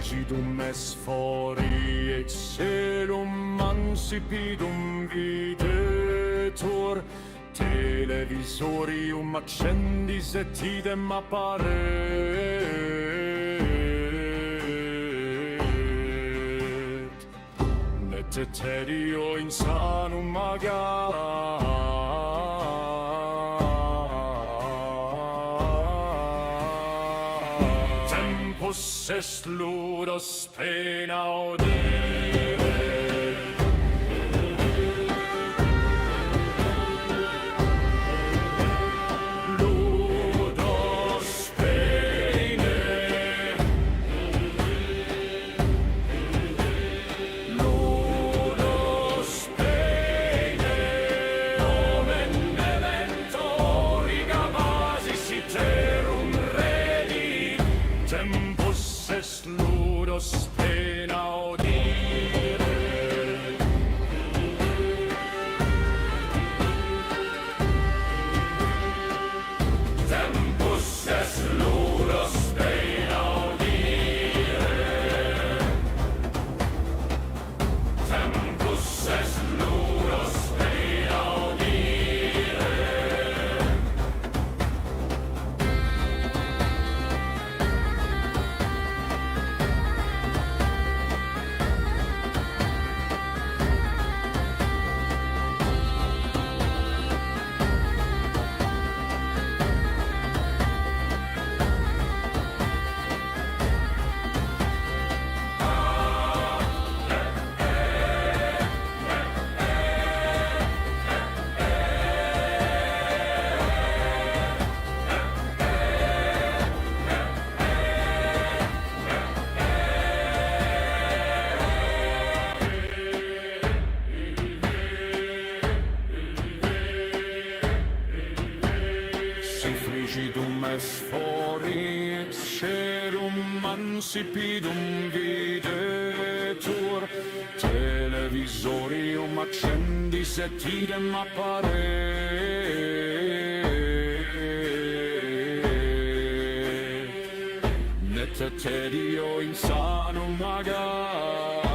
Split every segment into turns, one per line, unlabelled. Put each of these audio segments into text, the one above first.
frigidum es fori, et celum mansipidum videtur, televisorium accendis et idem apparet, net tedio insanum magat. Tempus est ludos Paine audire, ludos Paine, ludos Paine, nomen memento riga basis iterum redi. Tempus est ludos Paine audire, tempus est ludos Paine audire, tempus est ludos Paine audire. Si frigidum es fori, et cerum mansipidum videtur, televisorium accendis et idem apparet, net tedio insanum magat.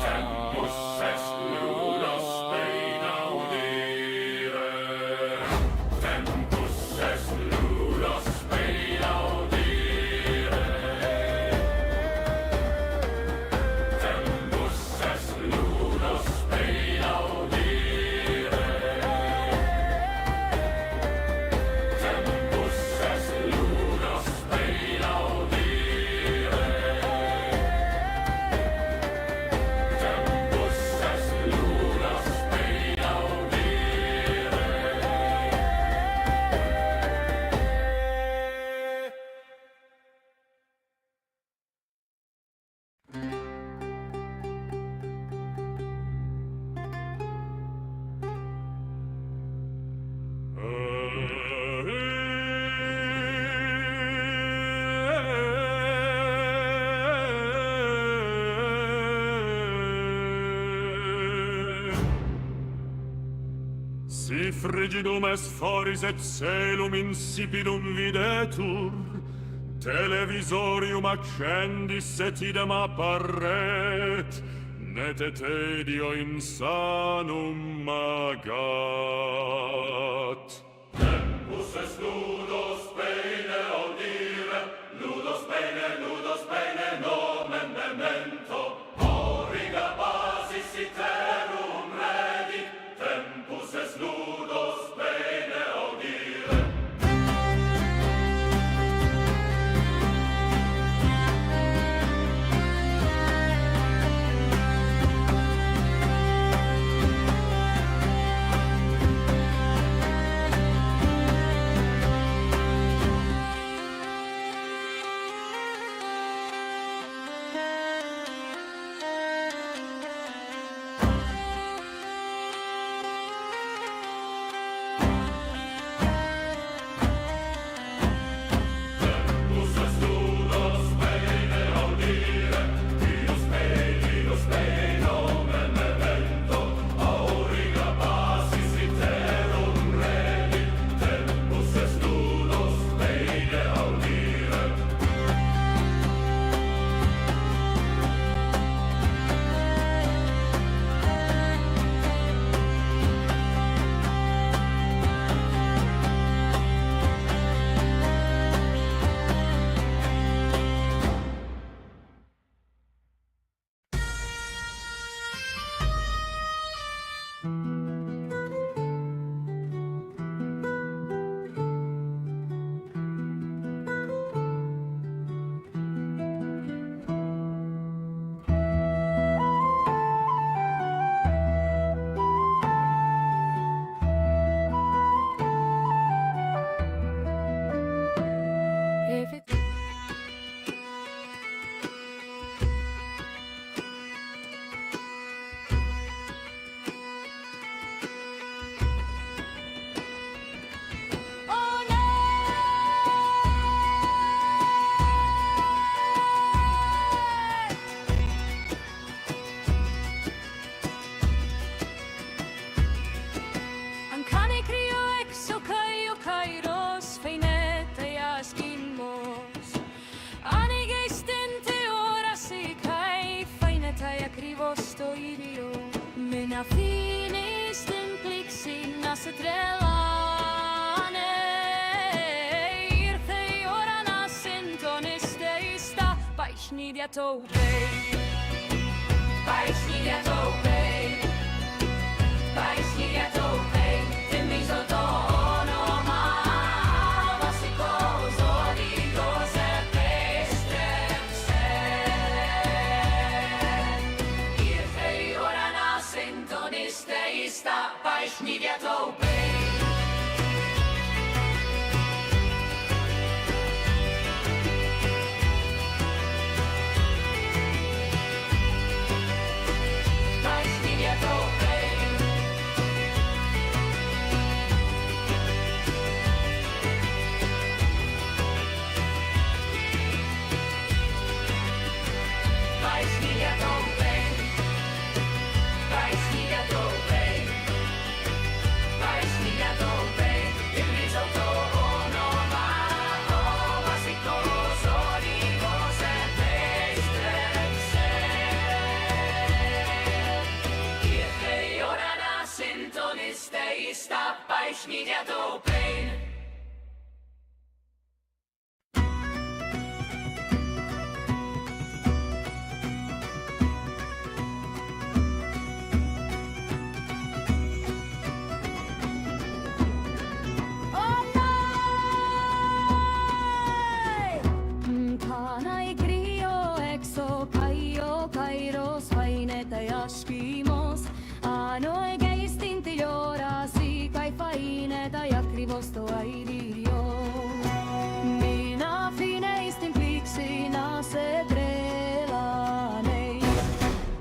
Tempus est ludos Paine audire, tempus est ludos Paine audire, tempus est ludos Paine audire, tempus est ludos Paine audire, tempus est ludos Paine audire. Si frigidum est foris et celum insipidum videtur, televisorium accendis et idem apparet, net tedio insanum magat. Tempus est ludos Paine audire, ludos Paine nomen memento, origa basis iterum redi. Tempus est ludos Paine audire.
Minä fiinistin kliksinä se trellane. Irthei orana syntonisteista, paisnid ja toupei. Paisnid ja toupei. Paisnid ja toupei. Timmis on toonoma. Vasiko sodiko se pestrepse. Irthei orana syntonisteista, paisnid ja toupei. Paisnid ja toupei. Kanai krio exo kaio kairos haineta jaskimos. Anoi geistinti jorasi kai faineta ja krivosto aidirio. Minä fineistin pliksina se trelanei.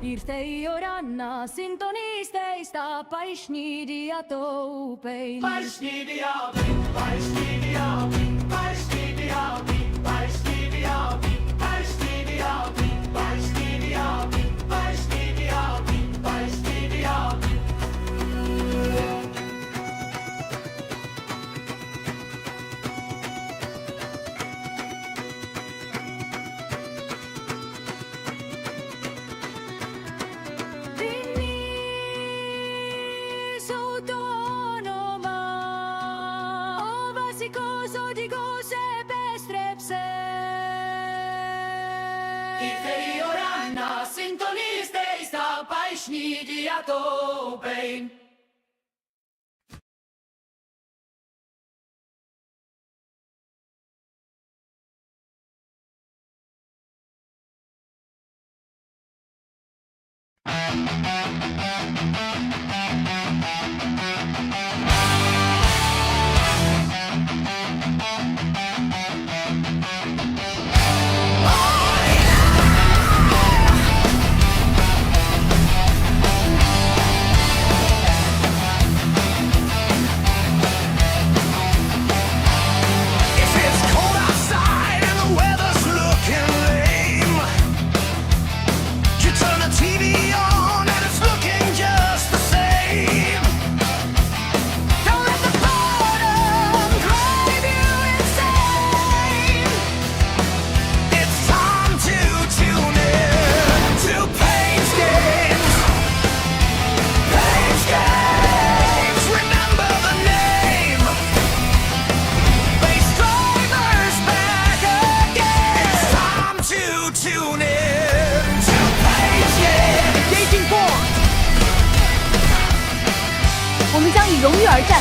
Irtei joranna sintonisteista paisnid ja toupein.
Paisnid ja toupei. Paisnid ja toupei. Paisnid ja toupei. Paisnid ja toupei. Paisnid ja toupei. Paisnid ja toupei. Paisnid ja toupei. Paisnid ja toupei. Irthei orana syntonisteista, paisnid ja toupein.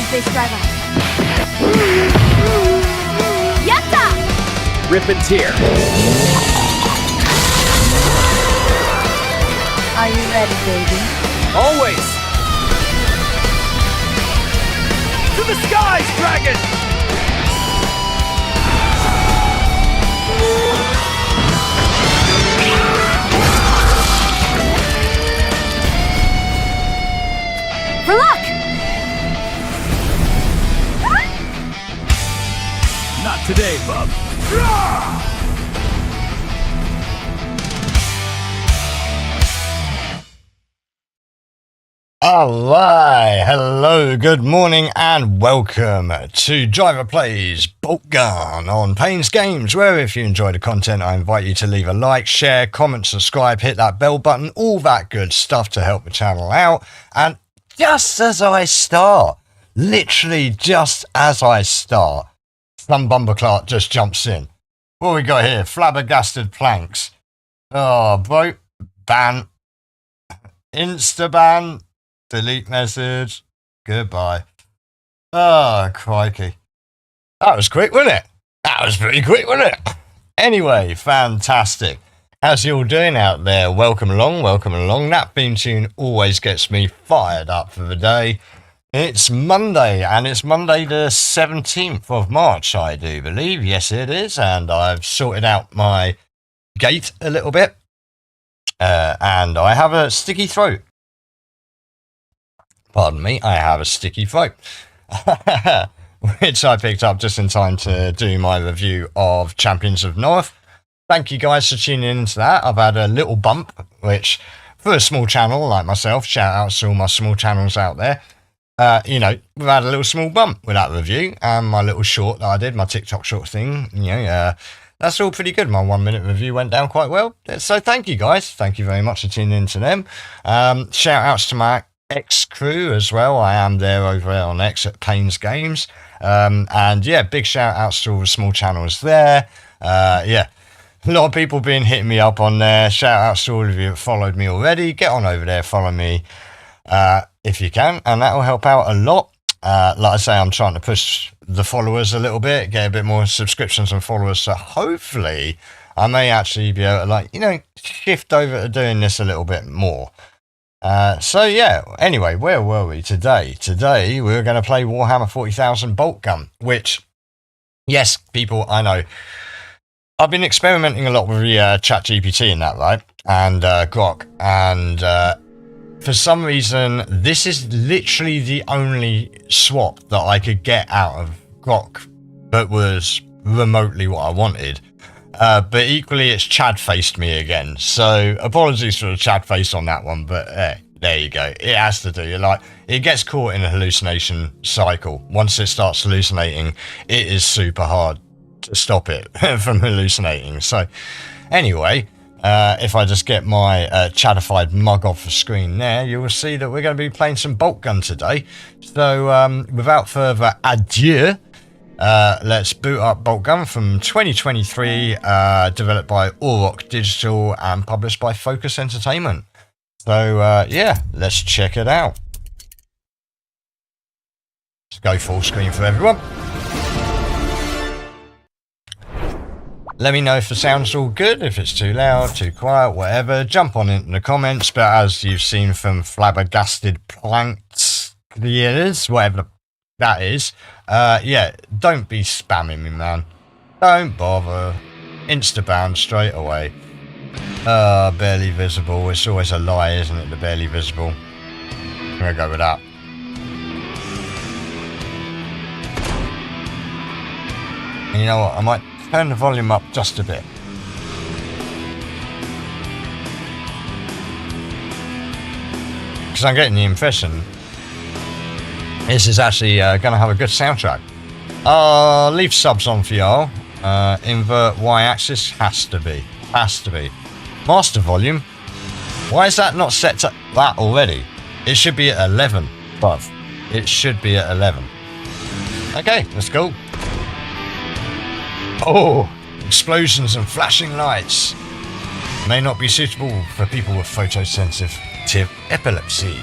Face driver. Yatta!
Rip and tear.
Are you ready, baby?
Always. To the skies, dragon!
For luck!
Not today, bub.
Alright, hello, good morning and welcome to Driver Plays Boltgun on Paine's Games, where if you enjoy the content I invite you to leave a like, share, comment, subscribe, hit that bell button, all that good stuff to help the channel out. And just as I start, literally just as I start, some bumperclark just jumps in. What we got here? Flabbergasted planks. Oh, bro, ban. Insta-ban. Delete message. Goodbye. Oh, crikey. That was quick, wasn't it? That was pretty quick, wasn't it? Anyway, fantastic. How's you all doing out there? Welcome along, welcome along. That theme tune always gets me fired up for the day. It's Monday, and it's Monday the 17th of March, I do believe. Yes, it is. And I've sorted out my gate a little bit. And I have a sticky throat. Pardon me, I have a sticky throat, which I picked up just in time to do my review of Champions of North. Thank you guys for tuning into that. I've had a little bump, which for a small channel like myself, shout out to all my small channels out there. You know, we've had a little small bump with that review and my little short that I did, my TikTok short thing. You know, that's all pretty good. My 1 minute review went down quite well. So thank you guys. Thank you very much for tuning into them. Shout outs to my X crew as well. I am there over there on X at Paine's Games. And yeah, big shout outs to all the small channels there. Yeah, a lot of people been hitting me up on there. Shout outs to all of you that followed me already. Get on over there, follow me if you can, and that will help out a lot. Like I say, I'm trying to push the followers a little bit, get a bit more subscriptions and followers, so hopefully I may actually be able to, like, you know, shift over to doing this a little bit more. So yeah, anyway, where were we today? Today we were going to play Warhammer 40,000 Boltgun, which, yes, people, I know, I've been experimenting a lot with the ChatGPT and that, right? And Grok, and for some reason, this is literally the only swap that I could get out of Grok that was remotely what I wanted. But equally, it's Chad-faced me again. So apologies for the Chad face on that one, but there you go. It has to do. Like, it gets caught in a hallucination cycle. Once it starts hallucinating, it is super hard to stop it from hallucinating. So anyway, if I just get my Chadified mug off the screen there, you will see that we're going to be playing some Boltgun today. So without further ado, let's boot up Boltgun from 2023, developed by Auroch Digital and published by Focus Entertainment. So yeah, let's check it out. Let's go full screen for everyone. Let me know if the sound's all good, if it's too loud, too quiet, whatever. Jump on into the comments, but as you've seen from Flabbergasted Planks, whatever that is, yeah, don't be spamming me, man. Don't bother. Insta-ban straight away. Barely visible. It's always a lie, isn't it, the barely visible? I'm gonna go with that. And you know what, I might turn the volume up just a bit. Because I'm getting the impression this is actually going to have a good soundtrack. Leave subs on for y'all. Invert Y-axis, has to be. Has to be. Master volume. Why is that not set to that already? It should be at 11. But it should be at 11. Okay, let's go. Oh, explosions and flashing lights. May not be suitable for people with photosensitive epilepsy.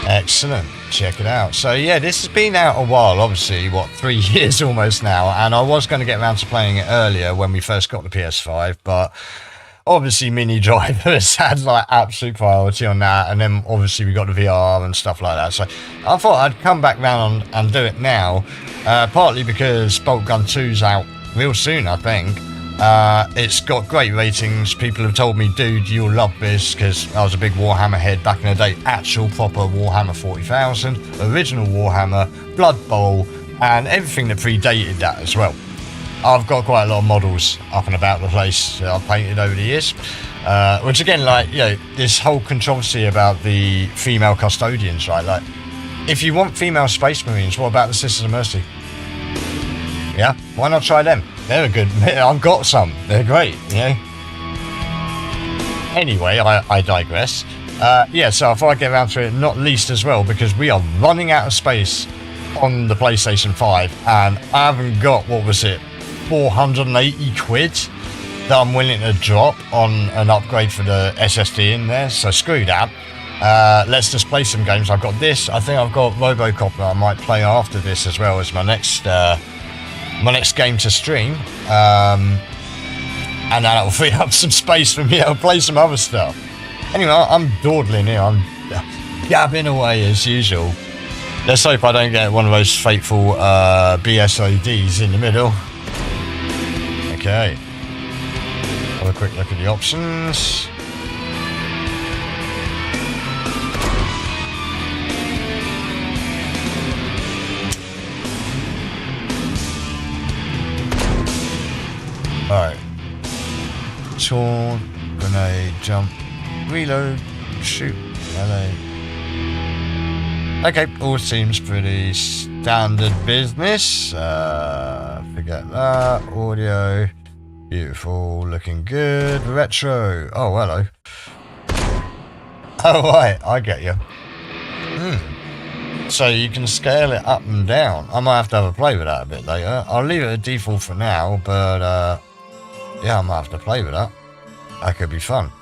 Excellent, check it out. So yeah, this has been out a while, obviously, what, 3 years almost now, and I was going to get around to playing it earlier when we first got the PS5, but obviously Mini Drivers had like absolute priority on that, and then obviously we got the VR and stuff like that, so I thought I'd come back round and do it now, partly because Boltgun 2's out real soon, I think. It's got great ratings. People have told me, dude, you'll love this, because I was a big Warhammer head back in the day. Actual proper Warhammer 40,000, original Warhammer, Blood Bowl, and everything that predated that as well. I've got quite a lot of models up and about the place that I've painted over the years. Which again, like, you know, this whole controversy about the female custodians, right? Like, if you want female space marines, what about the Sisters of Mercy? Yeah, why not try them? They're good. I've got some. They're great, you know? Anyway, I digress. Yeah, so if I get around to it, not least as well, because we are running out of space on the PlayStation 5, and I haven't got, what was it, 480 quid that I'm willing to drop on an upgrade for the SSD in there, so screw that. Let's just play some games. I've got this. I think I've got Robocop that I might play after this as well as my next game to stream. And that'll free up some space for me to play some other stuff. Anyway, I'm dawdling here. I'm gabbing away as usual. Let's hope I don't get one of those fateful BSODs in the middle. Okay. Have a quick look at the options. Alright. Taunt, grenade, jump, reload, shoot, melee. Okay, all seems pretty standard business. Forget that. Audio. Beautiful, looking good. Retro. Oh, hello. Oh, right, I get you. So you can scale it up and down. I might have to have a play with that a bit later. I'll leave it at default for now, but yeah, I might have to play with that. That could be fun.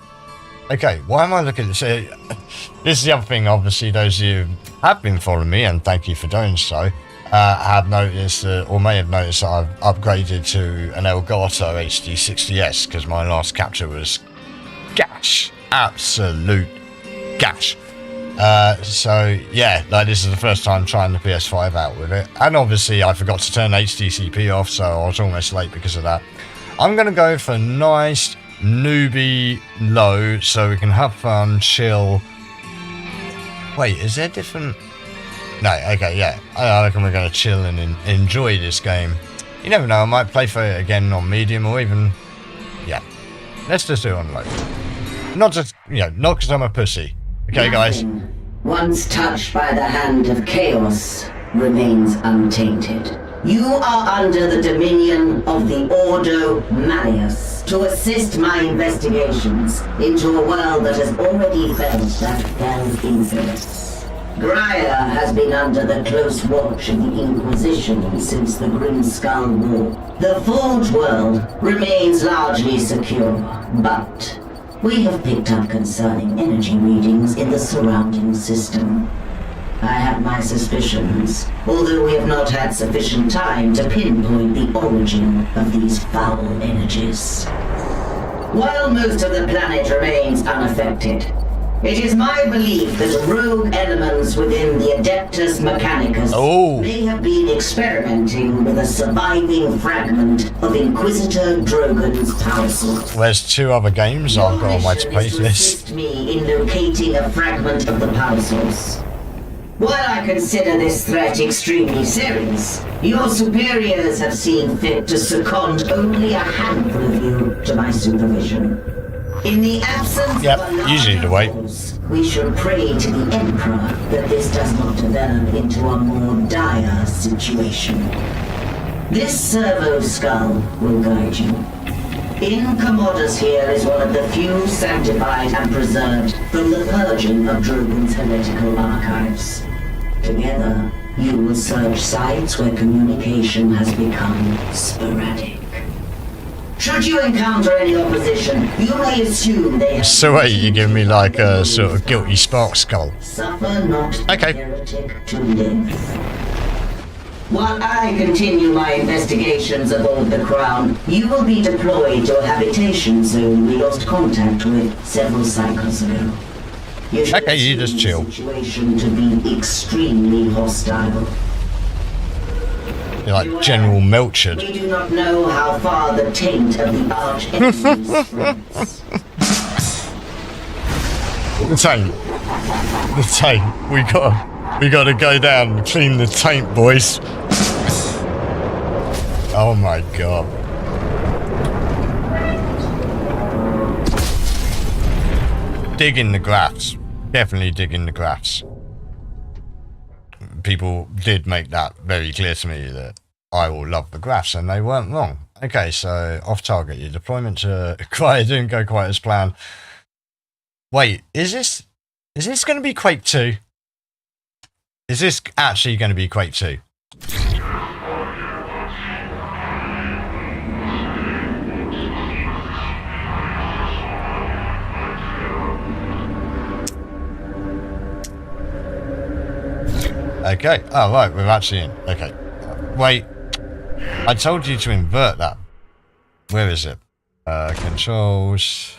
Okay, why am I looking at this? This is the other thing, obviously, those of you who have been following me, and thank you for doing so, have noticed, or may have noticed, that I've upgraded to an Elgato HD 60S, because my last capture was gash. Absolute gash. So, yeah, like this is the first time trying the PS5 out with it. And obviously, I forgot to turn HDCP off, so I was almost late because of that. I'm going to go for nice newbie low so we can have fun, chill. Wait, is there different? No, okay, yeah. I reckon we're going to chill and enjoy this game. You never know, I might play for it again on medium or even, yeah. Let's just do it on low. Not just, you know, not because I'm a pussy. Okay, guys.
Nothing, once touched by the hand of chaos, remains untainted. You are under the dominion of the Ordo Malleus to assist my investigations into a world that has already felt that fell's influence. Graia has been under the close watch of the Inquisition since the Grim Skull War. The Forge world remains largely secure, but we have picked up concerning energy readings in the surrounding system. I have my suspicions, although we have not had sufficient time to pinpoint the origin of these foul energies. While most of the planet remains unaffected, it is my belief that rogue elements within the Adeptus Mechanicus may have been experimenting with a surviving fragment of Inquisitor Drogon's power source.
There's two other games I've got on my playlist.
Assist me in locating a fragment of the power source. While I consider this threat extremely serious, your superiors have seen fit to second only a handful of you to my supervision. In the absence of a large
usually the way.
force, we should pray to the Emperor that this does not develop into a more dire situation. This servo skull will guide you. In Commodus here is one of the few sanctified and preserved from the purging of Drogon's heretical archives. Together, you will search sites where communication has become sporadic. Should you encounter any opposition, you may assume they have...
So wait, you're giving me like a sort of guilty spark skull.
Suffer not the
Okay.
heretic to live. While I continue my investigations aboard the Crown, you will be deployed to a habitation zone we lost contact with several cycles ago. You should
Okay, you just
assume
chill.
the situation to be extremely hostile.
You're like General Melchard.
We do not know how far the taint of the arch enemy spreads.
The taint. The taint. We gotta go down and clean the taint, boys. Oh my god. Digging the graphs. Definitely digging the graphs. People did make that very clear to me that I will love the graphs, and they weren't wrong. Okay, so off target. Your deployment to didn't go quite as planned. Wait, is this going to be Quake 2? Is this actually going to be Quake 2? Okay. Oh, right. We're actually in. Okay. Wait. I told you to invert that. Where is it? Controls.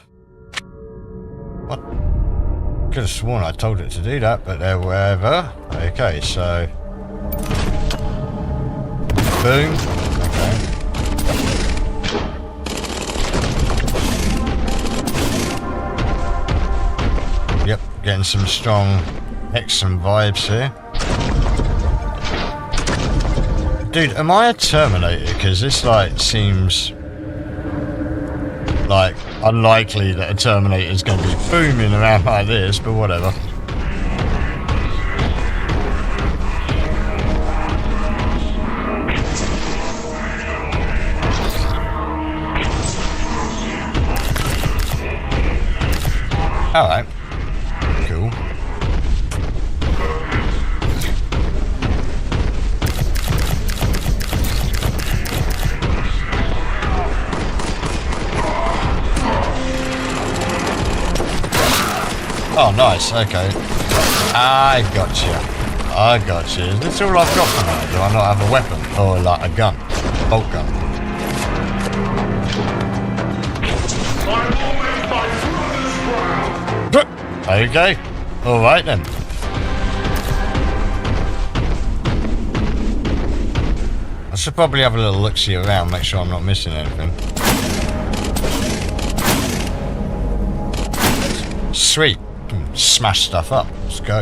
What? Could have sworn I told it to do that, but they're wherever. Okay, so. Boom. Okay. Yep. Getting some strong Hexam vibes here. Dude, am I a Terminator? Because this, like, seems like unlikely that a Terminator is going to be booming around like this, but whatever. Alright. Cool. Oh, nice, okay. I got you. I got you. Is this all I've got for now? Do I not have a weapon? Or like a gun? Bolt gun. Okay. Alright then. I should probably have a little look-see around, make sure I'm not missing anything. Sweet. Smash stuff up. Let's go.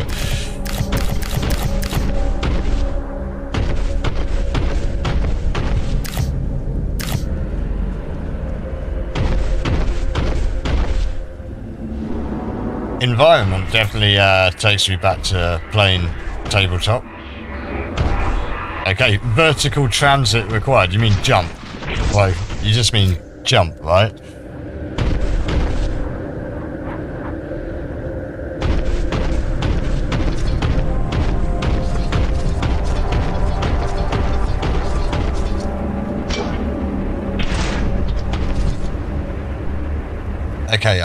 Environment definitely takes me back to playing tabletop. Okay, vertical transit required. You mean jump? Like, you just mean jump, right? Okay.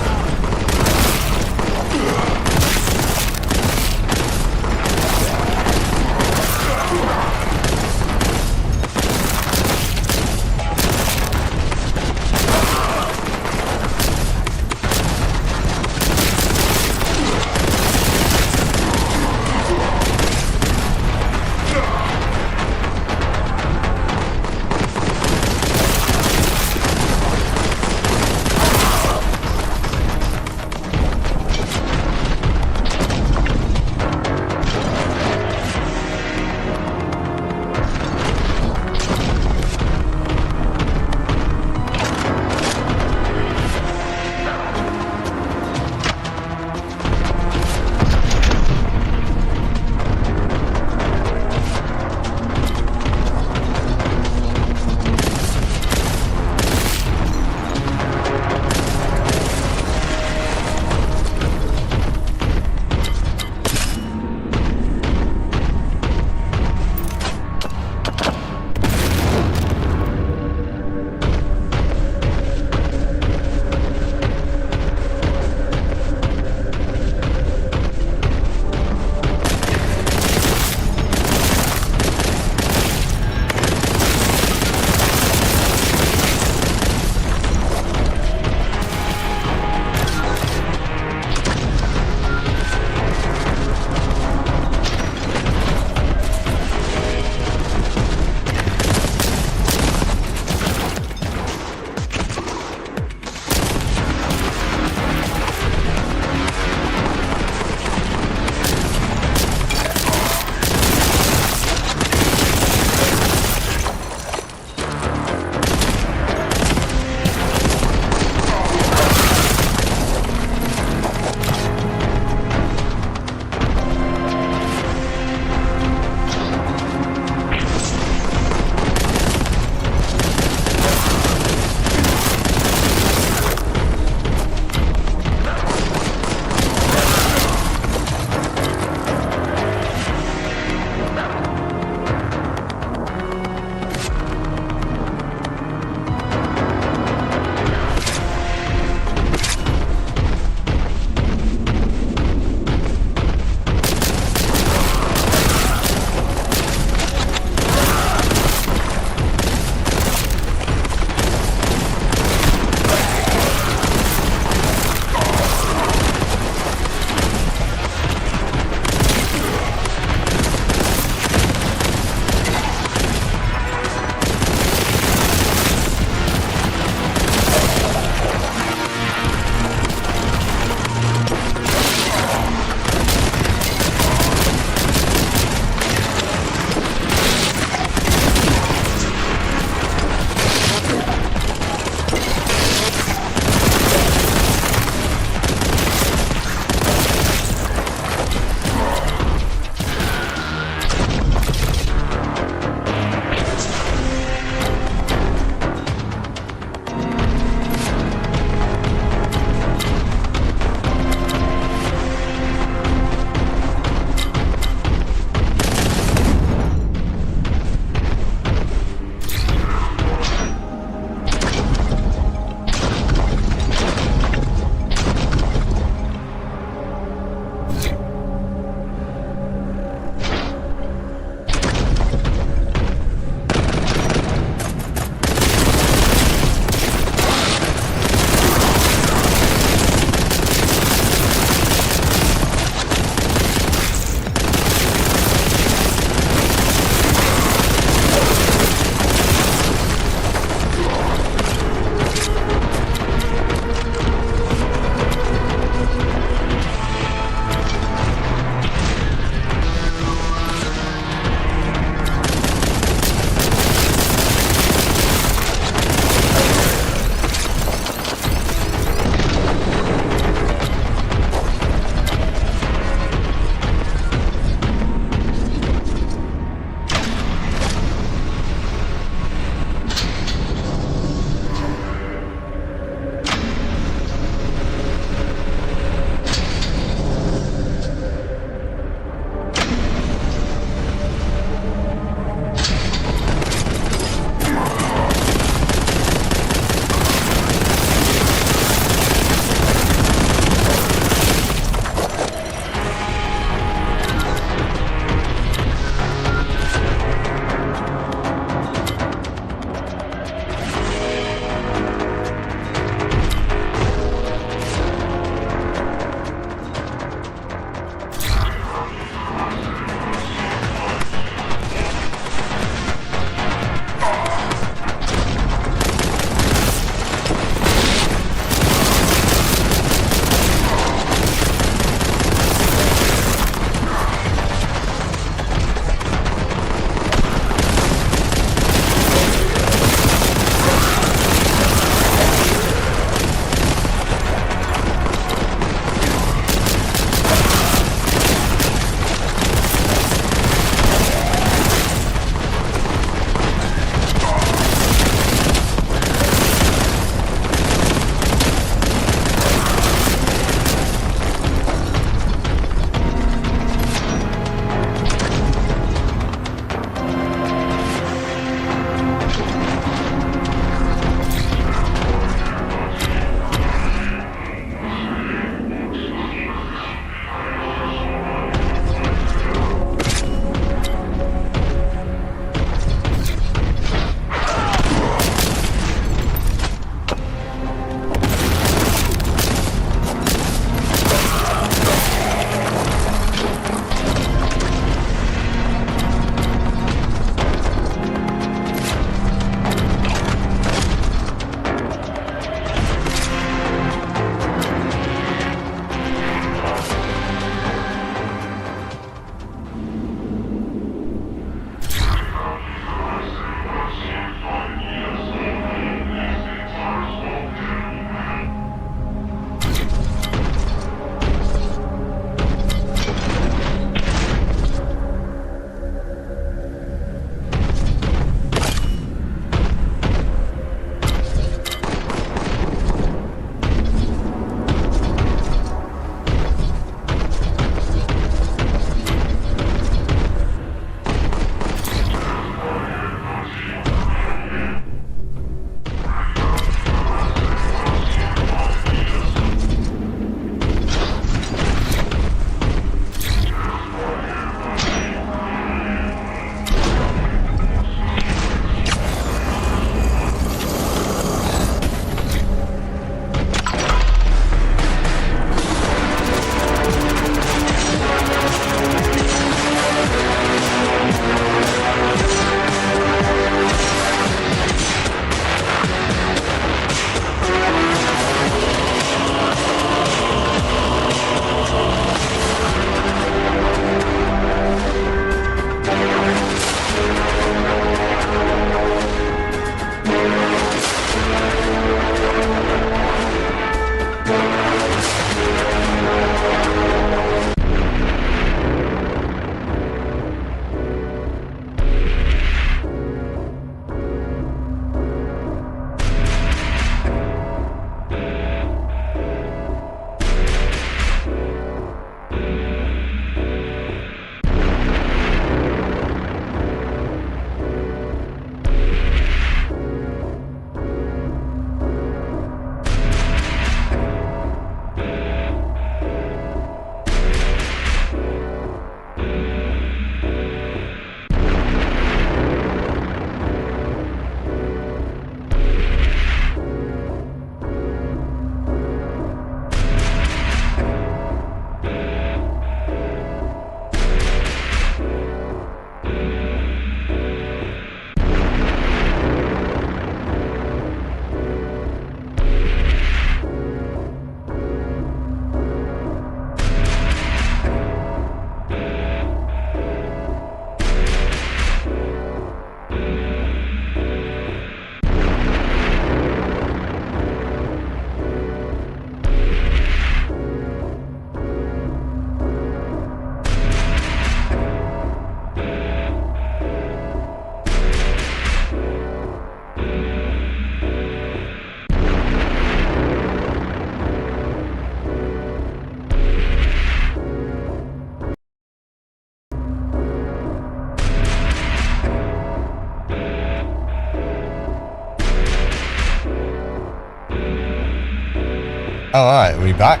Alright, are we back?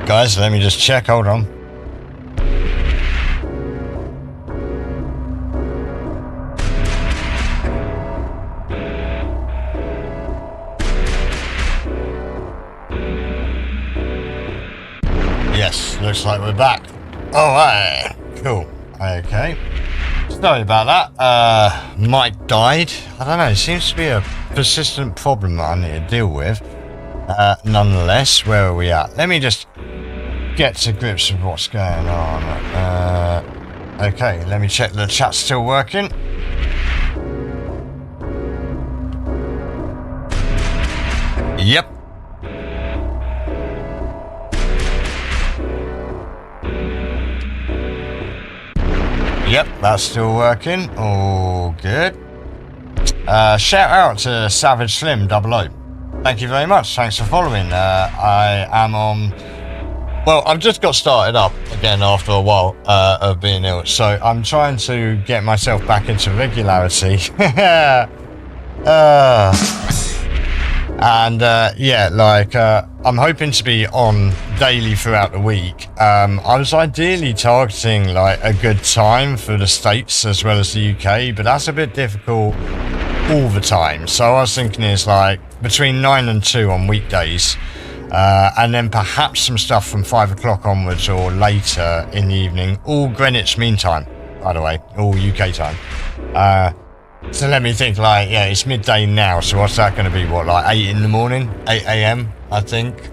Guys, let me just check, hold on. Yes, looks like we're back. Alright, cool. Okay. Sorry about that. Mike died. I don't know, it seems to be a persistent problem that I need to deal with. Nonetheless, where are we at? Let me just get to grips with what's going on. Okay, let me check the chat's still working. Yep. Yep, that's still working. All good. Shout out to Savage Slim 00. Thank you very much. Thanks for following. I am on... Well, I've just got started up again after a while of being ill. So I'm trying to get myself back into regularity. Yeah, like, I'm hoping to be on daily throughout the week. I was ideally targeting, like, a good time for the States as well as the UK, but that's a bit difficult all the time. So I was thinking it's like between 9 and 2 on weekdays, and then perhaps some stuff from 5 o'clock onwards or later in the evening, all Greenwich Mean Time, by the way, all UK time. So let me think, like, yeah, it's midday now, so what's that going to be, what, like 8 in the morning? 8 a.m, I think,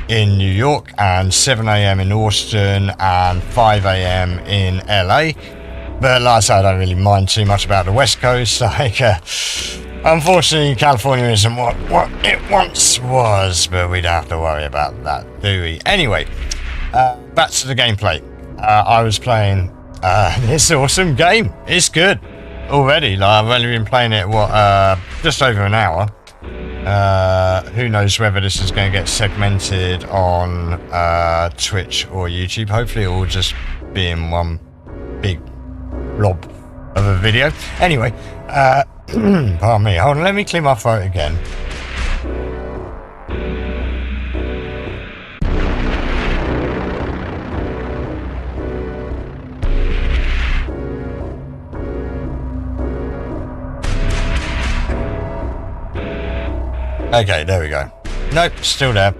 in New York, and 7 a.m. in Austin, and 5 a.m. in LA. But like I said, I don't really mind too much about the West Coast. Like, unfortunately, California isn't what it once was, but we don't have to worry about that, do we? Anyway, back to the gameplay. I was playing this awesome game. It's good already. Like, I've only been playing it, just over an hour. Who knows whether this is going to get segmented on Twitch or YouTube. Hopefully it will just be in one big blob of a video. Anyway, pardon me, hold on, let me clear my throat again. Okay, there we go. Nope, still there.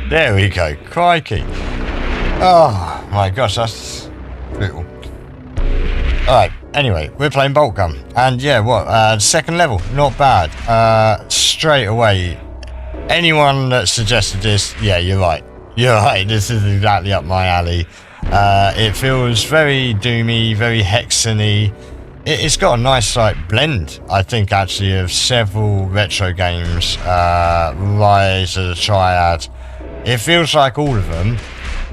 There we go. Crikey. Oh my gosh, that's brutal. Alright, anyway, we're playing Boltgun. And yeah, second level, not bad. Straight away, anyone that suggested this, yeah, you're right. You're right, this is exactly up my alley. It feels very doomy, very hexen-y. It's got a nice, like, blend, I think, actually, of several retro games. Rise of the Triad. It feels like all of them,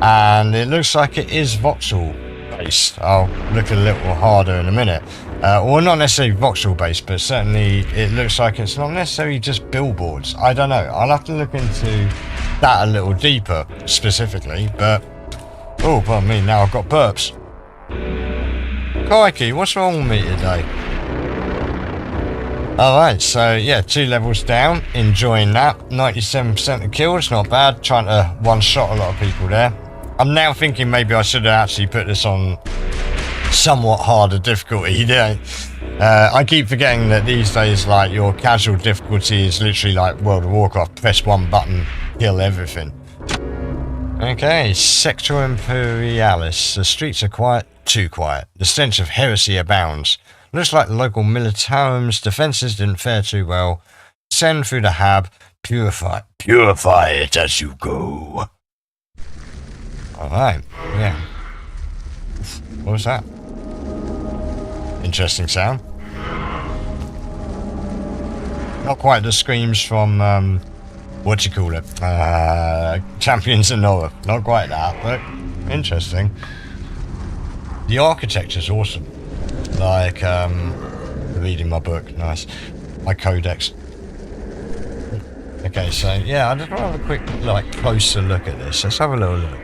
and it looks like it is voxel based. I'll look a little harder in a minute. Well, not necessarily voxel based, but certainly it looks like it's not necessarily just billboards. I don't know. I'll have to look into that a little deeper, specifically, but... Oh, pardon me, now I've got burps. Crikey, what's wrong with me today? Alright, so yeah, 2 levels down, enjoying that. 97% of kills, not bad. Trying to one-shot a lot of people there. I'm now thinking maybe I should have actually put this on somewhat harder difficulty. You know? I keep forgetting that these days, like, your casual difficulty is literally like World of Warcraft. Press 1 button, kill everything. Okay, Sector Imperialis. The streets are quiet. Too quiet. The stench of heresy abounds. Looks like the local militarum's defences didn't fare too well. Send through the hab. Purify it as you go. Alright, yeah. What was that? Interesting sound. Not quite the screams from, what do you call it? Champions of North. Not quite that, but interesting. The architecture's awesome. Like, reading my book, nice. My codex. Okay, so yeah, I just want to have a quick, like, closer look at this. Let's have a little look.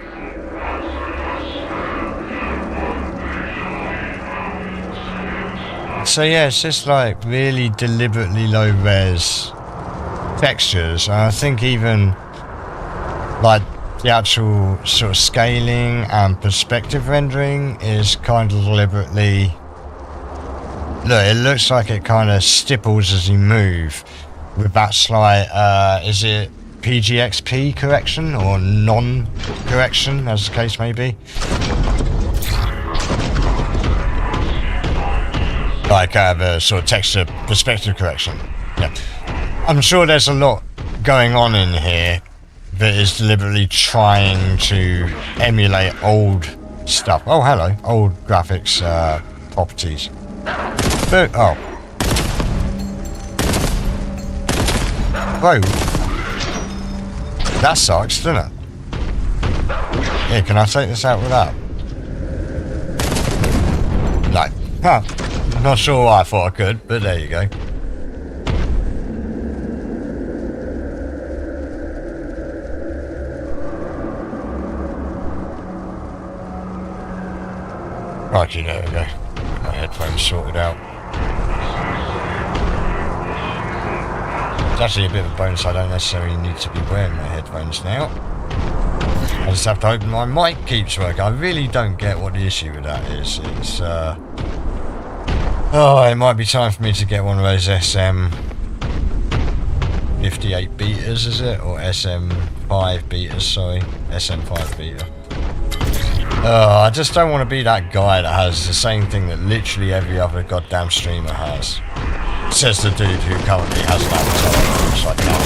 So yeah, it's just like really deliberately low res textures. And I think even like the actual sort of scaling and perspective rendering is kind of deliberately... Look, it looks like it kind of stipples as you move with that slight, is it PGXP correction or non-correction, as the case may be? Like the sort of texture perspective correction. Yeah. I'm sure there's a lot going on in here that is deliberately trying to emulate old stuff. Oh, hello. Old graphics properties. But, oh. Whoa. That sucks, doesn't it? Yeah, can I take this out with that? No. Huh. Not sure why I thought I could, but there you go. Right, there we go. My headphones sorted out. It's actually a bit of a bonus, I don't necessarily need to be wearing my headphones now. I just have to hope my mic keeps working. I really don't get what the issue with that is. It's, oh, it might be time for me to get one of those SM58 betas, is it? Or SM5 betas, sorry. SM5 beta. I just don't want to be that guy that has the same thing that literally every other goddamn streamer has. Says the dude who currently has an avatar, which I can't.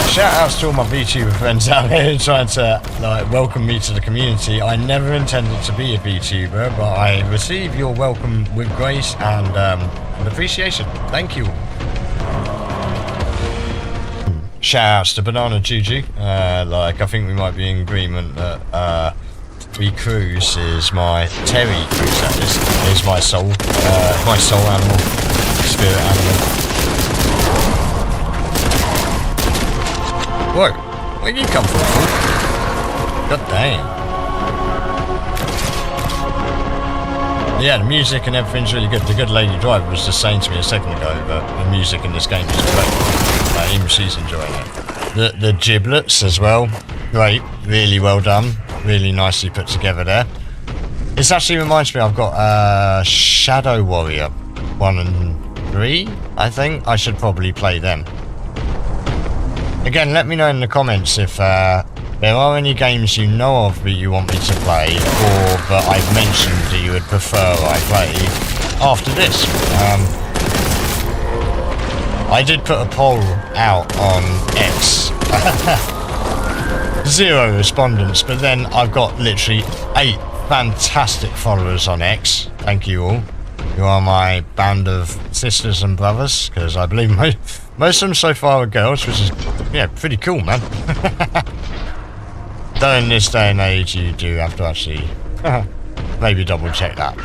Shout outs to all my VTuber friends out there trying to like welcome me to the community. I never intended to be a VTuber, but I receive your welcome with grace and with appreciation. Thank you. Shout outs to Banana Juju. Like, I think we might be in agreement that Cruz is my Terry Cruz. That is my soul animal, spirit animal. Whoa, where'd you come from? God damn. Yeah, the music and everything's really good. The good lady driver was just saying to me a second ago that the music in this game is great. Even she's enjoying it. The giblets as well, great, really well done, really nicely put together there. This actually reminds me, I've got Shadow Warrior 1 and 3, I think. I should probably play them. Again, let me know in the comments if there are any games you know of that you want me to play, or that I've mentioned that you would prefer I play after this. I did put a poll out on X. 0 respondents, but then I've got literally 8 fantastic followers on X. Thank you all. You are my band of sisters and brothers, because I believe most of them so far are girls, which is, yeah, pretty cool, man. Though in this day and age, you do have to actually maybe double check that.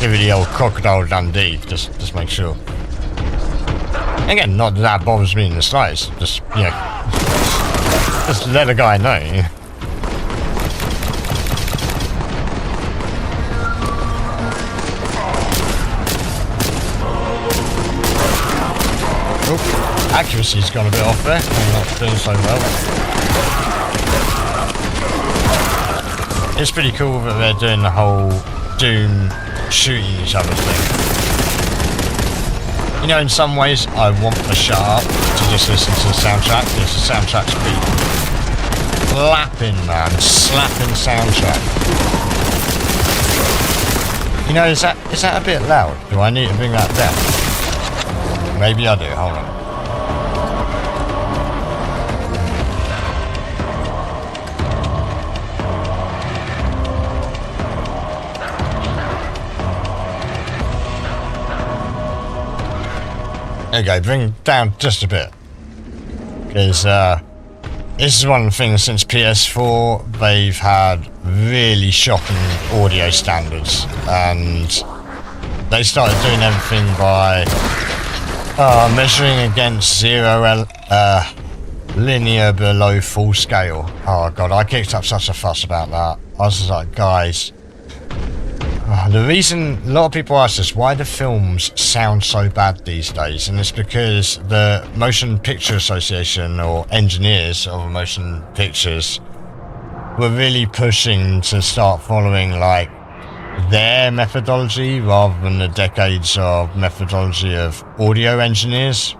Give it the old Crocodile Dundee, just make sure. Again, not that that bothers me in the slightest, just, you know, just let a guy know. Oh, accuracy's gone a bit off there, I'm not doing so well. It's pretty cool that they're doing the whole Doom shooting each other thing. You know, in some ways, I want to shut up to just listen to the soundtrack, because the soundtrack's beat. Slapping, man. Slapping soundtrack. You know, is that a bit loud? Do I need to bring that down? Maybe I do, hold on. There you go, bring it down just a bit. Because this is one of the things since PS4, they've had really shocking audio standards. And they started doing everything by measuring against linear below full scale. Oh god, I kicked up such a fuss about that. I was just like, guys, The reason a lot of people ask us why the films sound so bad these days, and it's because the Motion Picture Association, or engineers of motion pictures, were really pushing to start following like their methodology rather than the decades of methodology of audio engineers.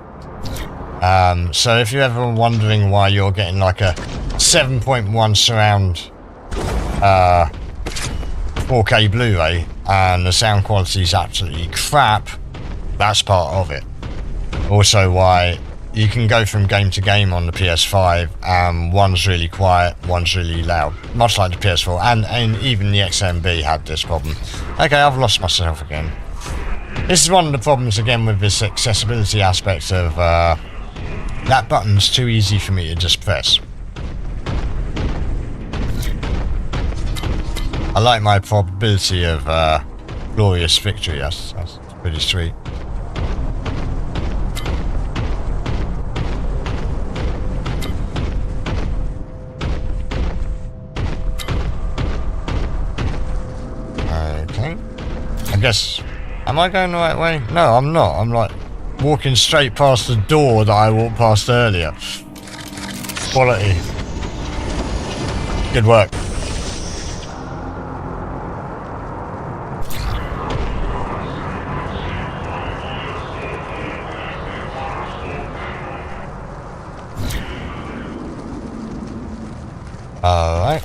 So if you're ever wondering why you're getting like a 7.1 surround 4K Blu-ray and the sound quality is absolutely crap, that's part of it. Also why you can go from game to game on the PS5 and one's really quiet, one's really loud, much like the PS4, and even the XMB had this problem. Okay, I've lost myself again. This is one of the problems again with this accessibility aspect of that button's too easy for me to just press. I like my probability of glorious victory. That's pretty sweet. Okay. I guess, am I going the right way? No, I'm not. I'm like walking straight past the door that I walked past earlier. Quality. Good work. Alright.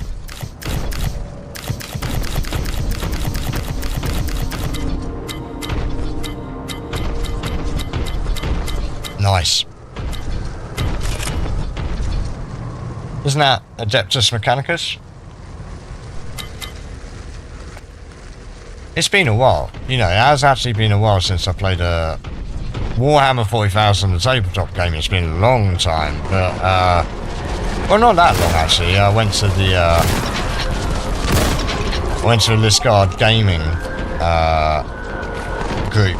Nice. Isn't that Adeptus Mechanicus? It's been a while. You know, it has actually been a while since I played a Warhammer 40,000, the tabletop game. It's been a long time, but well, not that long actually. I went to the Lisgard Gaming group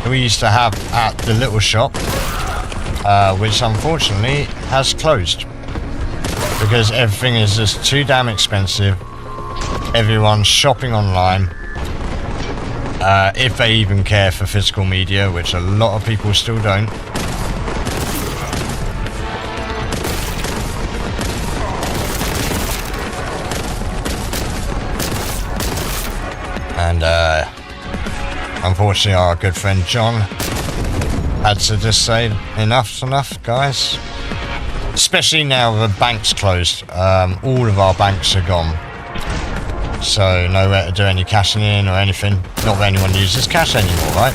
we used to have at the little shop, which unfortunately has closed because everything is just too damn expensive. Everyone's shopping online, if they even care for physical media, which a lot of people still don't. And unfortunately our good friend John had to just say enough's enough, guys. Especially now the bank's closed. All of our banks are gone, so nowhere to do any cashing in or anything. Not that anyone uses cash anymore, right?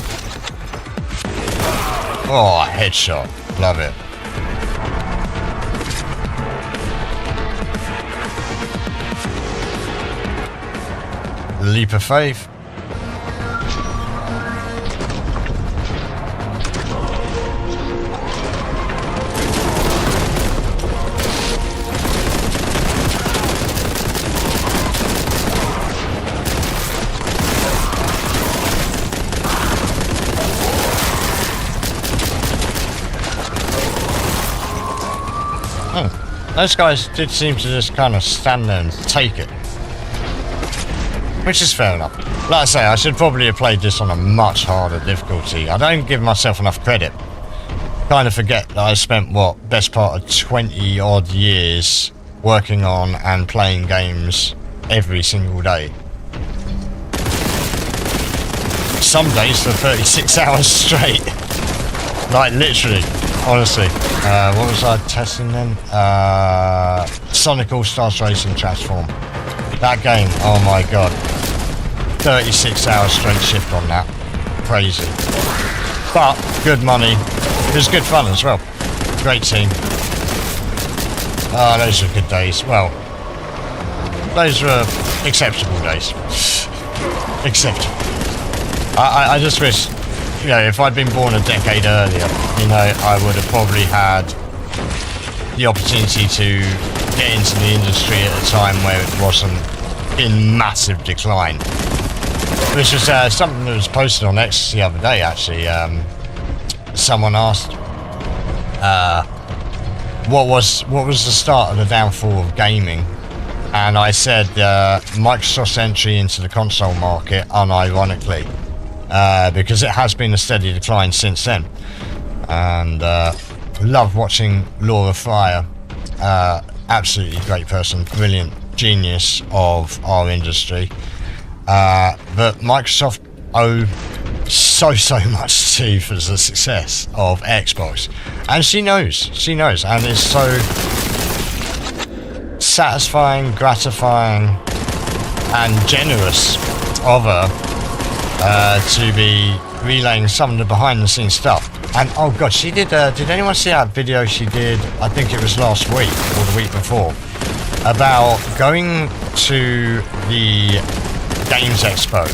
Oh, headshot, love it. Leap of faith. Those guys did seem to just kind of stand there and take it, which is fair enough. Like I say, I should probably have played this on a much harder difficulty. I don't give myself enough credit. Kind of forget that I spent, what, best part of 20 odd years working on and playing games every single day. Some days for 36 hours straight. Like literally, honestly. What was I testing then? Sonic All-Stars Racing Transform. That game, oh my god. 36 hours straight shift on that. Crazy. But, good money. It was good fun as well. Great team. Oh, those were good days. Well, those were acceptable days. Acceptable. I just wish, you know, if I'd been born a decade earlier, you know, I would have probably had the opportunity to get into the industry at a time where it wasn't in massive decline. Which was something that was posted on X the other day, actually. Someone asked, what was the start of the downfall of gaming? And I said Microsoft's entry into the console market unironically, because it has been a steady decline since then. And love watching Laura Fryer, absolutely great person, brilliant genius of our industry. But Microsoft owe so much to for the success of Xbox, and she knows, and it's so satisfying, gratifying, and generous of her to be relaying some of the behind-the-scenes stuff. And oh god, she did anyone see that video she did, I think it was last week or the week before, about going to the Games Expo,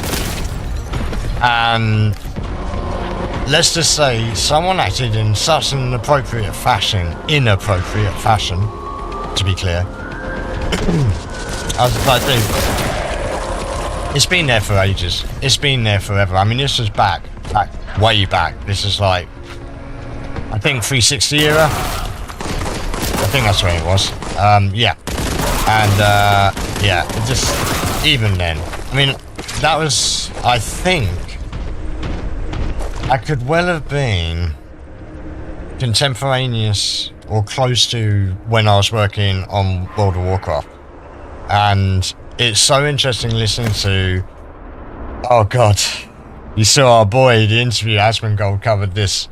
and let's just say someone acted in such an inappropriate fashion, to be clear. I was like, dude, it's been there for ages. It's been there forever. I mean, this was way back. This is like, I think 360 era. I think that's where it was. Yeah. And, yeah, just, even then. I mean, that was, I think, I could well have been contemporaneous or close to when I was working on World of Warcraft. And it's so interesting listening to, oh god, you saw our boy, the interview, Asmongold covered this.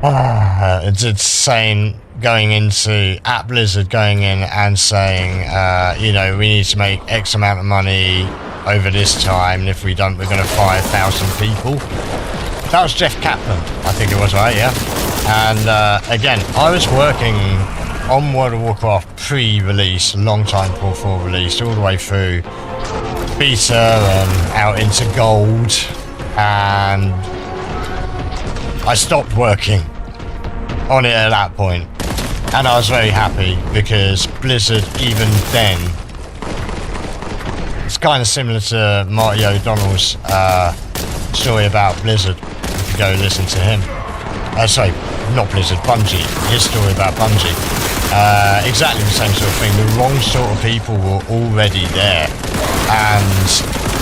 It's saying, going into, at Blizzard, going in and saying, you know, we need to make X amount of money over this time, and if we don't, we're going to fire 1,000 people. That was Jeff Kaplan, I think it was, right? Yeah. And again, I was working on World of Warcraft pre-release, a long time before release, all the way through beta and out into gold, and I stopped working on it at that point, and I was very happy because Blizzard, even then, it's kind of similar to Marty O'Donnell's story about Blizzard. If you go listen to him, sorry, not Blizzard, Bungie, his story about Bungie. Exactly the same sort of thing. The wrong sort of people were already there, and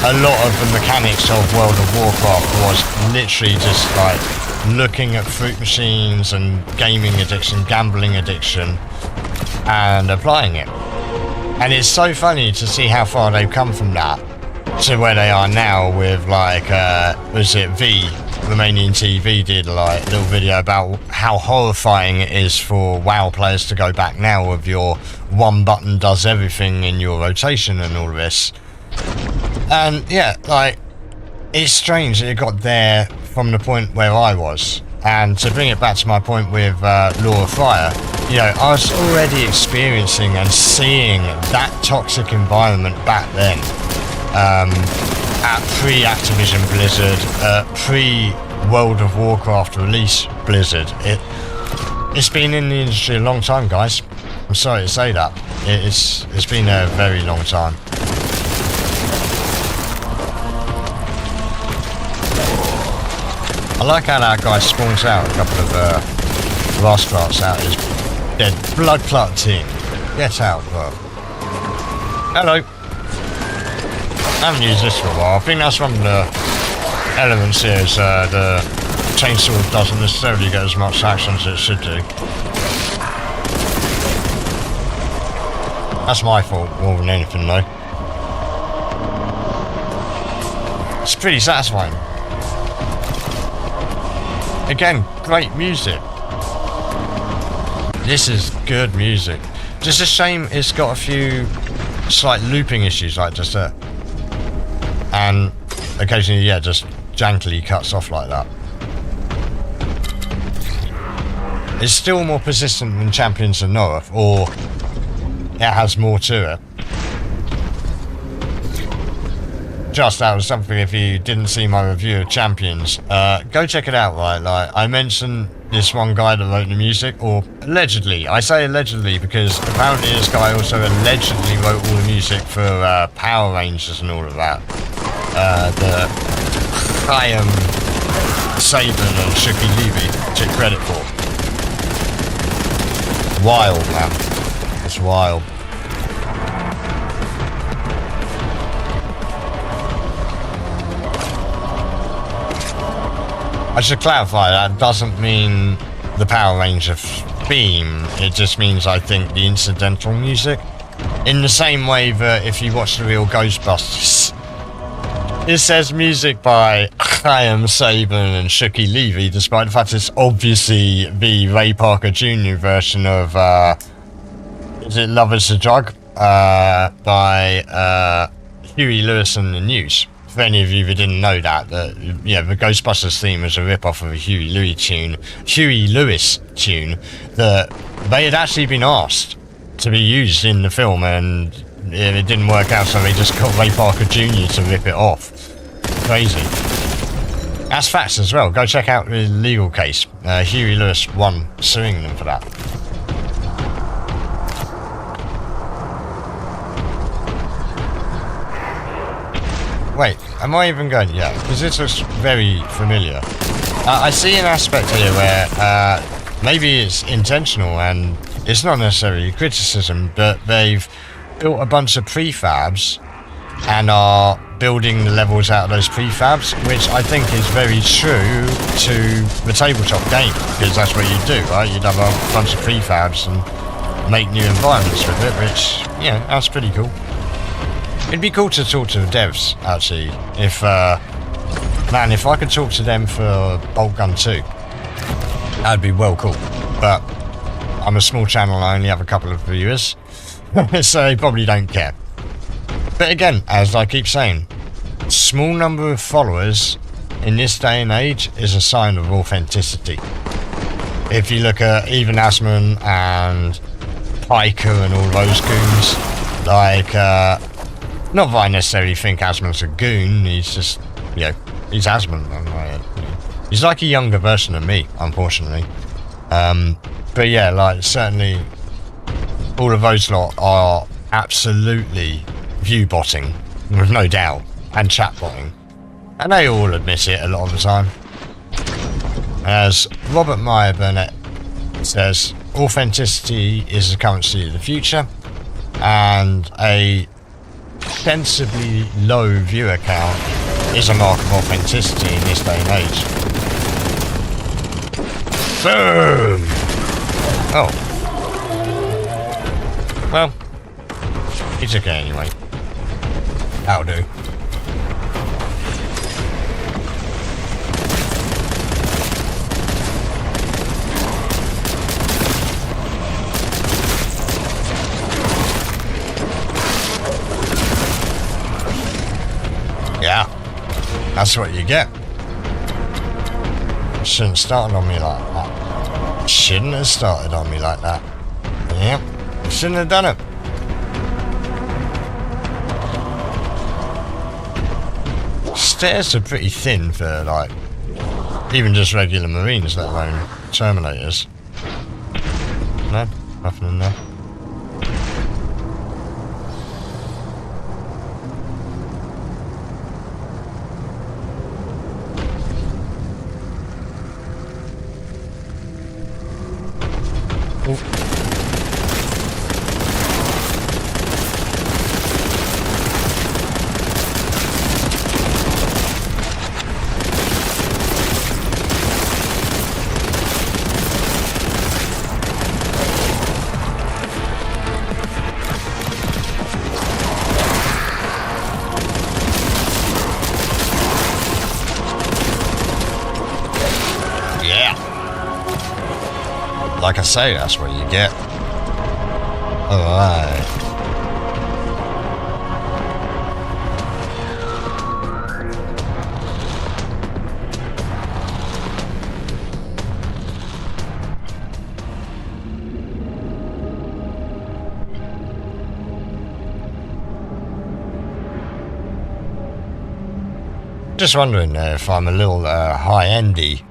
a lot of the mechanics of World of Warcraft was literally just like looking at fruit machines and gaming addiction, gambling addiction, and applying it. And it's so funny to see how far they've come from that to where they are now with like, was it Romanian TV did like a little video about how horrifying it is for WoW players to go back now with your one button does everything in your rotation and all this. And yeah, like, it's strange that it got there from the point where I was. And to bring it back to my point with Laura Fryer, you know, I was already experiencing and seeing that toxic environment back then. At pre-Activision Blizzard, pre-World of Warcraft release Blizzard. It's been in the industry a long time, guys. I'm sorry to say that. It's been a very long time. I like how that guy spawns out a couple of rascals out his dead blood clot team. Get out, bro. Hello. I haven't used this for a while. I think that's one of the elements here is the chainsaw doesn't necessarily get as much action as it should do. That's my fault more than anything though. It's pretty satisfying. Again, great music. This is good music. Just a shame it's got a few slight looping issues like just that. And occasionally, yeah, just jankily cuts off like that. It's still more persistent than Champions of North, or it has more to it. Just that was something, if you didn't see my review of Champions, go check it out, right? Like, I mentioned this one guy that wrote the music, or allegedly. I say allegedly because apparently this guy also allegedly wrote all the music for Power Rangers and all of that. The Chaim Saban and Shuki Levy took credit for. Wild, man. It's wild. I should clarify, that doesn't mean the Power Ranger theme, it just means I think the incidental music. In the same way that if you watch the real Ghostbusters, it says music by Chaim Saban and Shuki Levy, despite the fact it's obviously the Ray Parker Jr. version of, is it Love is a Drug? By Huey Lewis and the News. For any of you that didn't know that, yeah, the Ghostbusters theme is a rip-off of a Huey Lewis tune that they had actually been asked to be used in the film, and it didn't work out, so they just got Ray Parker Jr. to rip it off. Crazy. That's facts as well. Go check out the legal case. Huey Lewis won, suing them for that. Wait, am I even going? Yeah, because this looks very familiar. I see an aspect here where maybe it's intentional and it's not necessarily criticism, but they've built a bunch of prefabs and are building the levels out of those prefabs, which I think is very true to the tabletop game, because that's what you do, right? You'd have a bunch of prefabs and make new environments with it, which, yeah, that's pretty cool. It'd be cool to talk to the devs, actually. If, man, if I could talk to them for Boltgun 2, that'd be well cool. But I'm a small channel, I only have a couple of viewers, so they probably don't care. But again, as I keep saying, small number of followers in this day and age is a sign of authenticity. If you look at even Asman and Piker and all those goons, like, not that I necessarily think Asman's a goon, he's just, you know, he's Asman. He's like a younger version of me, unfortunately. But yeah, like, certainly all of those lot are absolutely view botting, with no doubt, and chat botting. And they all admit it a lot of the time. As Robert Meyer Burnett says, authenticity is the currency of the future, and a sensibly low viewer count is a mark of authenticity in this day and age. Boom! Oh. Well, it's okay anyway. That'll do. Yeah, that's what you get. Shouldn't have started on me like that. Shouldn't have started on me like that. Yeah, shouldn't have done it. Stairs are pretty thin for, like, even just regular Marines, let alone Terminators. No, nothing in there. Like I say, that's what you get. Alright. Just wondering if I'm a little high-endy.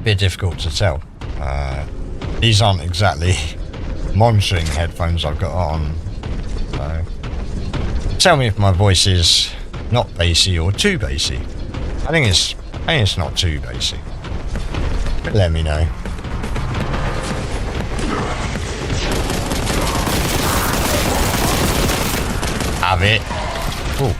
Bit difficult to tell. These aren't exactly monitoring headphones I've got on. So tell me if my voice is not bassy or too bassy. I think it's not too bassy. But let me know. Have it. Ooh.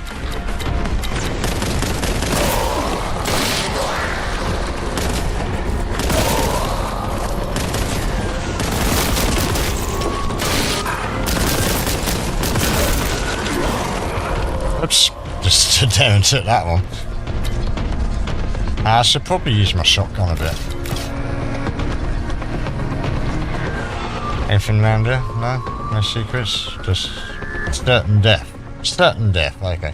Oops, just stood there and took that one. I should probably use my shotgun a bit. Anything around here? No? No secrets? Just certain death. Certain death, okay.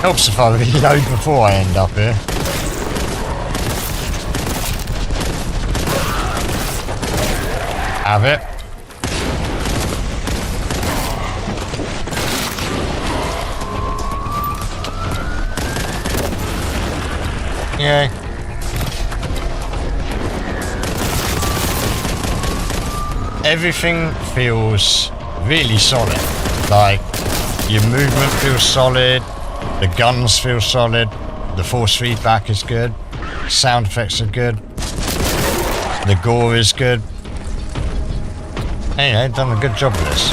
Helps if I reload before I end up here. Have it. Yay. Everything feels really solid. Like, your movement feels solid. The guns feel solid, the force feedback is good, sound effects are good, the gore is good. Anyway, done a good job of this.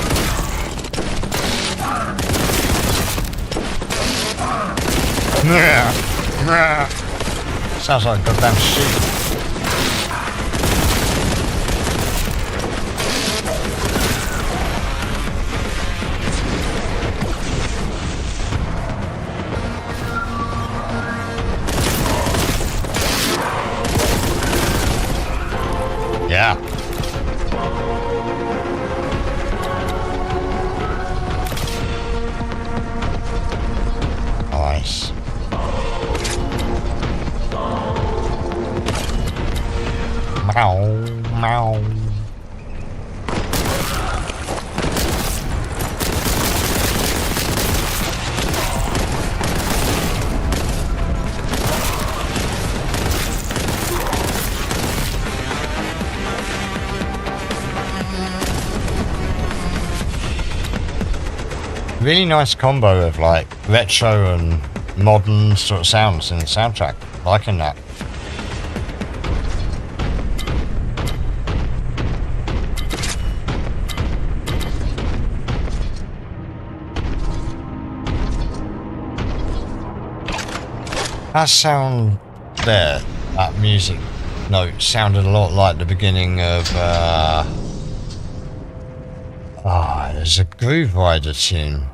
Sounds like a goddamn sheep. Yeah. Nice. Meow, meow. Really nice combo of like retro and modern sort of sounds in the soundtrack. Liking that. That sound there, that music note sounded a lot like the beginning of there's a Groove Rider tune.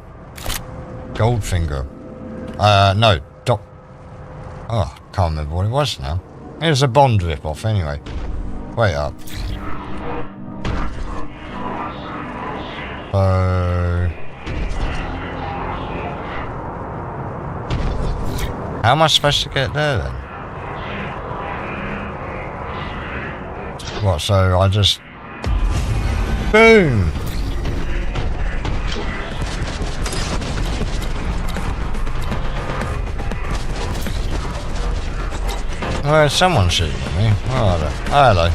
Goldfinger. No, oh, can't remember what it was now. It was a Bond rip-off anyway. Wait up. So... how am I supposed to get there then? What, so I just... boom! Oh, someone's shooting at me. Oh, hello.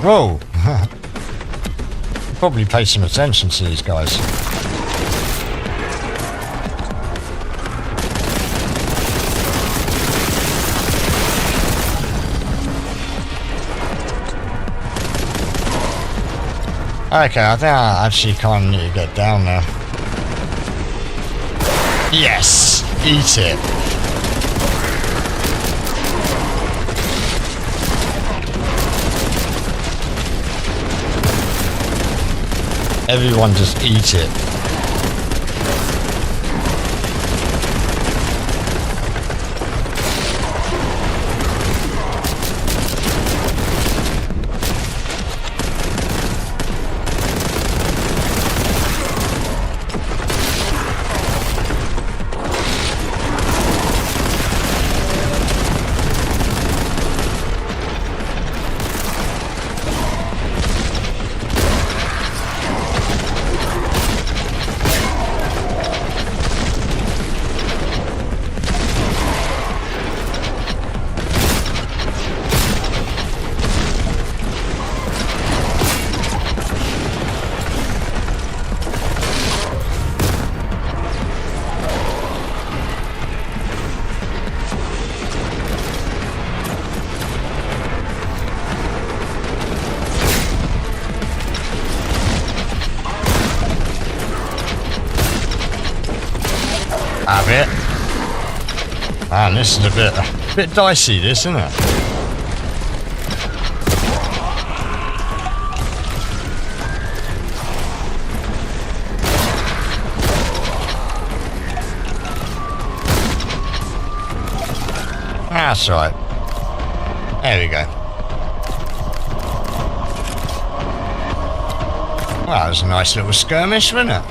Whoa! Probably pay some attention to these guys. Okay, I think I actually kind of need to get down there. Yes! Eat it! Everyone just eat it. Have it. Man, this is a bit dicey, this, isn't it? That's right. There we go. Well, that was a nice little skirmish, wasn't it?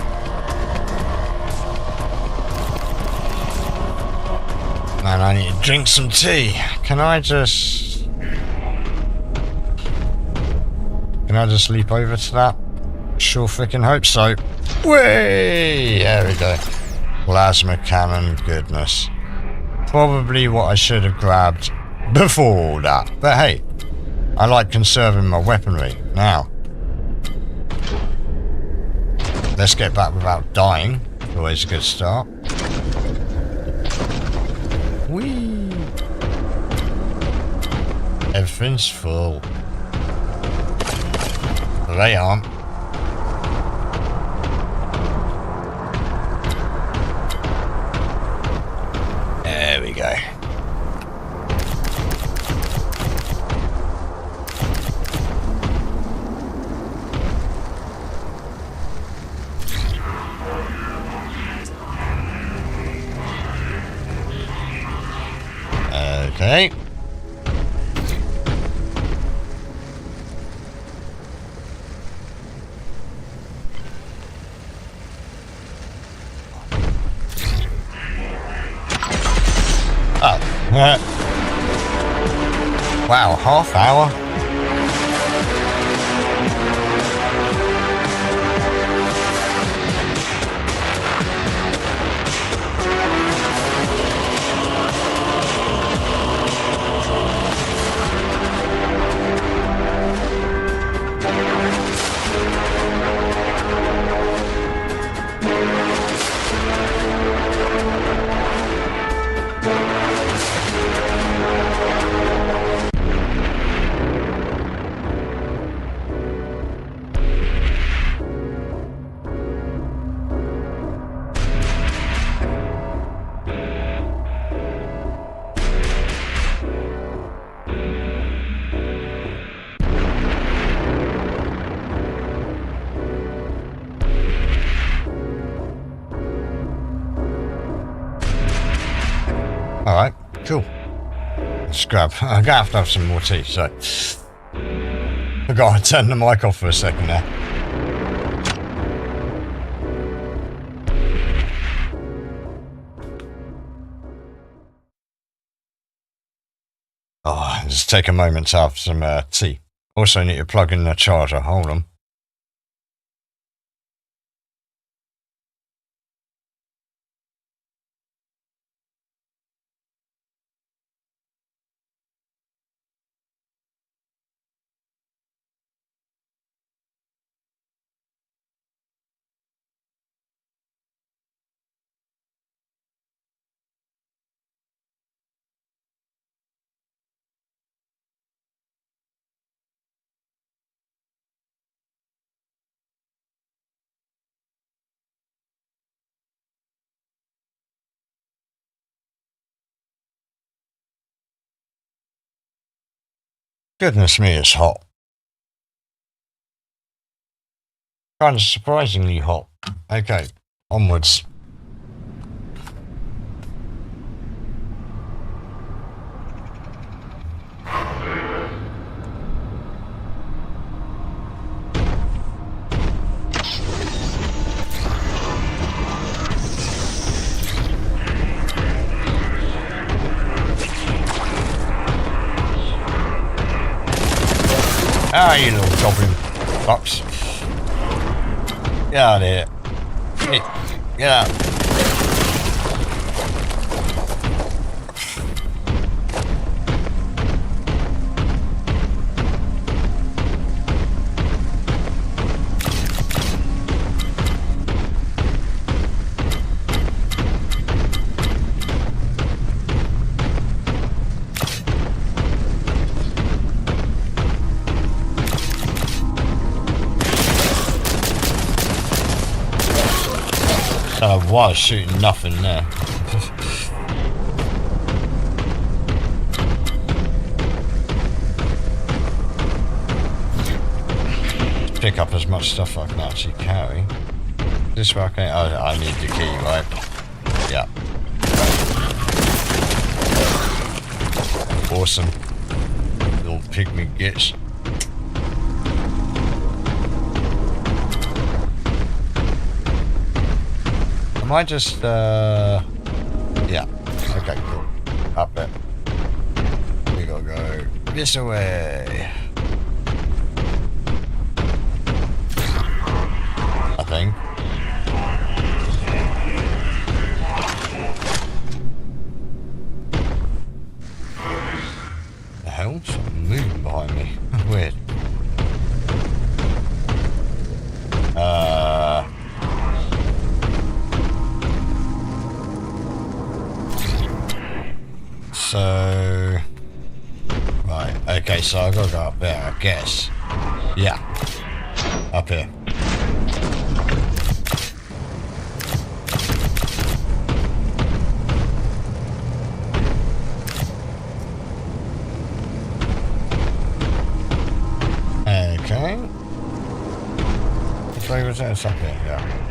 Man, I need to drink some tea. Can I just leap over to that? Sure freaking hope so. Whee! There we go. Plasma cannon, goodness. Probably what I should have grabbed before all that. But hey, I like conserving my weaponry. Now, let's get back without dying. Always a good start. Whee! Everything's full. They aren't. There we go. Okay. Oh. Wow, half hour. Alright, cool. Let's grab. I'm gonna have to have some more tea, so I gotta turn the mic off for a second there. Oh, just take a moment to have some tea. Also need to plug in the charger. Hold on. Goodness me, it's hot. Kind of surprisingly hot. Okay, onwards. Ah, you little goblin fucks. Get out of here. Get out. So why I was shooting nothing there. Pick up as much stuff I can actually carry. This way I can. Oh, I need the key, right? Yeah. Awesome. Little pygmy gits. Am I just, yeah. Okay, cool. Up there. We gotta go this way. I think. The hell? Something moving behind me. Weird. So, right, okay, so I gotta go up there, I guess. Yeah, up here. Okay. Which way was that? It's up here, yeah.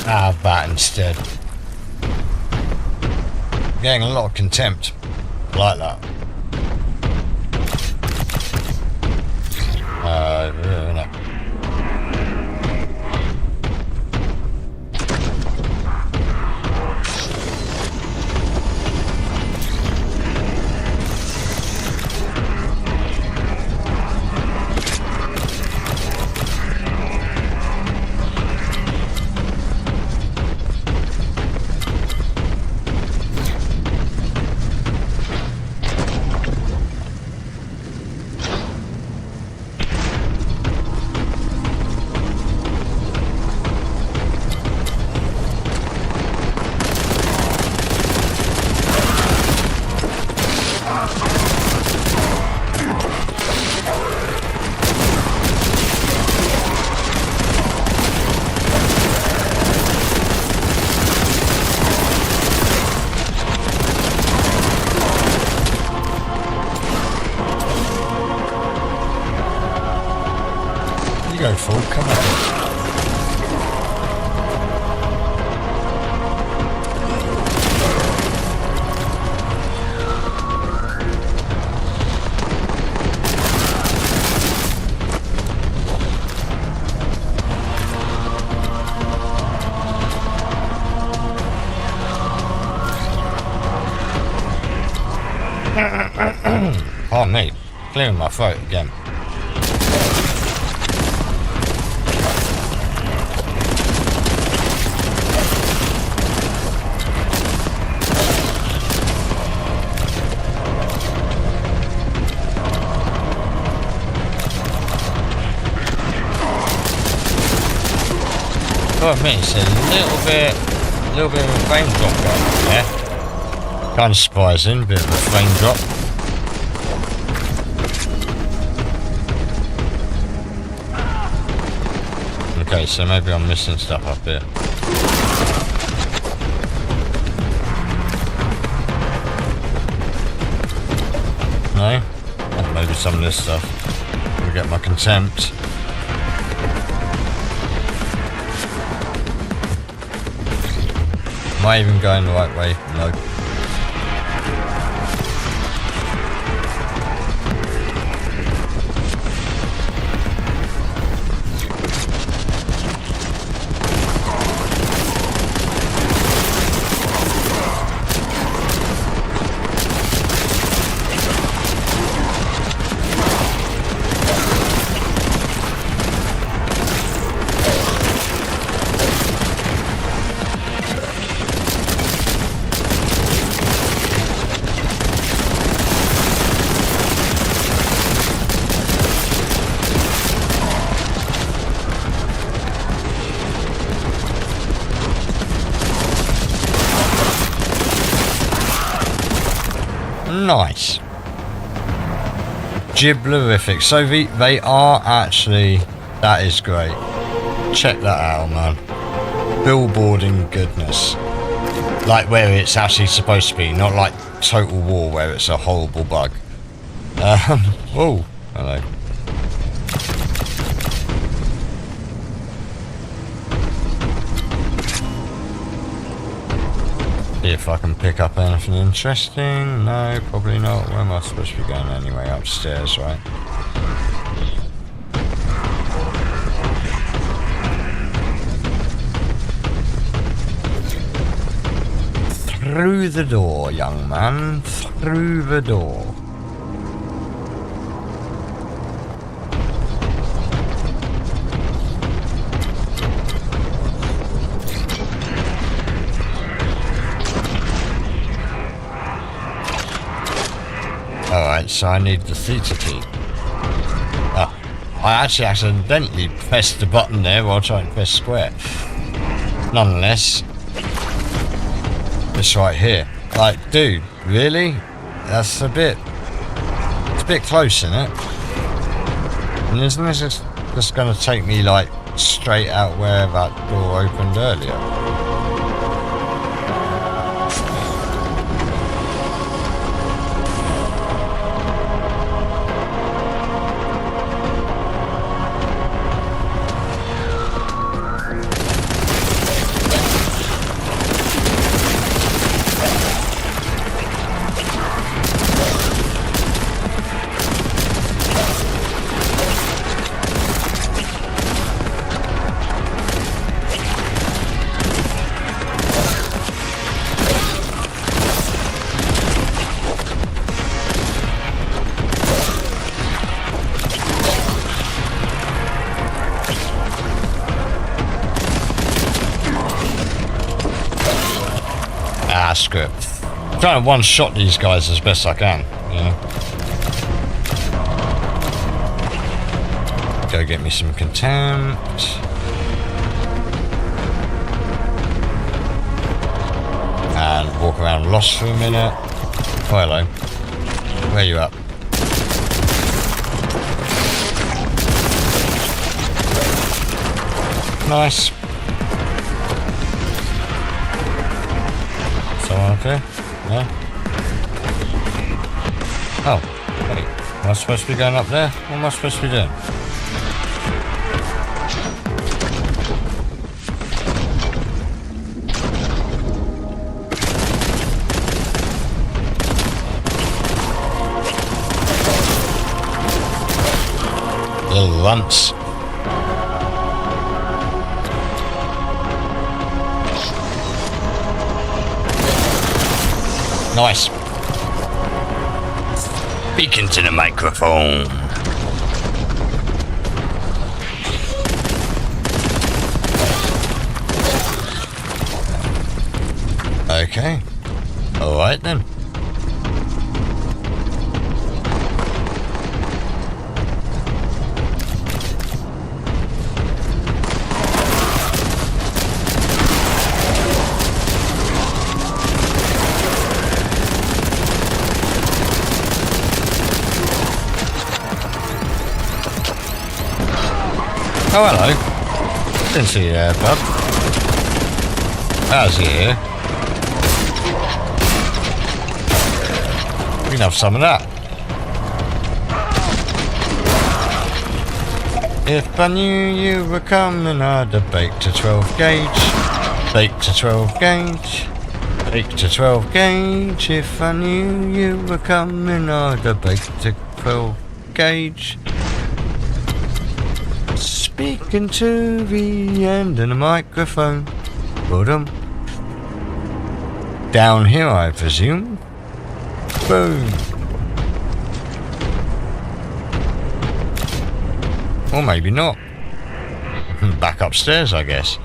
Have that instead. Getting a lot of contempt like that. No. Go full, come on. Pardon me, clearing my throat again. Oh, I mean, it's a little bit of a frame drop going on there. Kind of surprising, bit of a frame drop. Okay, so maybe I'm missing stuff up here. No? Oh, maybe some of this stuff. We get my contempt. Am I even going the right way? No. Nice. Giblerific. So they are actually... That is great. Check that out, man. Billboarding goodness. Like where it's actually supposed to be, not like Total War where it's a horrible bug. Oh, hello. See if I can pick up anything interesting. No, probably not. Where am I supposed to be going anyway? Upstairs, right? Through the door, young man. Through the door. Alright, so I need the theta key. Oh, I actually accidentally pressed the button there while trying to press square. Nonetheless, it's right here. Like, dude, really? That's it's a bit close, isn't it? And isn't this just going to take me, like, straight out where that door opened earlier? Screw it. I'm trying to one-shot these guys as best I can, you know. Go get me some contempt. And walk around lost for a minute. Oh, hello. Where you at? Nice. Someone up here? No? Oh, wait. Am I supposed to be going up there? What am I supposed to be doing? Little runts. Nice. Speak into the microphone. Okay. Alright then. Oh, hello. Didn't see you there, bub. How's he here? We can have some of that. If I knew you were coming, I'd have baked a 12 gauge. Baked a 12 gauge. Baked a 12 gauge. If I knew you were coming, I'd have baked a 12 gauge. Speaking to the end of the microphone. Boom. Down here, I presume. Boom. Or maybe not. Back upstairs, I guess.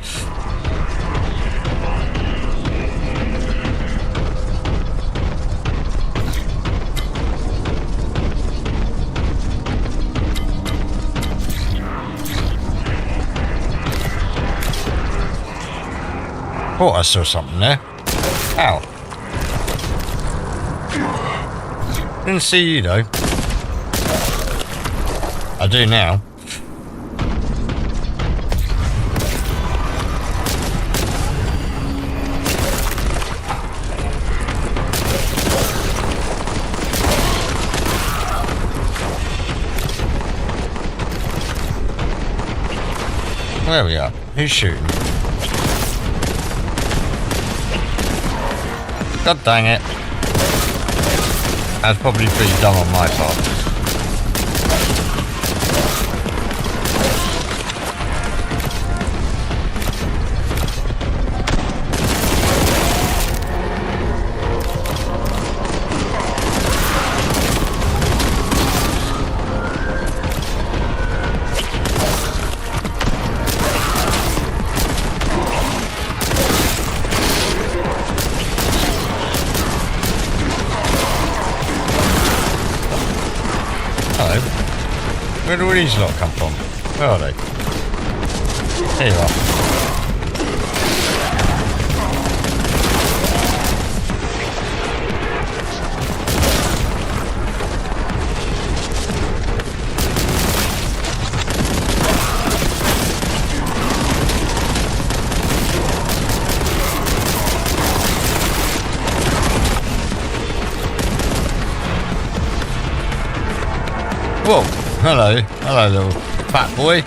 Thought I saw something there. Ow. Didn't see you though. I do now. Where are we at? Who's shooting? God dang it. That's probably pretty dumb on my part. Where do all these lot come from? Where are they? Here you are. Whoa. Hello. Hello, little fat boy.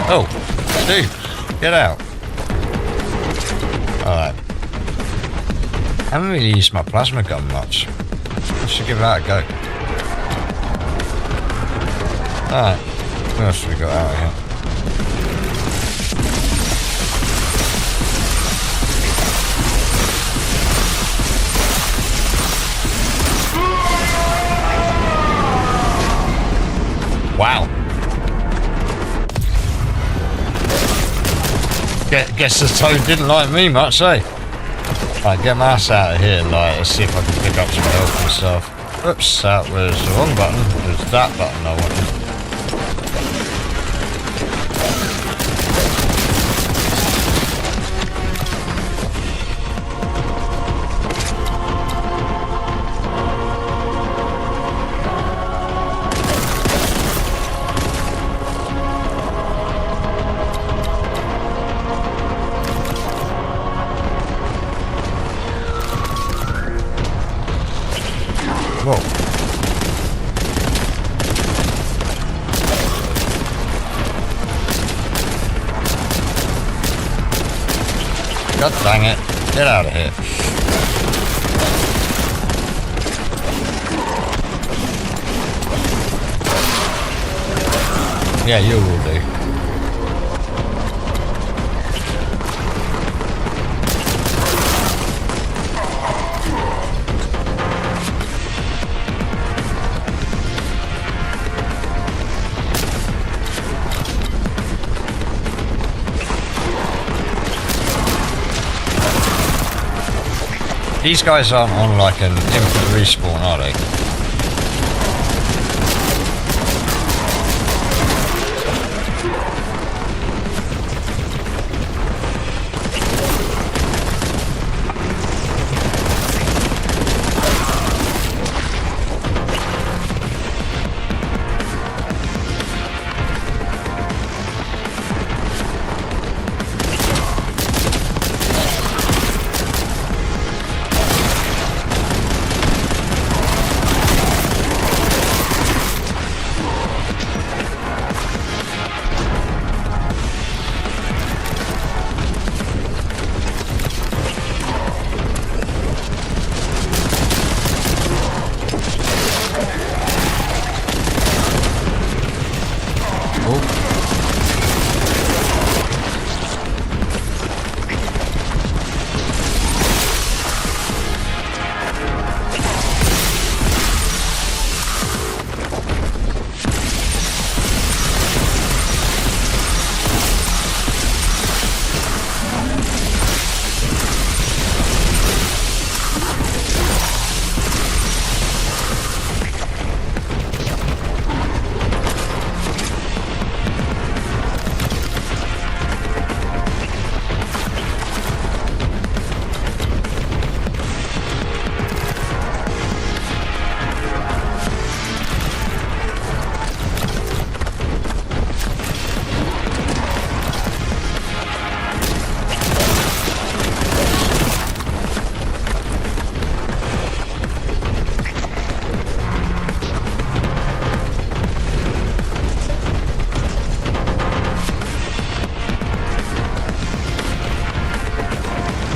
Oh, dude, get out. Alright. I haven't really used my plasma gun much. I should give that a go. Alright. What else have we got out of here? Wow. Guess the toad didn't like me much, eh? Right, get my ass out of here, like, let's see if I can pick up some health and stuff. Oops, that was the wrong button. It was that button I wanted. Whoa. God dang it. Get out of here. Yeah, you will do. These guys aren't on like an infinite respawn, are they?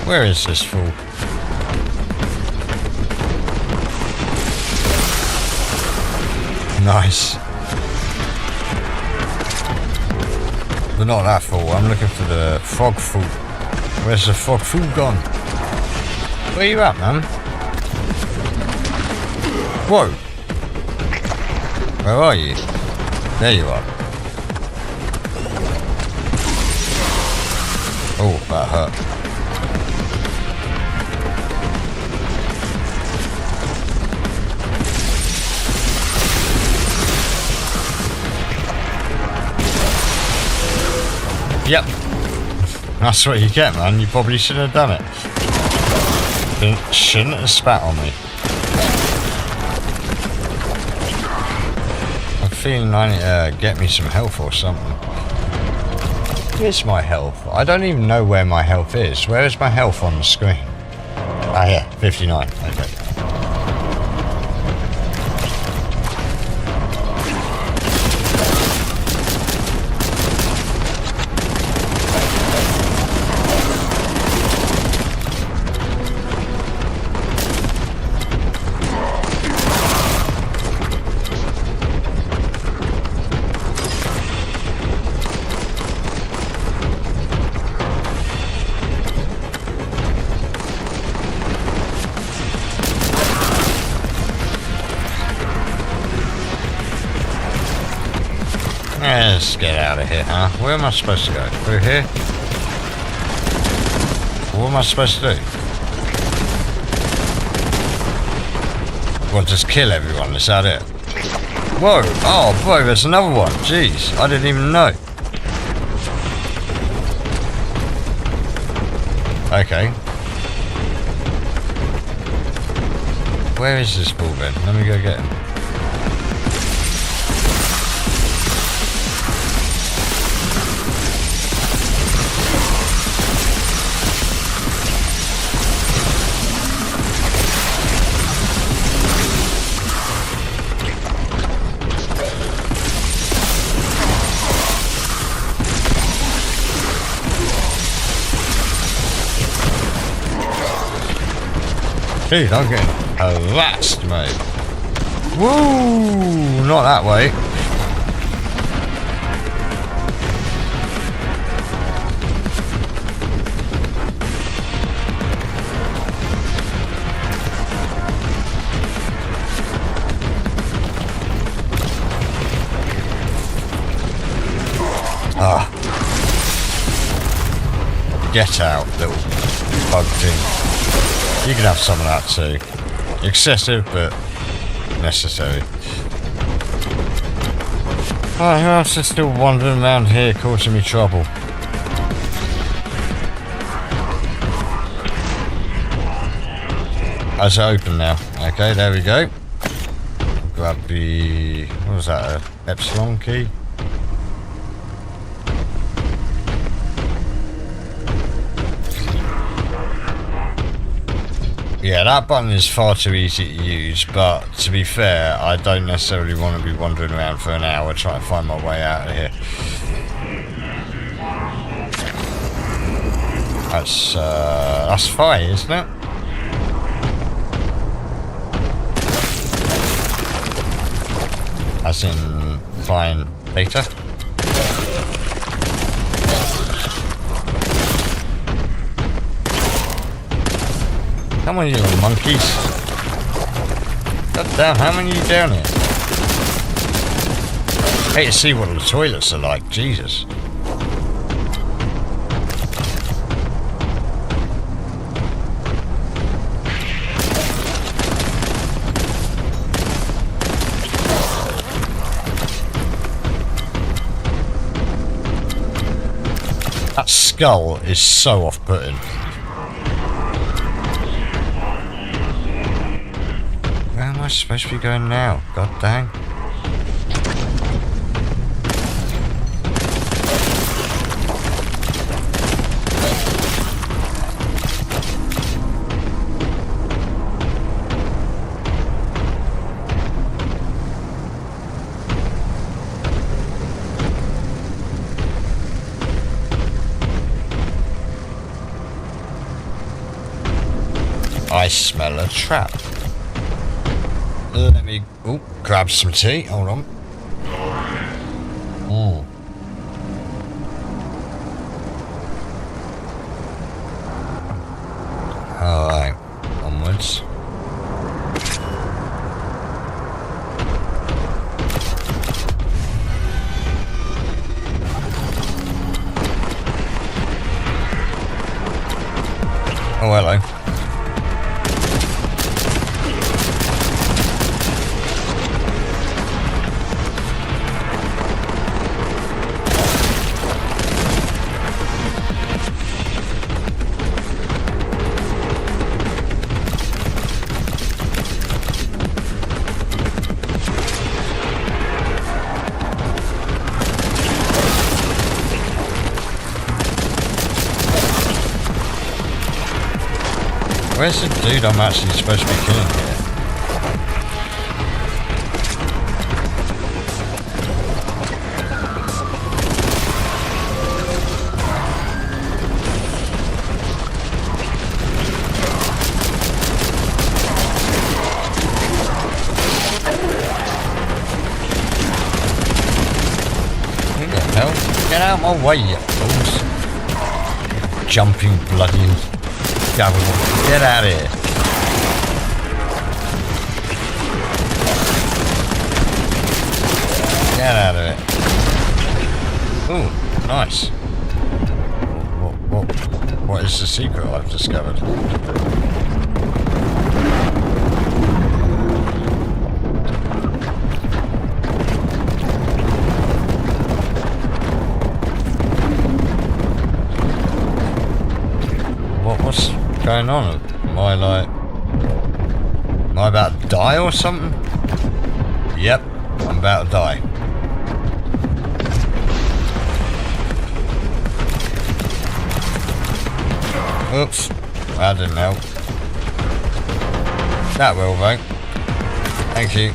Where is this fool? Nice. But not that fool. I'm looking for the frog fool. Where's the frog fool gone? Where you at, man? Whoa. Where are you? There you are. Oh, that hurt. Yep. That's what you get, man. You probably shouldn't have done it. Shouldn't have spat on me. I'm feeling I need to get me some health or something. Where's my health? I don't even know where my health is. Where is my health on the screen? Ah, yeah, 59. Okay. Let's get out of here, huh? Where am I supposed to go? Through here? What am I supposed to do? Well, just kill everyone, is that it? Whoa! Oh boy, there's another one. Jeez, I didn't even know. Okay. Where is this ball then? Let me go get him. Dude, I'm getting harassed, mate. Woo! Not that way. Ah. Get out, little bug thing. You can have some of that too. Excessive, but necessary. Oh, who else is still wandering around here causing me trouble? Oh, it's open now. Okay, there we go. Grab the... what was that? A epsilon key? Yeah, that button is far too easy to use, but to be fair, I don't necessarily want to be wandering around for an hour trying to find my way out of here. That's fine, isn't it? As in, fine data. Come on, you little monkeys. God damn, how many are you down here? Hate to see what the toilets are like, Jesus. That skull is so off-putting. Where am I supposed to be going now? God dang. I smell a trap. Let me grab some tea. Hold on. Alright, onwards. Oh, hello. Where's the dude I'm actually supposed to be killing here? Who the hell? Get out of my way, you fools. Jumping bloody government. Get out of here. Get out of it. Ooh, nice. What is the secret I've discovered? What's going on? Am I about to die or something? Yep, I'm about to die. Oops, that didn't help. That will though. Thank you.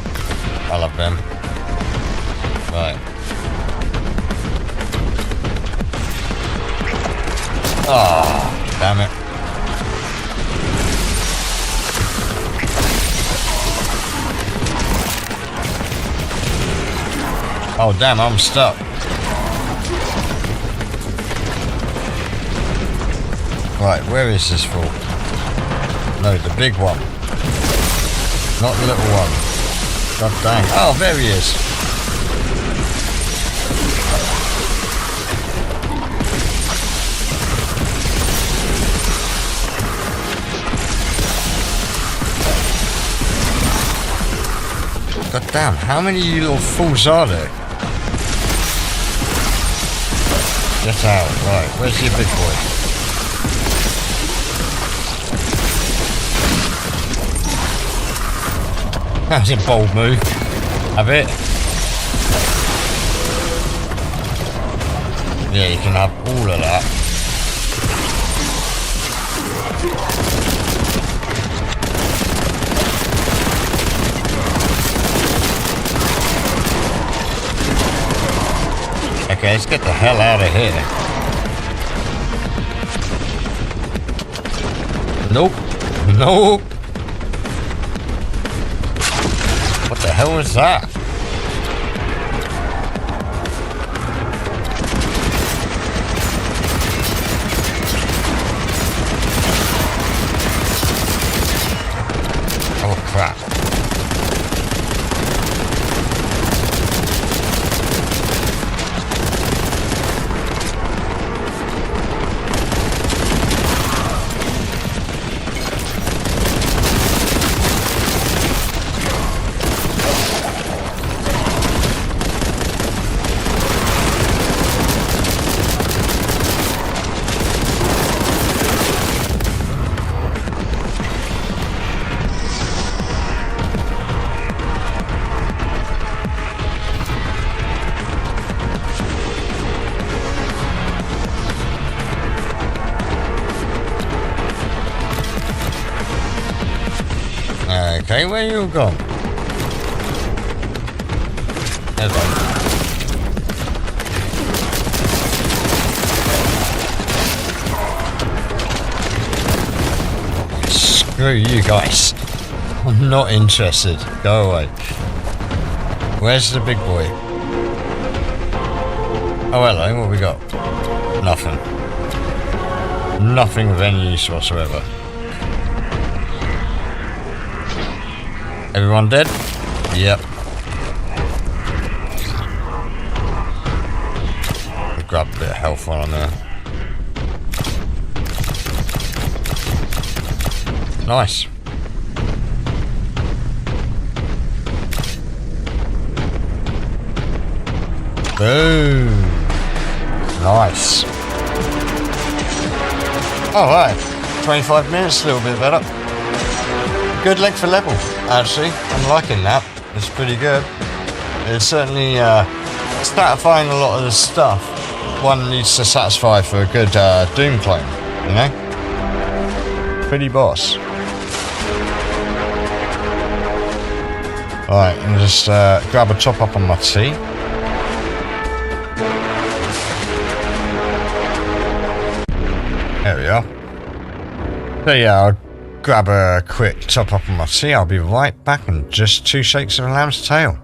I love them. Right. Ah, damn it. Oh damn, I'm stuck. Right, where is this for? No, the big one. Not the little one. God dang. Oh, there he is. God damn, how many of you little fools are there? Get out. Right, where's your big boy? That's a bold move. Have it. Yeah, you can have all of that. Okay, let's get the hell out of here. Nope. Nope. What the hell is that? Oh crap. Okay, where you gone? There's one. Screw you guys. I'm not interested. Go away. Where's the big boy? Oh, hello. What we got? Nothing. Nothing of any use whatsoever. Everyone dead? Yep. We'll grab a bit of health while I'm there. Nice. Boom. Nice. Alright. 25 minutes, a little bit better. Good length for level, actually. I'm liking that. It's pretty good. It's certainly satisfying a lot of the stuff one needs to satisfy for a good Doom clone, you know? Pretty boss. Alright, and just grab a top up on my tea. There we are. So yeah, I'll grab a quick top up on my tea. I'll be right back in just 2 shakes of a lamb's tail.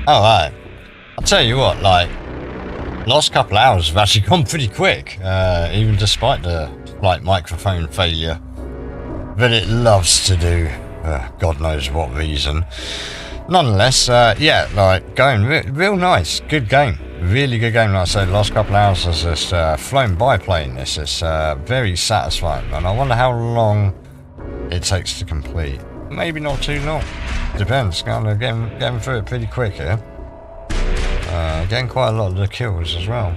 Alright. I'll tell you what, like, last couple of hours have actually gone pretty quick, even despite the slight microphone failure that it loves to do, God knows what reason. Nonetheless, yeah, like, going real nice, good game, really good game. Like I said, the last couple of hours has just flown by playing this. It's very satisfying, and I wonder how long it takes to complete. Maybe not too long. Depends. Kind of getting through it pretty quick here. Getting quite a lot of the kills as well.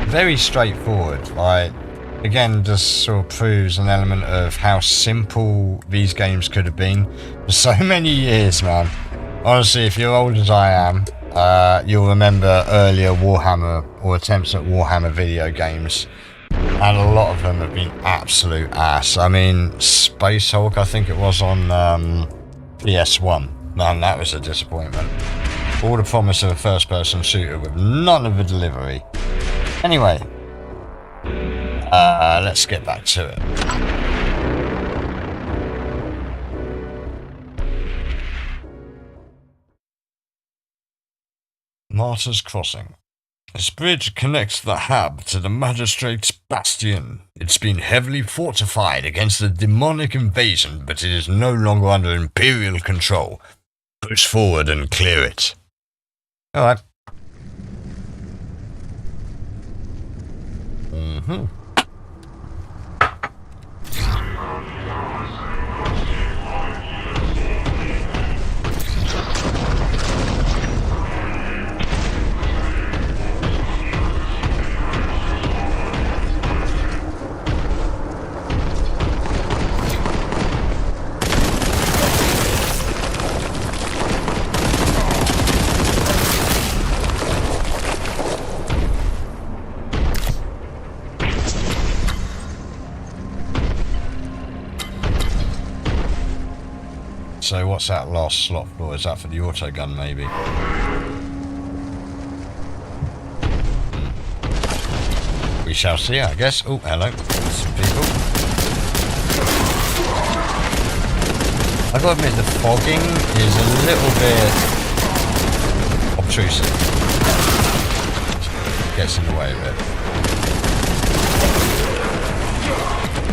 Very straightforward. Like, again, just sort of proves an element of how simple these games could have been for so many years, man. Honestly, if you're old as I am, you'll remember earlier Warhammer or attempts at Warhammer video games, and a lot of them have been absolute ass. I mean, Space Hulk, I think it was on PS1. Man, that was a disappointment. All the promise of a first-person shooter with none of the delivery. Anyway, let's get back to it. Martyr's Crossing. This bridge connects the hub to the Magistrate's Bastion. It's been heavily fortified against the demonic invasion, but it is no longer under Imperial control. Push forward and clear it. Alright. So what's that last slot for? Is that for the auto gun maybe? We shall see, I guess. Oh, hello. Some people. I've got to admit the fogging is a little bit obtrusive. Gets in the way of it.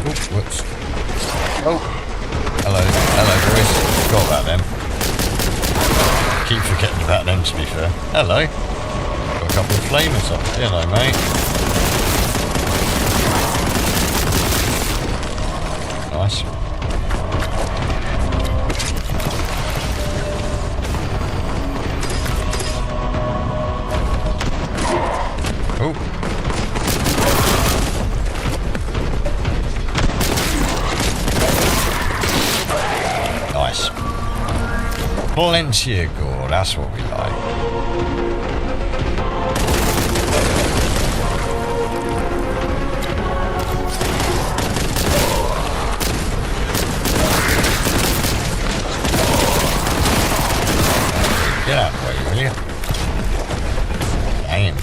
Oh, whoops. Oh. Hello boys. Forgot about them. Keep forgetting about them, to be fair. Hello. Got a couple of flamers up. Hello, mate. Nice. Oh. Nice. Plenty of gore, that's what we like. Get out of the way, will you? Damn.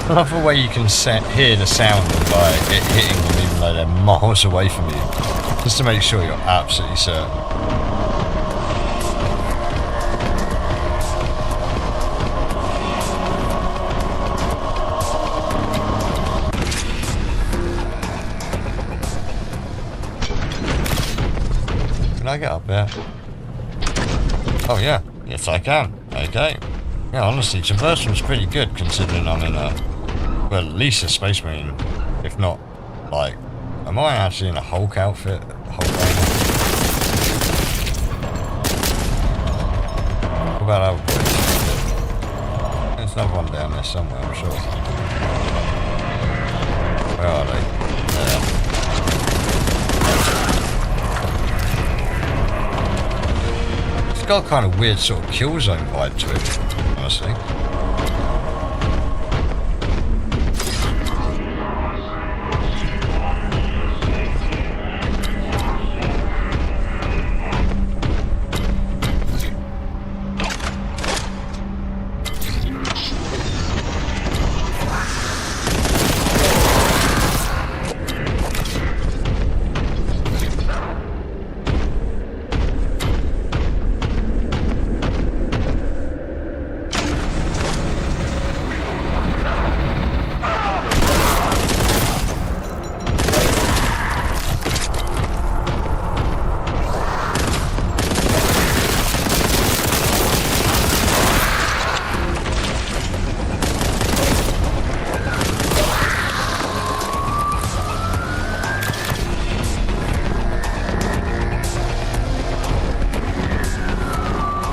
I love the way you can hear the sound of like it hitting them even though they're miles away from you, just to make sure you're absolutely certain. Can I get up there? Oh yeah, yes I can. Okay. Yeah, honestly, traversal's pretty good considering I'm in a, well, at least a Space Marine, if not, like, am I actually in a Hulk outfit? Hulk outfit? What about our boys? There's another one down there somewhere, I'm sure. Where are they? There. It's got a kind of weird sort of kill zone vibe to it, honestly.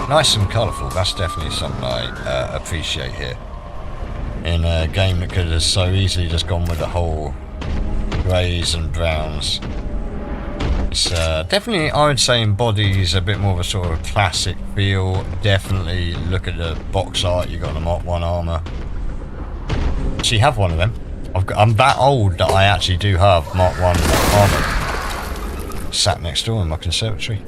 Nice and colourful, that's definitely something I appreciate here. in a game that could have so easily just gone with the whole greys and browns. It's definitely, I would say, embodies a bit more of a sort of classic feel. Definitely look at the box art. You got the Mark 1 armor. So you have one of them. I'm that old that I actually do have Mark 1 armor. Sat next door in my conservatory.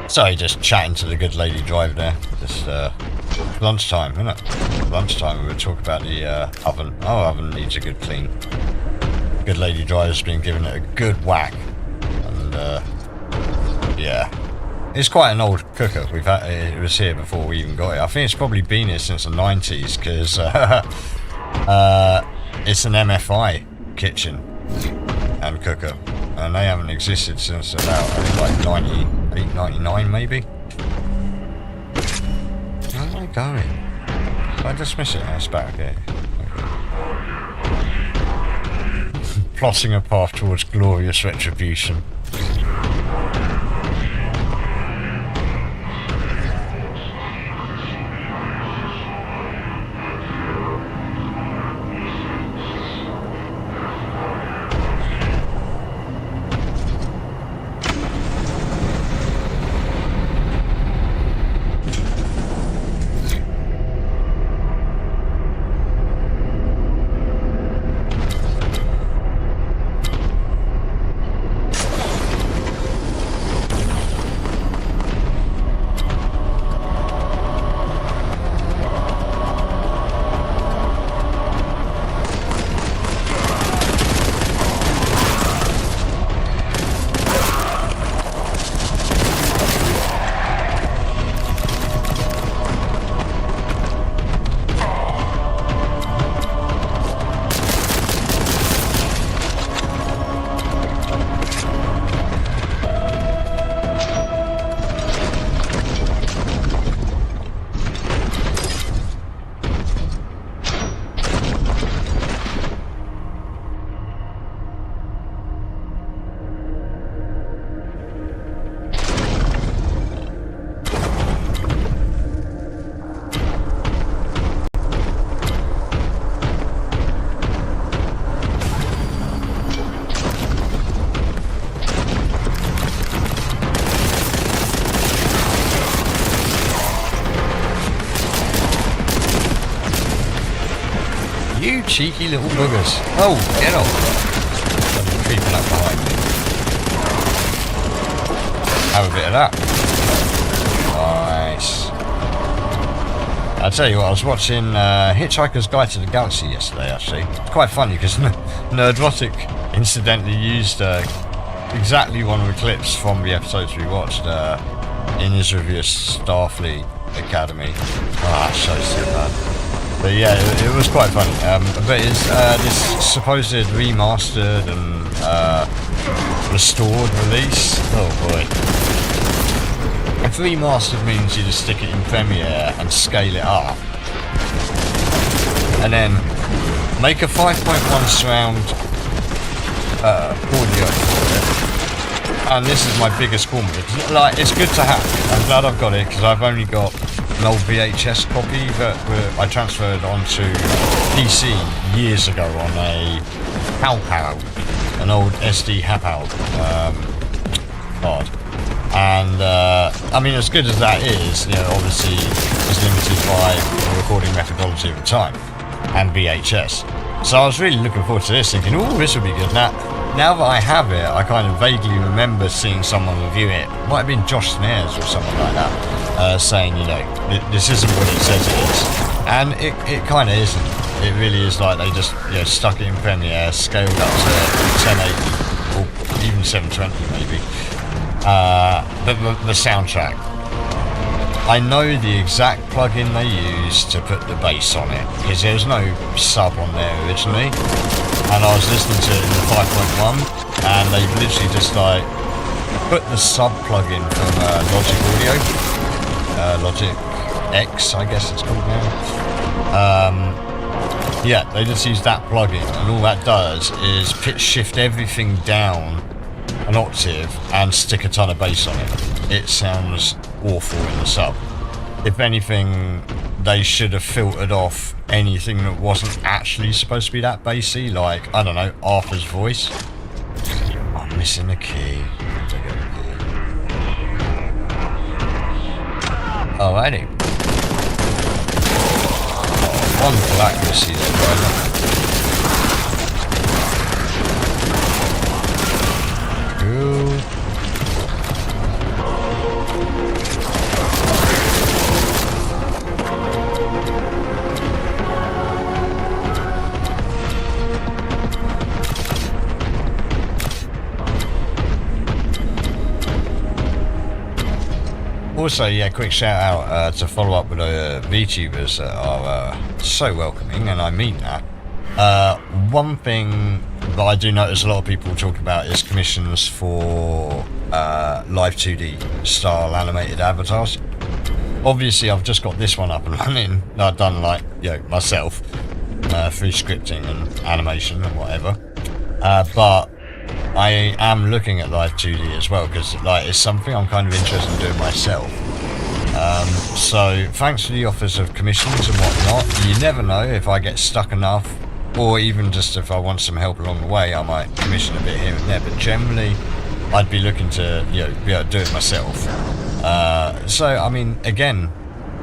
Sorry, just chatting to the good lady driver there. Just lunchtime, isn't it? Lunchtime, we were talking about the oven. Our oven needs a good clean. Good lady driver's been giving it a good whack, and yeah, it's quite an old cooker. We've had it was here before we even got it. I think it's probably been here since the 90s because it's an MFI kitchen and cooker, and they haven't existed since about I think like 98, 99 maybe. Where am I going? Did I dismiss it? It's back here. Okay. Plotting a path towards glorious retribution. You cheeky little buggers. Oh, get off. Something creeping up behind me. Have a bit of that. Nice. I'll tell you what, I was watching Hitchhiker's Guide to the Galaxy yesterday, actually. It's quite funny because Nerdrotic incidentally used exactly one of the clips from the episodes we watched in his review of Starfleet Academy. Ah, show's so bad. But yeah, it was quite funny. But it's this supposed remastered and restored release. Oh boy. If remastered means you just stick it in Premiere and scale it up, and then make a 5.1 surround audio for it. And this is my biggest qualm. Like, it's good to have. I'm glad I've got it because I've only got an old VHS copy that I transferred onto PC years ago on a Halpal, an old SD Halpal card. And I mean, as good as that is, you know, obviously it's limited by the recording methodology at the time and VHS. So I was really looking forward to this, thinking, oh, this will be good. Now that I have it, I kind of vaguely remember seeing someone review it. Might have been Josh Snares or someone like that, saying, you know, this isn't what it says it is, and it kind of isn't. It really is like they just, you know, stuck it in Premiere, scaled up to 1080 or even 720 maybe. But the soundtrack, I know the exact plugin they used to put the bass on it, because there was no sub on there originally, and I was listening to it in the 5.1, and they've literally just like put the sub plugin from Logic Audio, Logic X I guess it's called now. Yeah, they just use that plugin, and all that does is pitch shift everything down an octave and stick a ton of bass on it. It sounds awful in the sub. If anything, they should have filtered off anything that wasn't actually supposed to be that bassy, like, I don't know, Arthur's voice. I'm missing a key. Alrighty. Oh, wonderful accuracy there, guys. Cool. Also, yeah, quick shout out to follow up with VTubers that are so welcoming, and I mean that. One thing that I do notice a lot of people talk about is commissions for live 2D style animated avatars. Obviously, I've just got this one up and running. I've done, like, you know, myself through scripting and animation and whatever. But I am looking at live 2D as well, because like it's something I'm kind of interested in doing myself. So thanks for the offers of commissions and whatnot. You never know, if I get stuck enough, or even just if I want some help along the way, I might commission a bit here and there. But generally, I'd be looking to, you know, be able to do it myself. So I mean, again,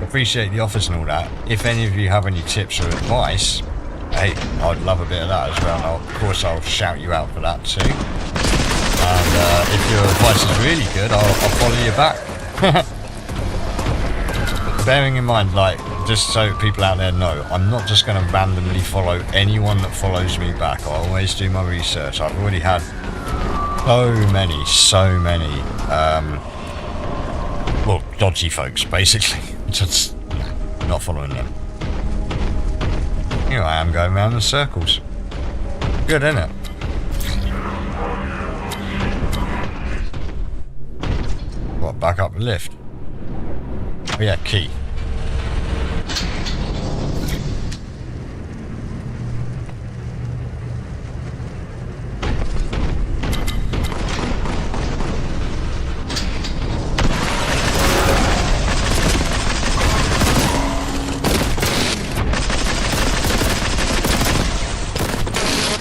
appreciate the offers and all that. If any of you have any tips or advice, hey, I'd love a bit of that as well, and of course I'll shout you out for that too. And if your advice is really good, I'll follow you back. Bearing in mind, like, just so people out there know, I'm not just going to randomly follow anyone that follows me back. I always do my research. I've already had so many, well, dodgy folks, basically. Just not following them. Here I am going round in circles. Good, isn't it? What, back up the lift? Oh yeah, key.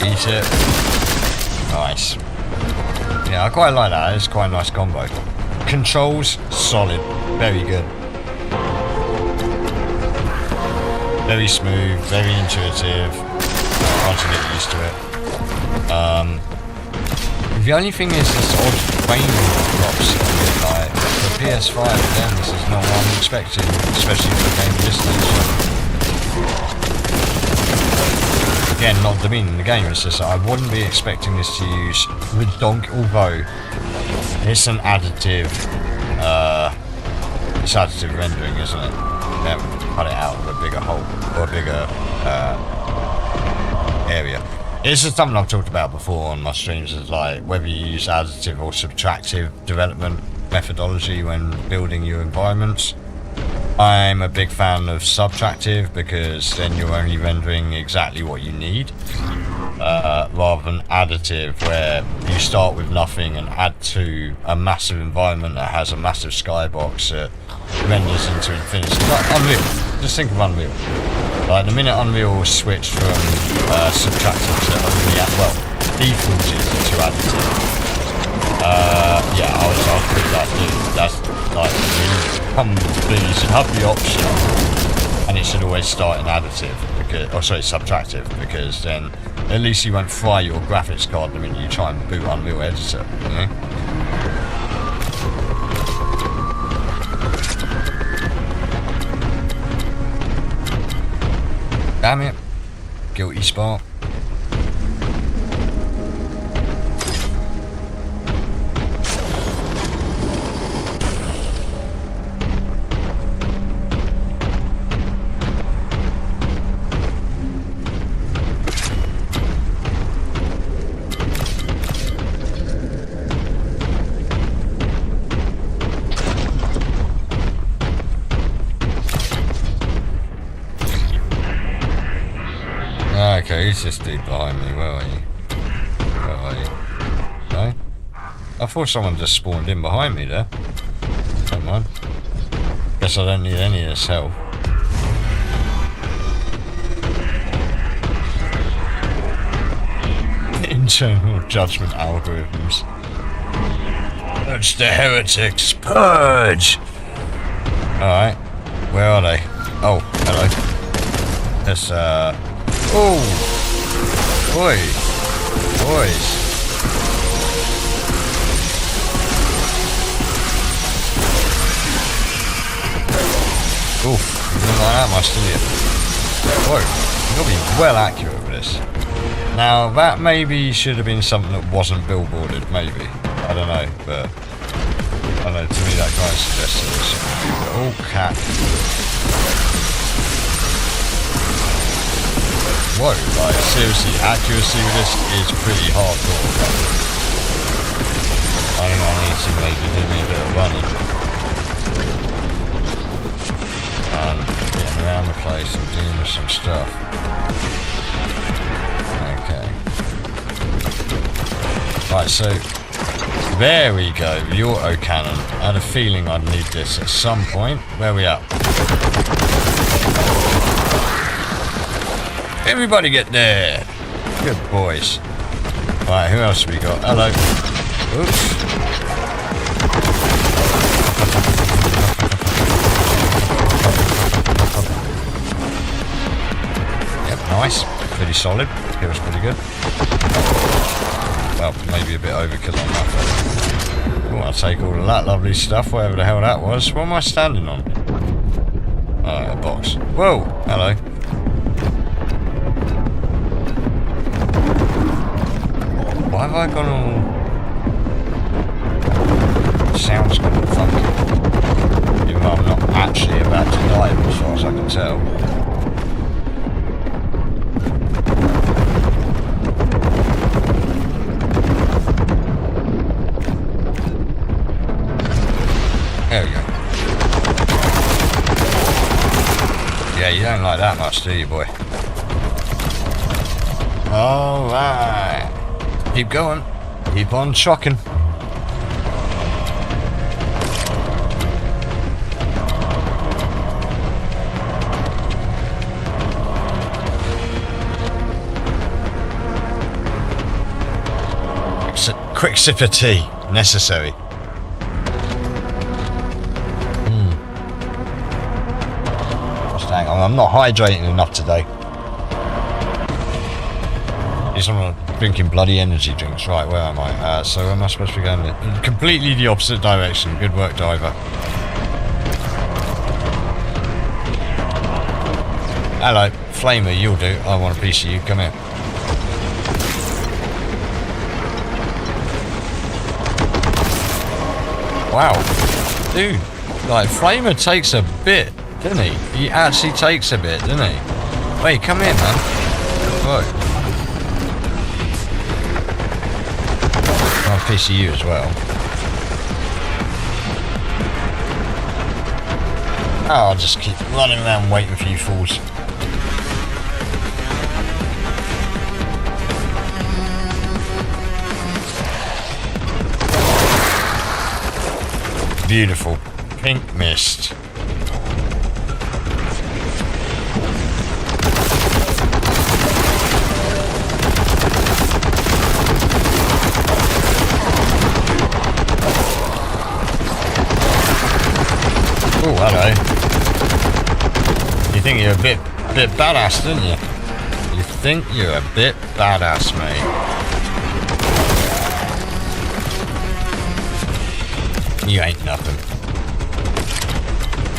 Eat it. Nice. Yeah, I quite like that. It's quite a nice combo. Controls, solid. Very good. Very smooth, very intuitive. Once you get used to it. The only thing is this odd frame drops a bit, like, for PS5 again, this is not what I'm expecting, especially for game distance. Again, not demeaning the game, it's just that I wouldn't be expecting this to use although it's an additive, it's additive rendering, isn't it? They haven't cut it out of a bigger hole, or a bigger area. It's just something I've talked about before on my streams, is like whether you use additive or subtractive development methodology when building your environments. I'm a big fan of subtractive because then you're only rendering exactly what you need, rather than additive where you start with nothing and add to a massive environment that has a massive skybox that renders into infinity. Like Unreal, just think of Unreal. Like the minute Unreal switched from subtractive to only defaulted to additive. Yeah, I was pretty like, dude, that's like you should have the option, and it should always start in additive because, subtractive, because then at least you won't fry your graphics card the minute you try and boot Unreal Editor, you know? Damn it, guilty spot. Okay, who's this dude behind me? Where are you? Where are you? No? I thought someone just spawned in behind me there. Don't mind. Guess I don't need any of this help. Internal judgment algorithms. Purge the heretics! Purge! Alright. Where are they? Oh, hello. Let's, oh! Boy! Boys! Oof, you didn't like that much, did you? Whoa, you've got to be well accurate with this. Now, that maybe should have been something that wasn't billboarded, maybe. I don't know, but... I don't know, to me that kind of suggested it was something. Oh, cat. Whoa, like seriously, accuracy with this is pretty hardcore. I don't know, I need to maybe do me a bit of running. Getting around the place and dealing with some stuff. Okay. Right, so there we go, the autocannon. I had a feeling I'd need this at some point. Where are we at? Everybody get there! Good boys. Right, who else have we got? Hello. Oops. Yep, nice. Pretty solid. Feels pretty good. Well, maybe a bit overkill on that. Oh, I'll take all of that lovely stuff, whatever the hell that was. What am I standing on? Oh, a box. Whoa! Hello. Why have I gone all... Sounds kind of funky. Even though I'm not actually about to die as far as I can tell. There we go. Yeah, you don't like that much, do you, boy? Alright. Keep going. Keep on trucking. Quick sip of tea. Necessary. Just hang on. I'm not hydrating enough today. I'm drinking bloody energy drinks. Right, where am I? So where am I supposed to be going? In completely the opposite direction. Good work, diver. Hello, Flamer, you'll do. I want a piece of you. Come here. Wow. Dude, like, Flamer takes a bit, doesn't he? He actually takes a bit, doesn't he? Wait, come here, man. Whoa. I'll piece of you as well. Oh, I'll just keep running around waiting for you fools. Beautiful pink mist. Oh, hello. You think you're a bit badass, don't you? You think you're a bit badass, mate. You ain't nothing.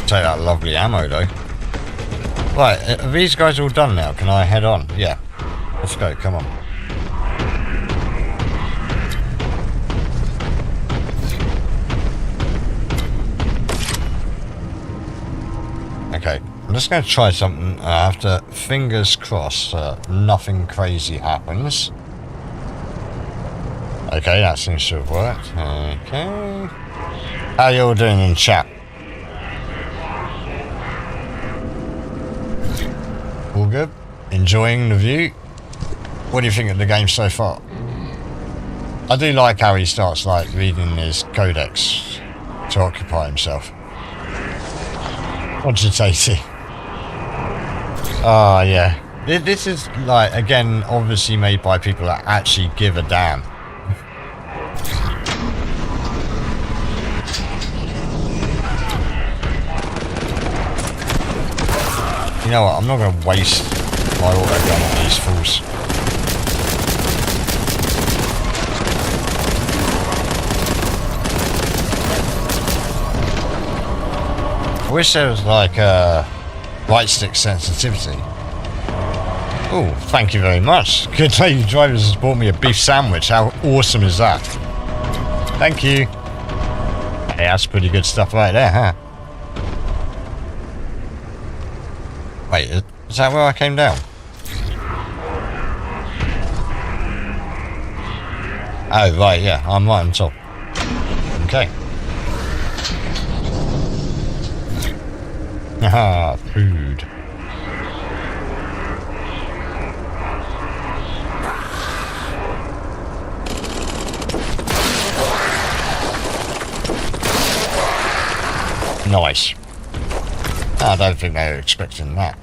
Take that lovely ammo, though. Right, are these guys all done now? Can I head on? Yeah. Let's go, come on. Okay, I'm just going to try something after. Fingers crossed nothing crazy happens. Okay, that seems to have worked. Okay. How you all doing in chat? All good? Enjoying the view? What do you think of the game so far? I do like how he starts like reading his codex to occupy himself. What'd you say, T? Oh, yeah. This is, like, again, obviously made by people that actually give a damn. You know what? I'm not going to waste my auto gun on these fools. I wish there was like a right stick sensitivity. Oh, thank you very much. Good Lady Drivers has bought me a beef sandwich. How awesome is that? Thank you. Hey, that's pretty good stuff right there, huh? Wait, is that where I came down? Oh, right, yeah, I'm right on top. Okay. Haha, food. Nice. I don't think they were expecting that.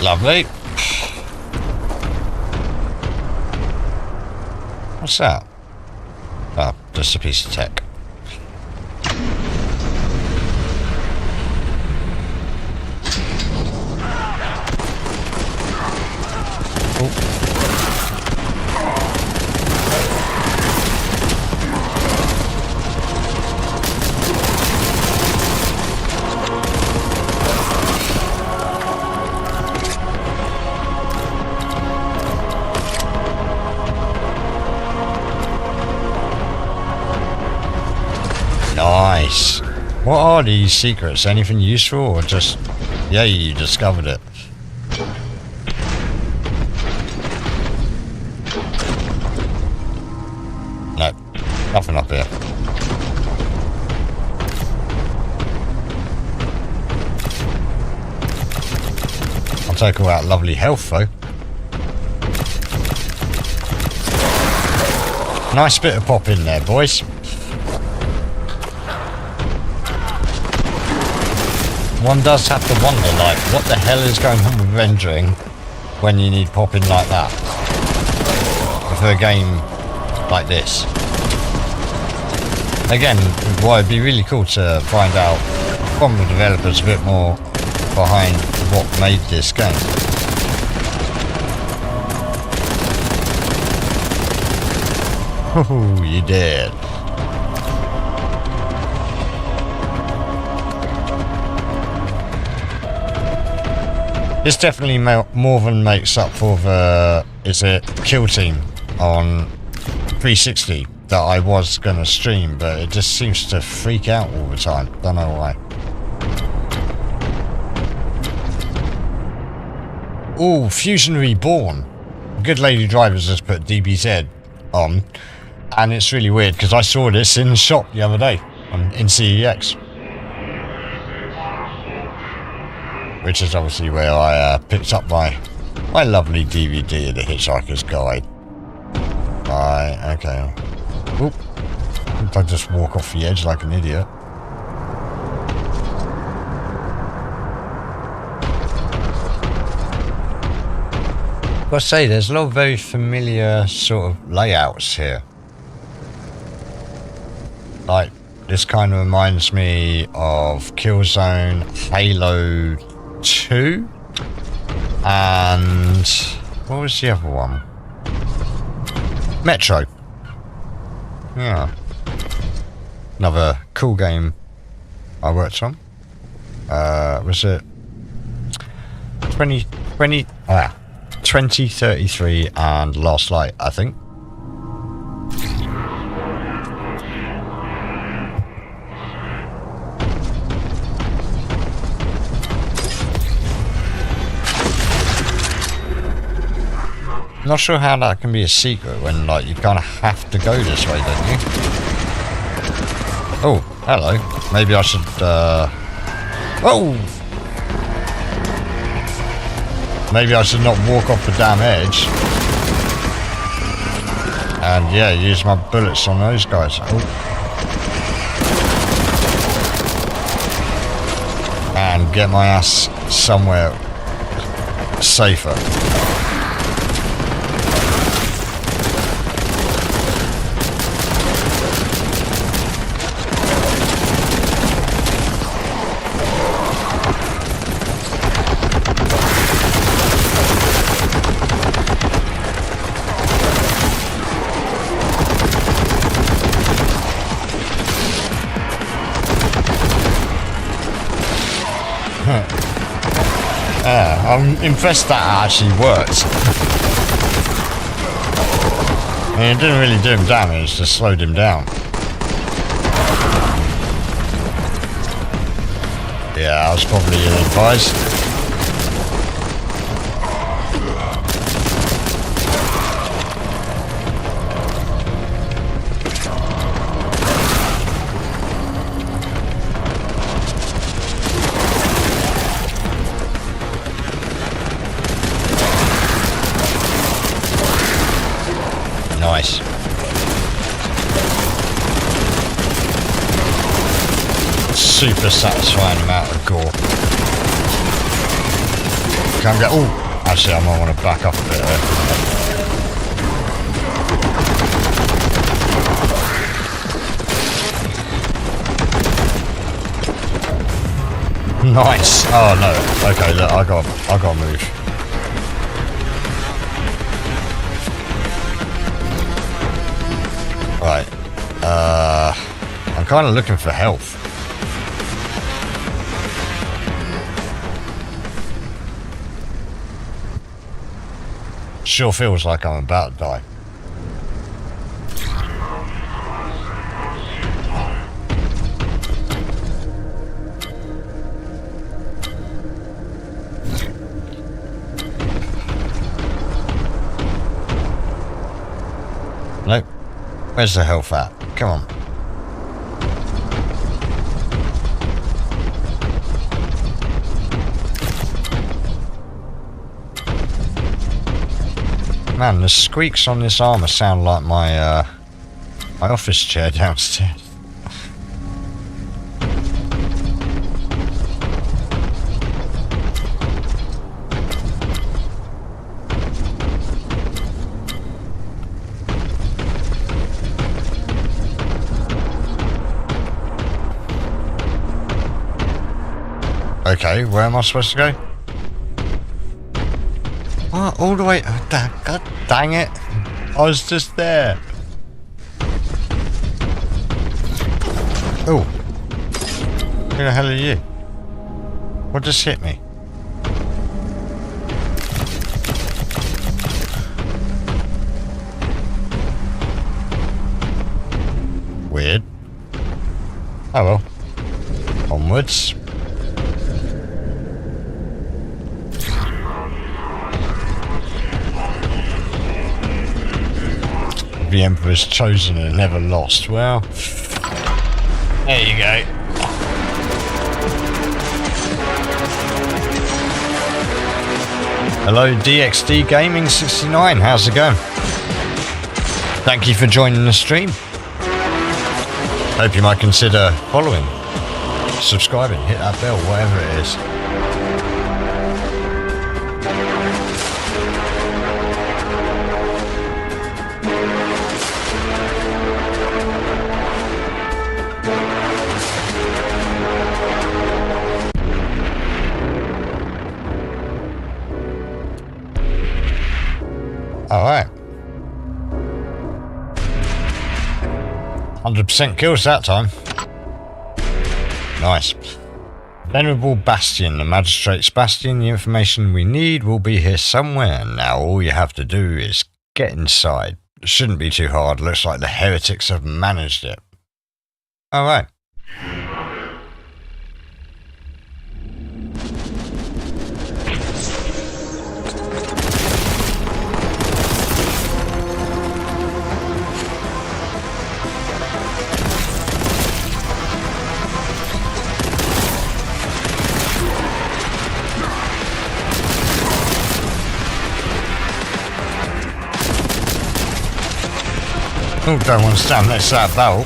Lovely. What's that? Oh, just a piece of tech. Oh. Nice. What are these secrets? Anything useful or just... yeah, you discovered it. No, nothing up here. I'll take all that lovely health though. Nice bit of pop in there, boys. One does have to wonder, like, what the hell is going on with rendering when you need popping like that for a game like this. Again, well, it'd be really cool to find out from the developers a bit more behind what made this game. Oh, you did. This definitely more than makes up for the Kill Team on 360 that I was going to stream, but it just seems to freak out all the time. Don't know why. Ooh, Fusion Reborn. Good Lady Drivers has put DBZ on, and it's really weird because I saw this in the shop the other day in CEX, which is obviously where I picked up my lovely DVD of The Hitchhiker's Guide. Right, okay. Oop. I just walk off the edge like an idiot. I say, there's a lot of very familiar sort of layouts here. Like, this kind of reminds me of Killzone, Halo 2, and what was the other one? Metro. Yeah. Another cool game I worked on. Was it 2033 and Last Light, I think. Not sure how that can be a secret when, like, you kind of have to go this way, don't you? Oh, hello. Maybe I should, Oh! Maybe I should not walk off the damn edge. And, yeah, use my bullets on those guys. Oh. And get my ass somewhere safer. I'm impressed that actually worked. I mean, it didn't really do him damage, just slowed him down. Yeah, that was probably ill-advised. Nice. Super satisfying amount of gore. Can't get. Oh, actually, I might want to back up a bit there. Nice. Oh no. Okay, look, I got to move. Right, I'm kind of looking for health. Sure feels like I'm about to die. Nope. Where's the health at? Come on. Man, the squeaks on this armor sound like my my office chair downstairs. Okay, where am I supposed to go? Oh, all the way. Oh, God dang it. I was just there. Oh. Who the hell are you? What just hit me? onwards. The Emperor's chosen and never lost. Well, there you go. Hello DXD Gaming 69, how's it going? Thank you for joining the stream. Hope you might consider following, subscribing, hit that bell, whatever it is. Alright. 100% kills that time. Nice. Venerable Bastion, the Magistrate's Bastion. The information we need will be here somewhere. Now all you have to do is get inside. It shouldn't be too hard. Looks like the heretics have managed it. Alright. Oh, don't want to stand next to that barrel.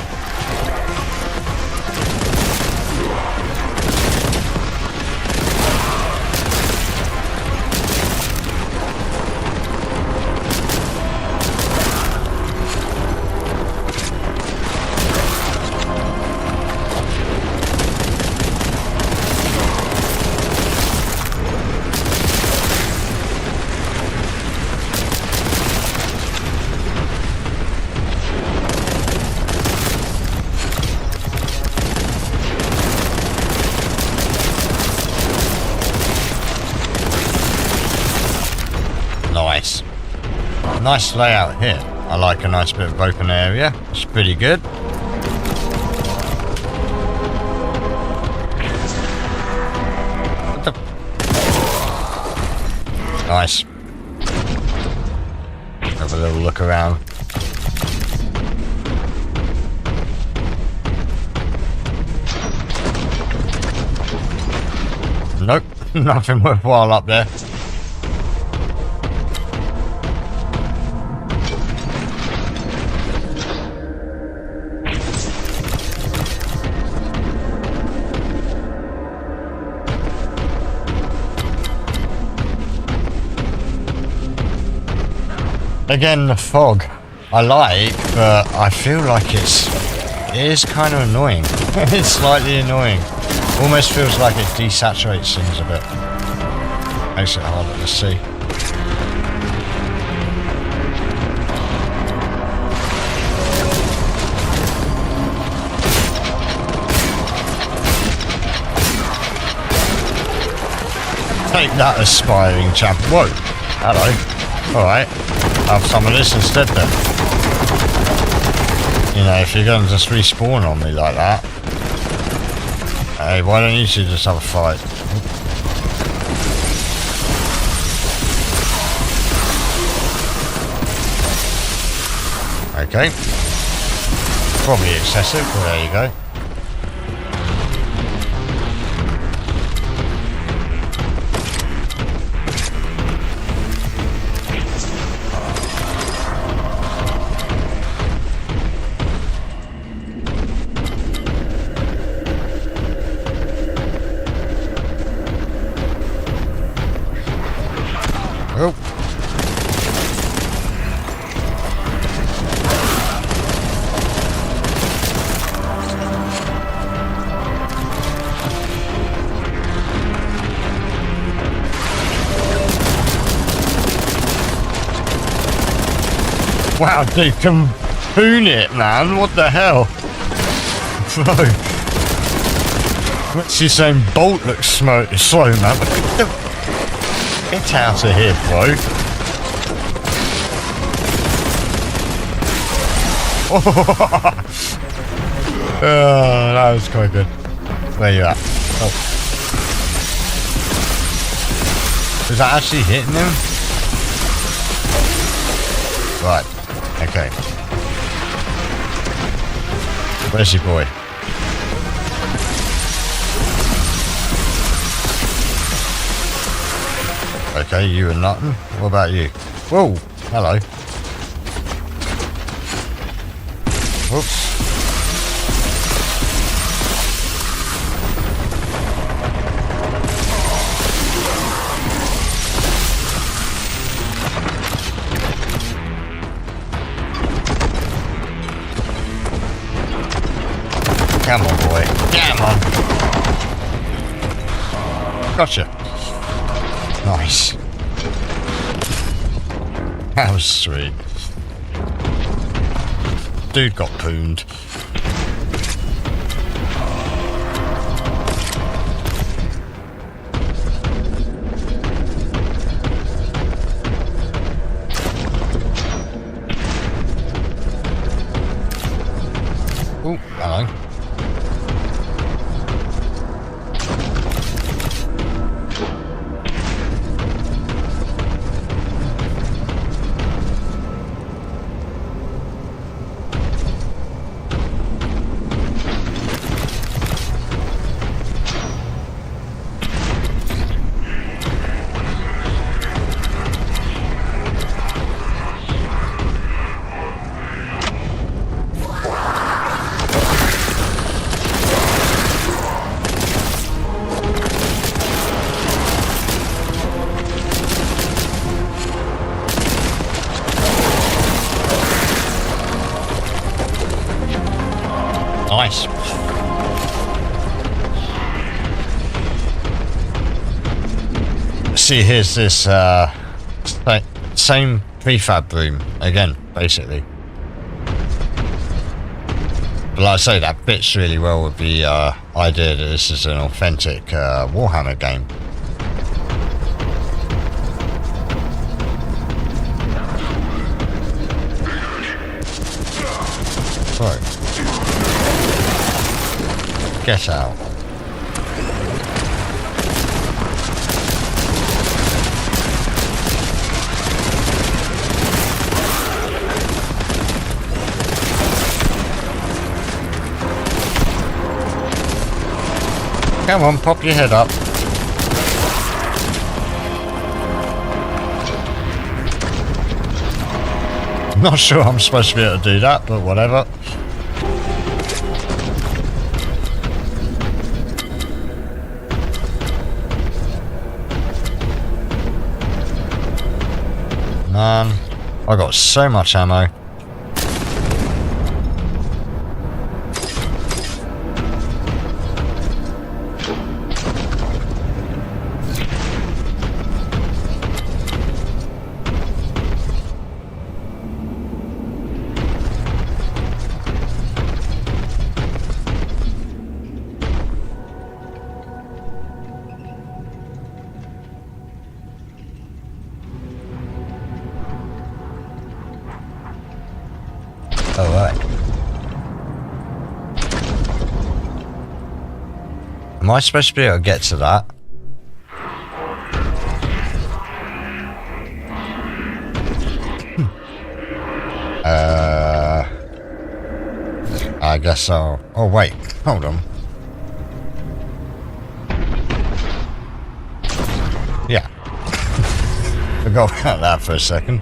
Nice. Nice layout here. I like a nice bit of open area. It's pretty good. What the? Nice. Have a little look around. Nope, nothing worthwhile up there. Again, the fog I like, but I feel like it is kind of annoying. It's slightly annoying. Almost feels like it desaturates things a bit. Makes it harder to see. Take that, aspiring champ. Whoa. Hello. Alright. Have some of this instead then. You know, if you're going to just respawn on me like that. Hey, why don't you two just have a fight? Okay. Probably excessive, but there you go. Oh. Wow, they can poon it, man. What the hell? Bro. What's you saying? Bolt looks slow, man. Get out of here, bro. Oh, that was quite good. Where you at? Oh. Is that actually hitting him? Right. Okay. Where's your boy? Okay, you are nothing. What about you? Whoa! Hello. Oops. Come on, boy. Come on. Gotcha. Nice. That was sweet. Dude got pooned. Oh, hello. Nice. See, here's this same prefab room again, basically. But like I say, that fits really well with the idea that this is an authentic Warhammer game. Right. Get out. Come on, pop your head up. Not sure I'm supposed to be able to do that, but whatever. Man, I got so much ammo. Alright. Am I supposed to be able to get to that? I guess so. Oh wait, hold on. Yeah. Forgot about that for a second.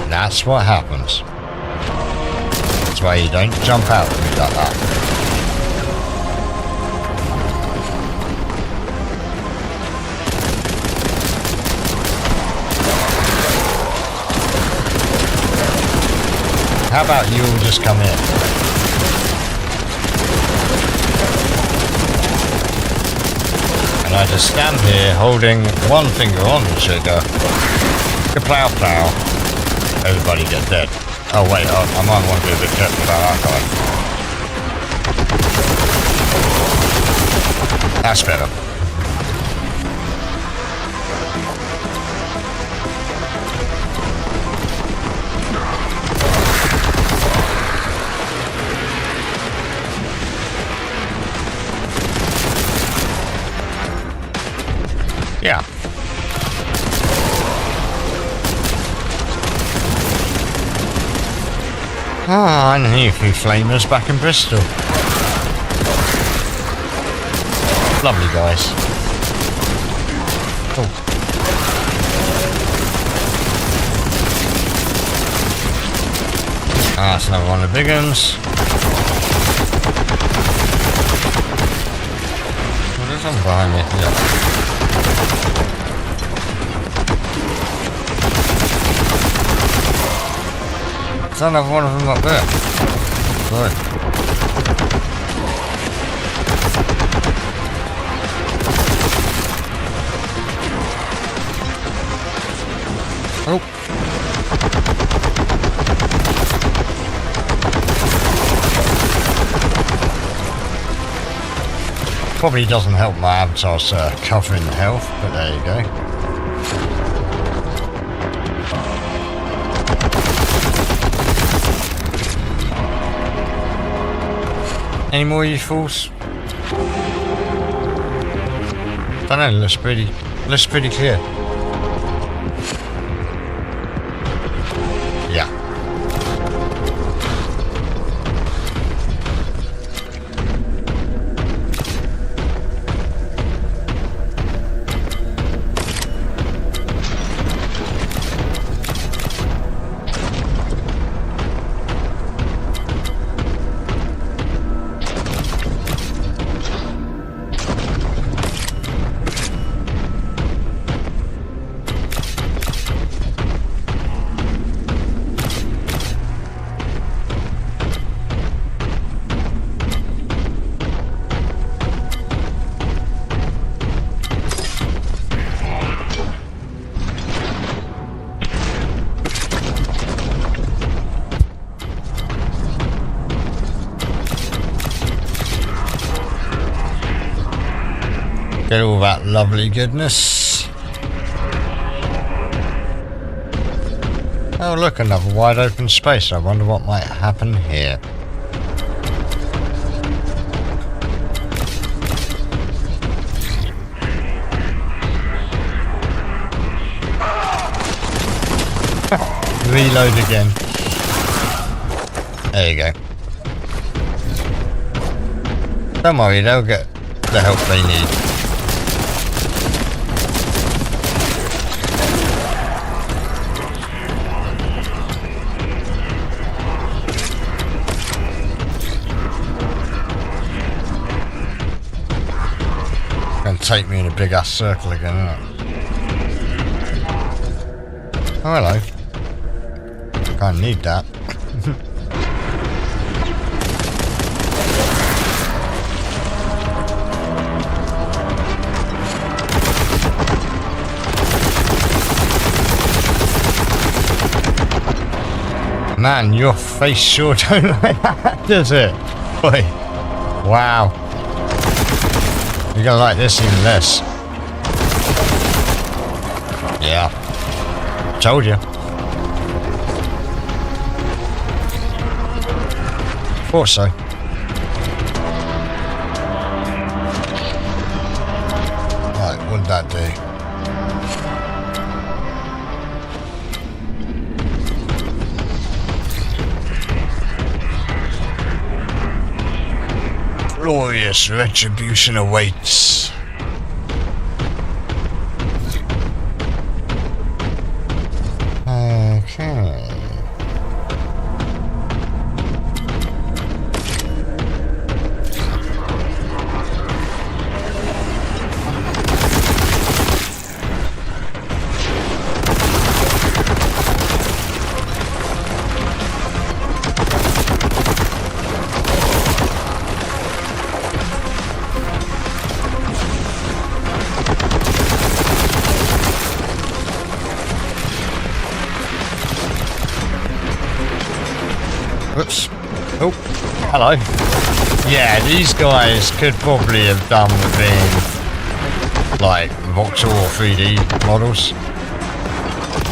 That's what happens. That's why you don't jump out with me like that. How about you all just come in? And I just stand here holding one finger on the trigger. Plow plow. Everybody get dead. Oh wait, I might want to be a bit careful about that guy. That's better. Yeah. Ah, I knew a few flamers back in Bristol. Lovely guys. Cool. Ah, that's another one of the big ones. Oh, there's one behind me. Yeah. There's another one of them up there. Right. Oh. Probably doesn't help my avatar's covering the health, but there you go. Any more you fools? Don't know, looks pretty clear. Yeah. Get all that lovely goodness. Oh look, another wide open space. I wonder what might happen here. Reload again. There you go. Don't worry, they'll get the help they need. Gonna take me in a big ass circle again, isn't it? Oh, hello. Can't need that. Man, your face sure don't like that, does it? Boy. Wow. You're gonna like this even less. Yeah. Told you. Thought so. Right, what did that do? Glorious retribution awaits. Okay. Oops. Oh, hello. Yeah, these guys could probably have done with being like voxel or 3D models.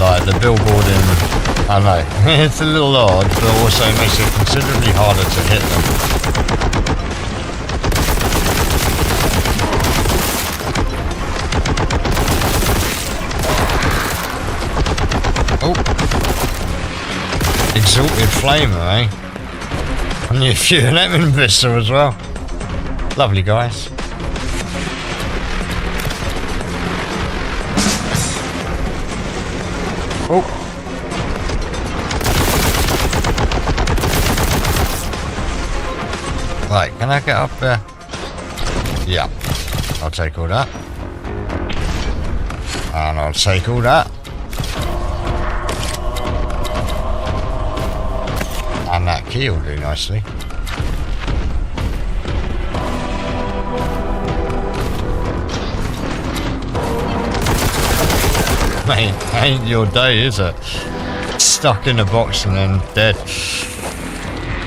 Like the billboard in, I don't know, it's a little odd, but also makes it considerably harder to hit them. Oh. Exalted Flamer, eh? I need a few of them in Vista as well. Lovely guys. Oh. Right, can I get up there? Yeah. I'll take all that. And I'll take all that. And that key will do nicely. Mate, ain't your day, is it? Stuck in a box and then dead.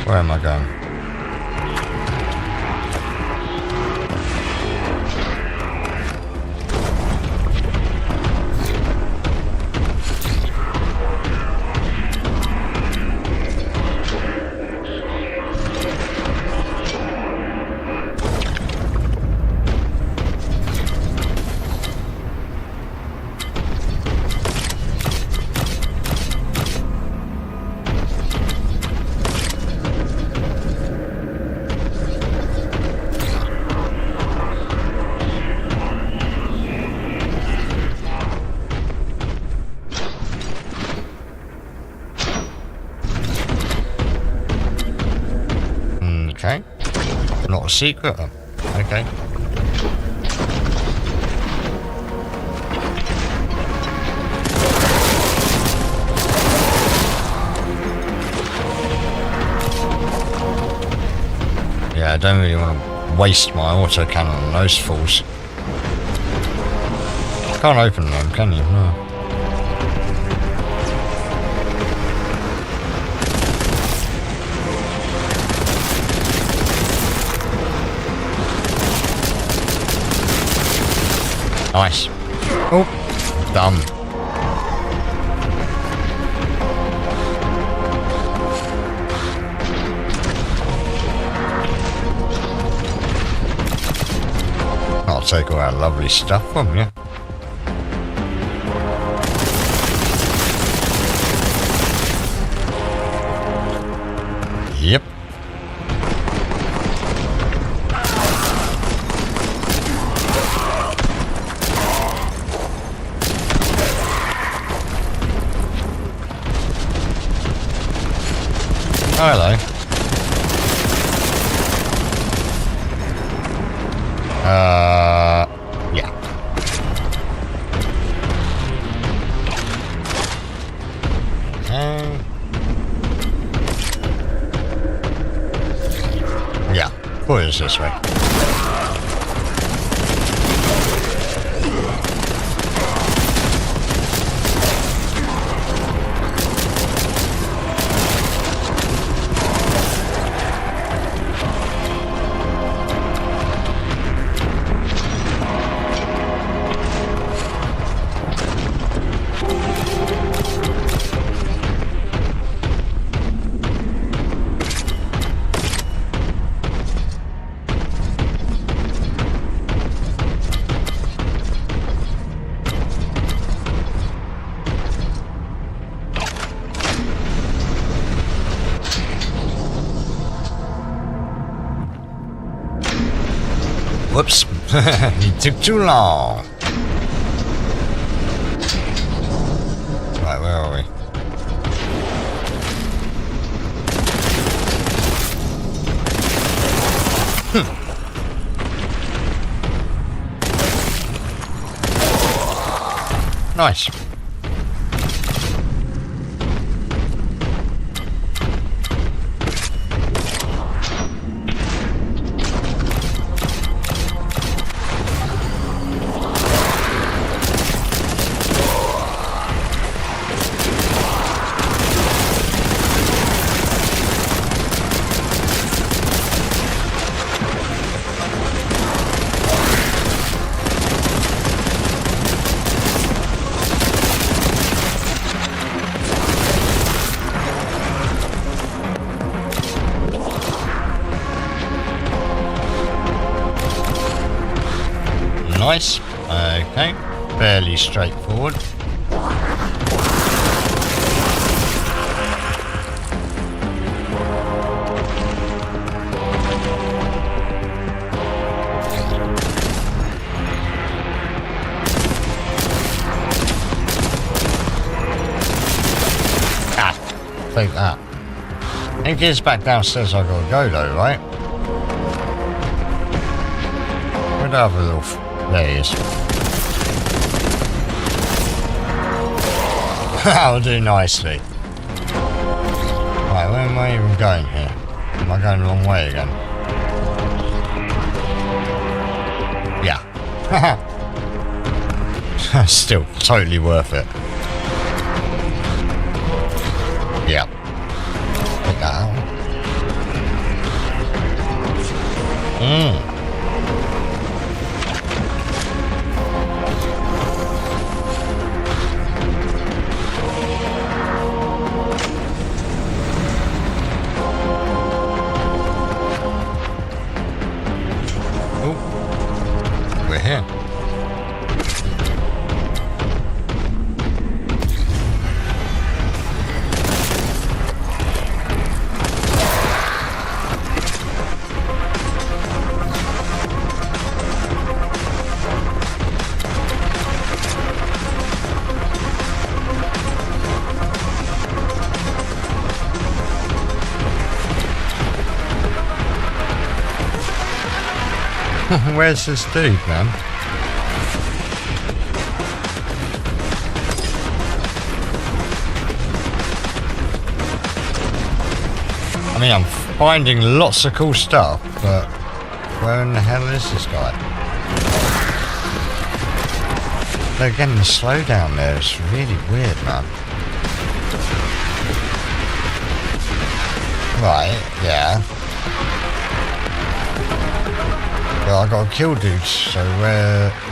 Where am I going? Okay. Not a secret. Okay. Yeah, I don't really want to waste my autocannon on those fools. Can't open them, can you? No. Nice. Oh, dumb. I'll take all that lovely stuff from you. Yep. Oh, hello. Yeah. Yeah, put it this way. Whoops. He took too long. Right, where are we? Nice. Nice. Okay. Fairly straightforward. Take that. I think it's back downstairs I gotta go though, right? Where the other little there he is. That'll do nicely. Right, where am I even going here? Am I going the wrong way again? Yeah. Still totally worth it. Yeah. Take that out. Oh, we're here. Where's this dude, man? I mean, I'm finding lots of cool stuff, but where in the hell is this guy? They're getting the slowdown there. It's really weird, man. Right, yeah. Well, I gotta kill dudes, so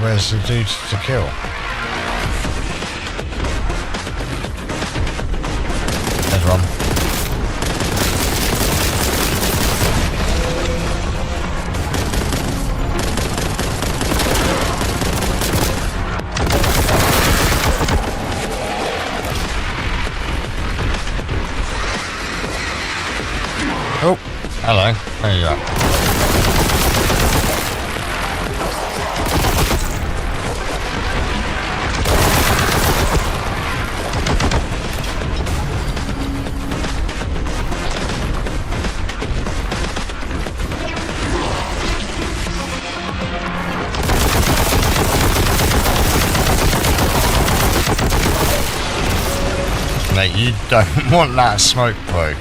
where's the dudes to kill? There's one. Oh, hello. There you go. Mate, you don't want that smoke, bro.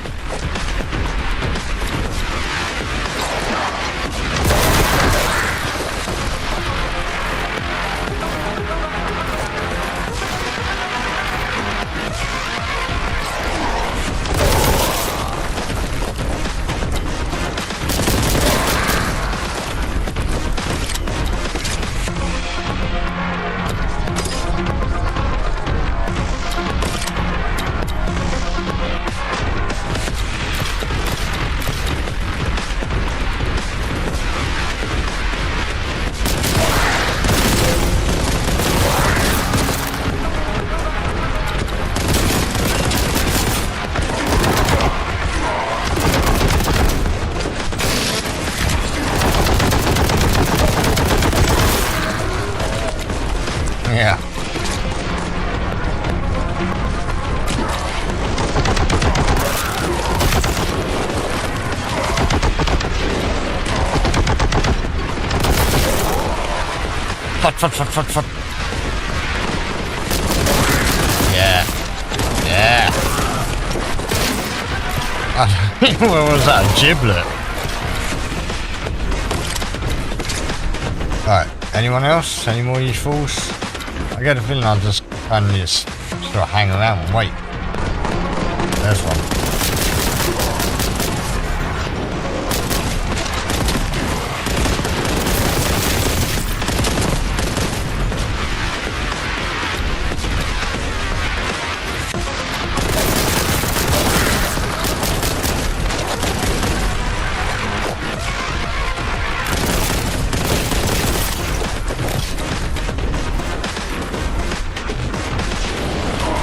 Yeah. Fut. Yeah. Yeah. What was that? A giblet? Alright. Anyone else? Any more you fools? I get a feeling I'll just kind of just sort of hang around and wait. There's one.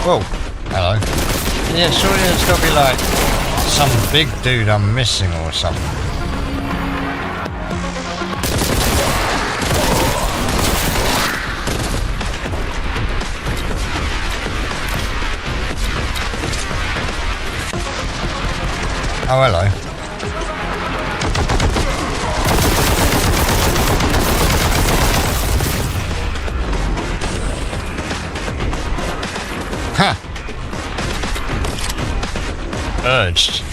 Whoa, hello. Yeah, surely there's got to be like some big dude I'm missing or something. Oh, hello. Ha! Purged.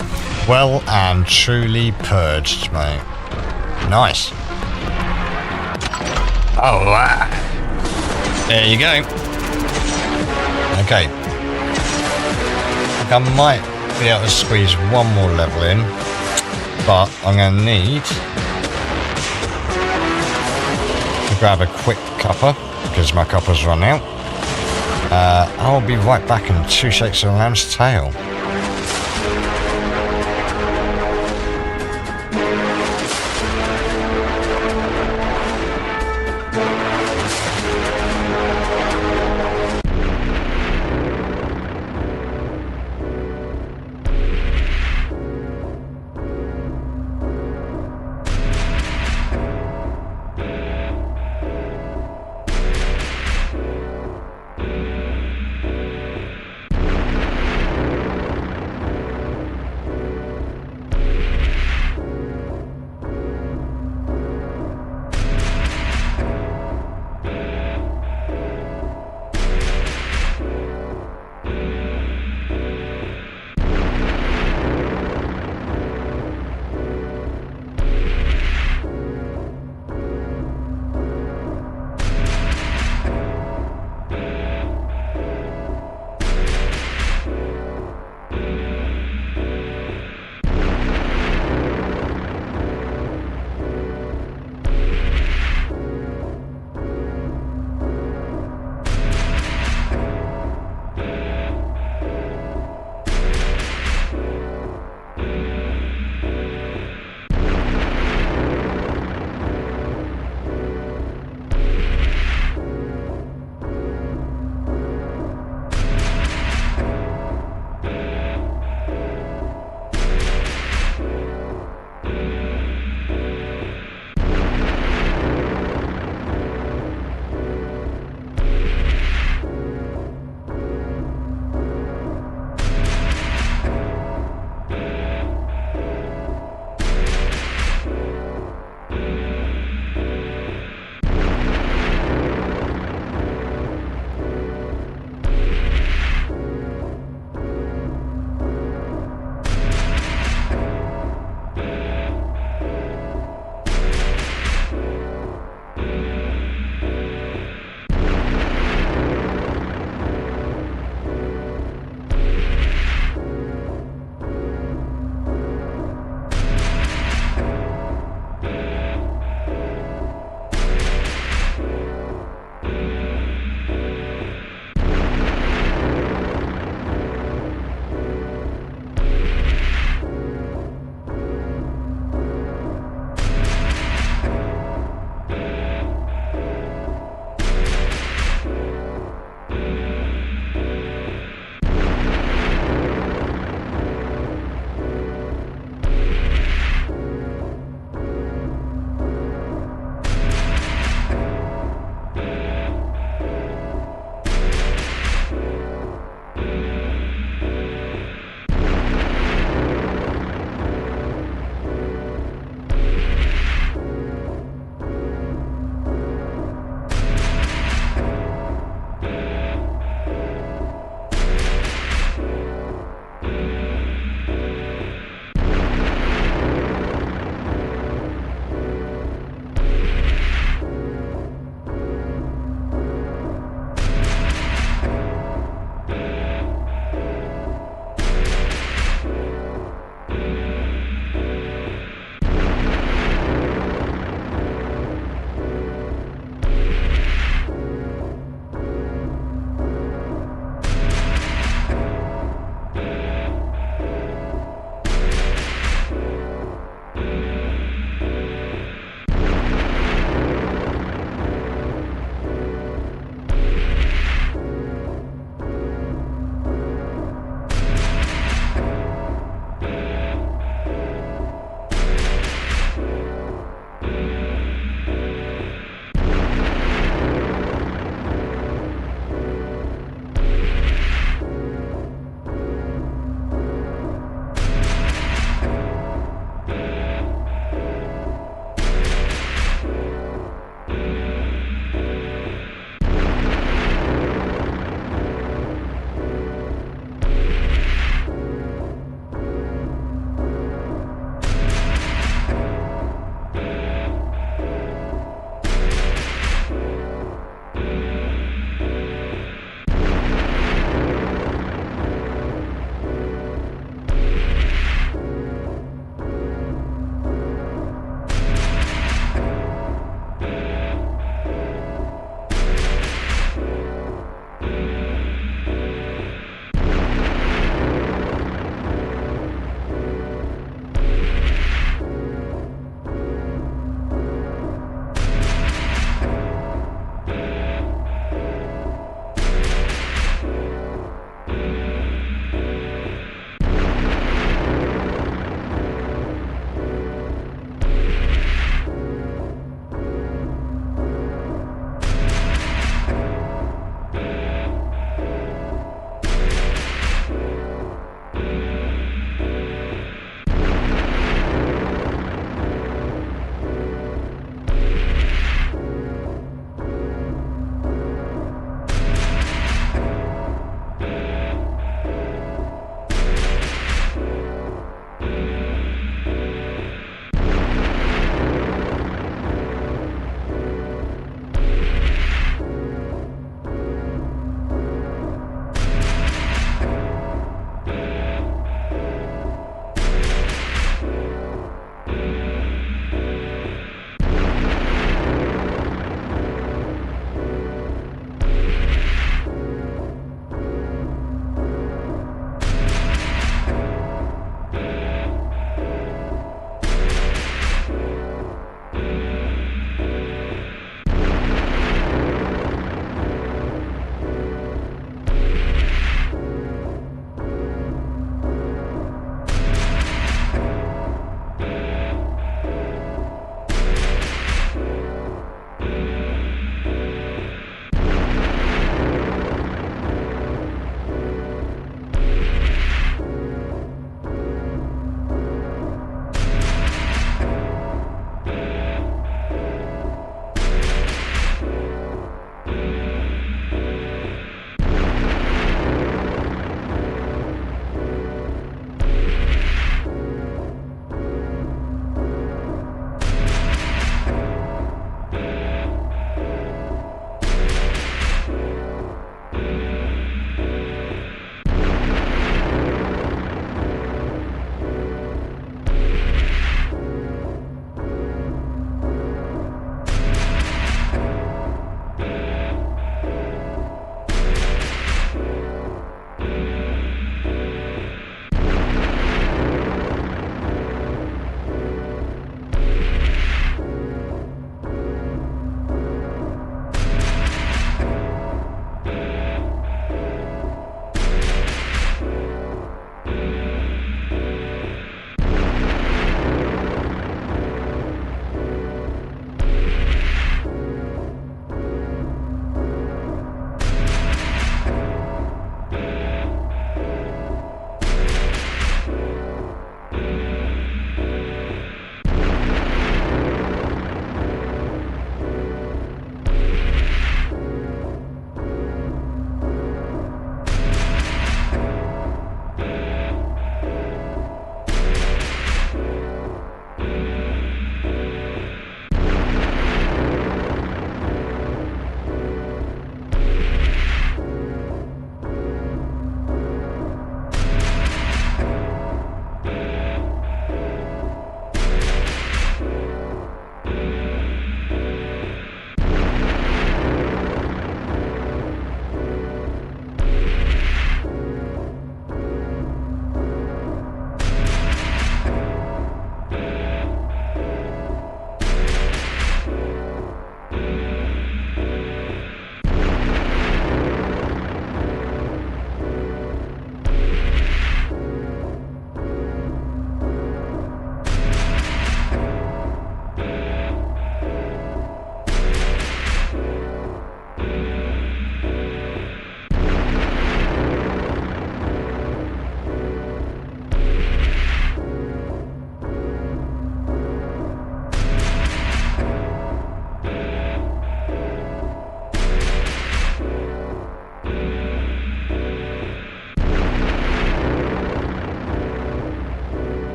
Well and truly purged, mate. Nice. Oh, wow. There you go. Okay. I think I might be able to squeeze one more level in, but I'm going to need to grab a quick cuppa because my cuppa's run out. I'll be right back in 2 shakes of a lamb's tail.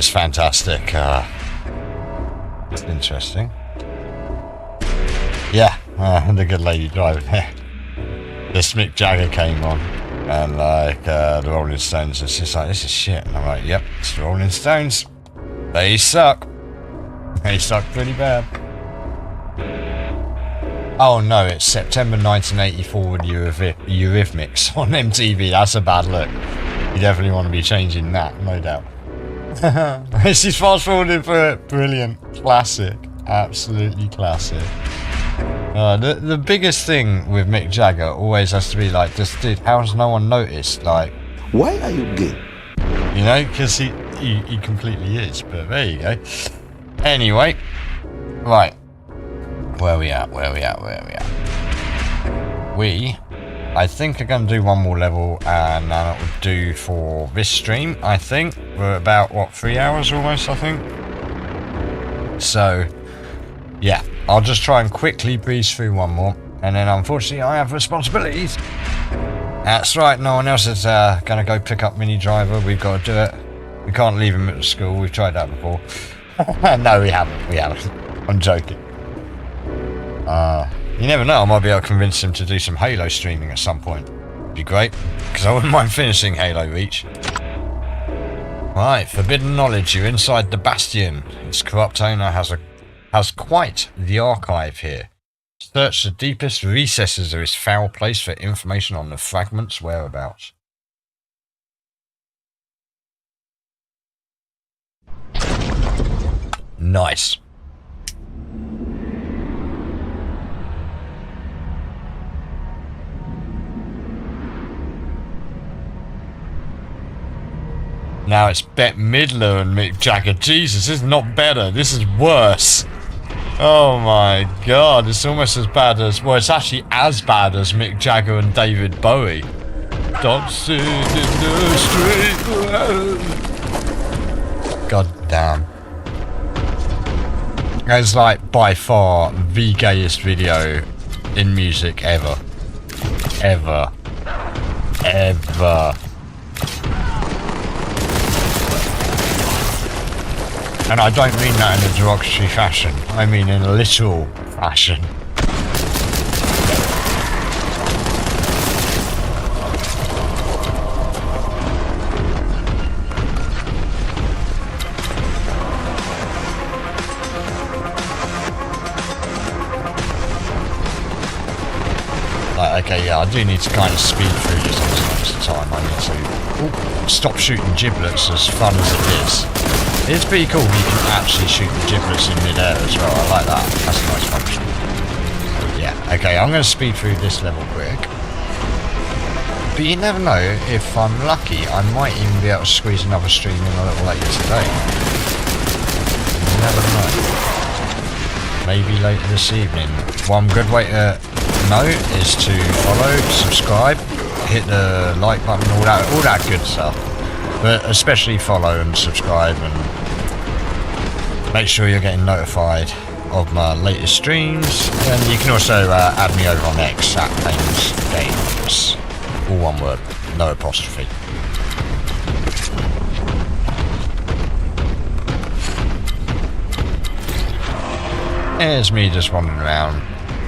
it's fantastic. It's interesting. Yeah, the good lady driving there. This Mick Jagger came on, and like the Rolling Stones, it's just like, this is shit. And I'm like, yep, it's the Rolling Stones. They suck. They suck pretty bad. Oh no, it's September 1984 with Eurythmics on MTV. That's a bad look. You definitely want to be changing that, no doubt. This is fast forwarding for it. Brilliant. Classic. Absolutely classic. The biggest thing with Mick Jagger always has to be like, just dude, how has no one noticed? Like,
why are you gay?
You know, because he completely is. But there you go. Anyway, right. Where we at? I think I'm going to do one more level, and then it will do for this stream, I think. We're about, what, 3 hours almost, I think? So, yeah. I'll just try and quickly breeze through one more, and then unfortunately I have responsibilities. That's right, no one else is going to go pick up Mini Driver. We've got to do it. We can't leave him at the school. We've tried that before. No, we haven't. I'm joking. You never know, I might be able to convince him to do some Halo streaming at some point. It'd be great, because I wouldn't mind finishing Halo Reach. Right, forbidden knowledge. You're inside the Bastion. Its corrupt owner has quite the archive here. Search the deepest recesses of his foul place for information on the fragment's whereabouts. Nice. Now it's Bette Midler and Mick Jagger. Jesus, this is not better. This is worse. Oh my god, it's almost as bad as... Well, it's actually as bad as Mick Jagger and David Bowie. Dancing in the street. God damn. It's like by far the gayest video in music ever. Ever. And I don't mean that in a derogatory fashion. I mean in a literal fashion. Like, okay, yeah, I do need to kind of speed through this on this time. I need to stop shooting giblets, as fun as it is. It's pretty cool, you can actually shoot the giblets in mid-air as well. I like that. That's a nice function. Yeah, okay, I'm going to speed through this level quick. But you never know, if I'm lucky, I might even be able to squeeze another stream in a little later today. You never know. Maybe later this evening. One good way to know is to follow, subscribe, hit the like button, all that good stuff. But especially follow and subscribe, and make sure you're getting notified of my latest streams. And you can also add me over on X at Paine's Games. All one word, no apostrophe. There's me just wandering around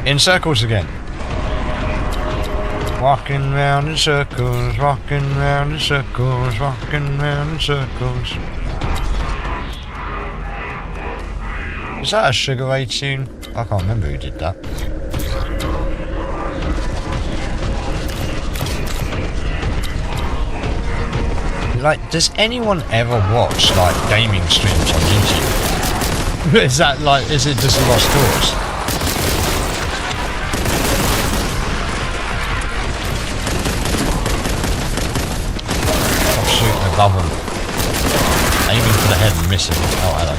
in circles again. Walking round in circles, walking round in circles, walking round in circles. Is that a Sugar Ray tune? I can't remember who did that. Like, does anyone ever watch, like, gaming streams on YouTube? Is that, like, is it just a lost cause? Above them. Aiming for the head and missing. Oh, hello.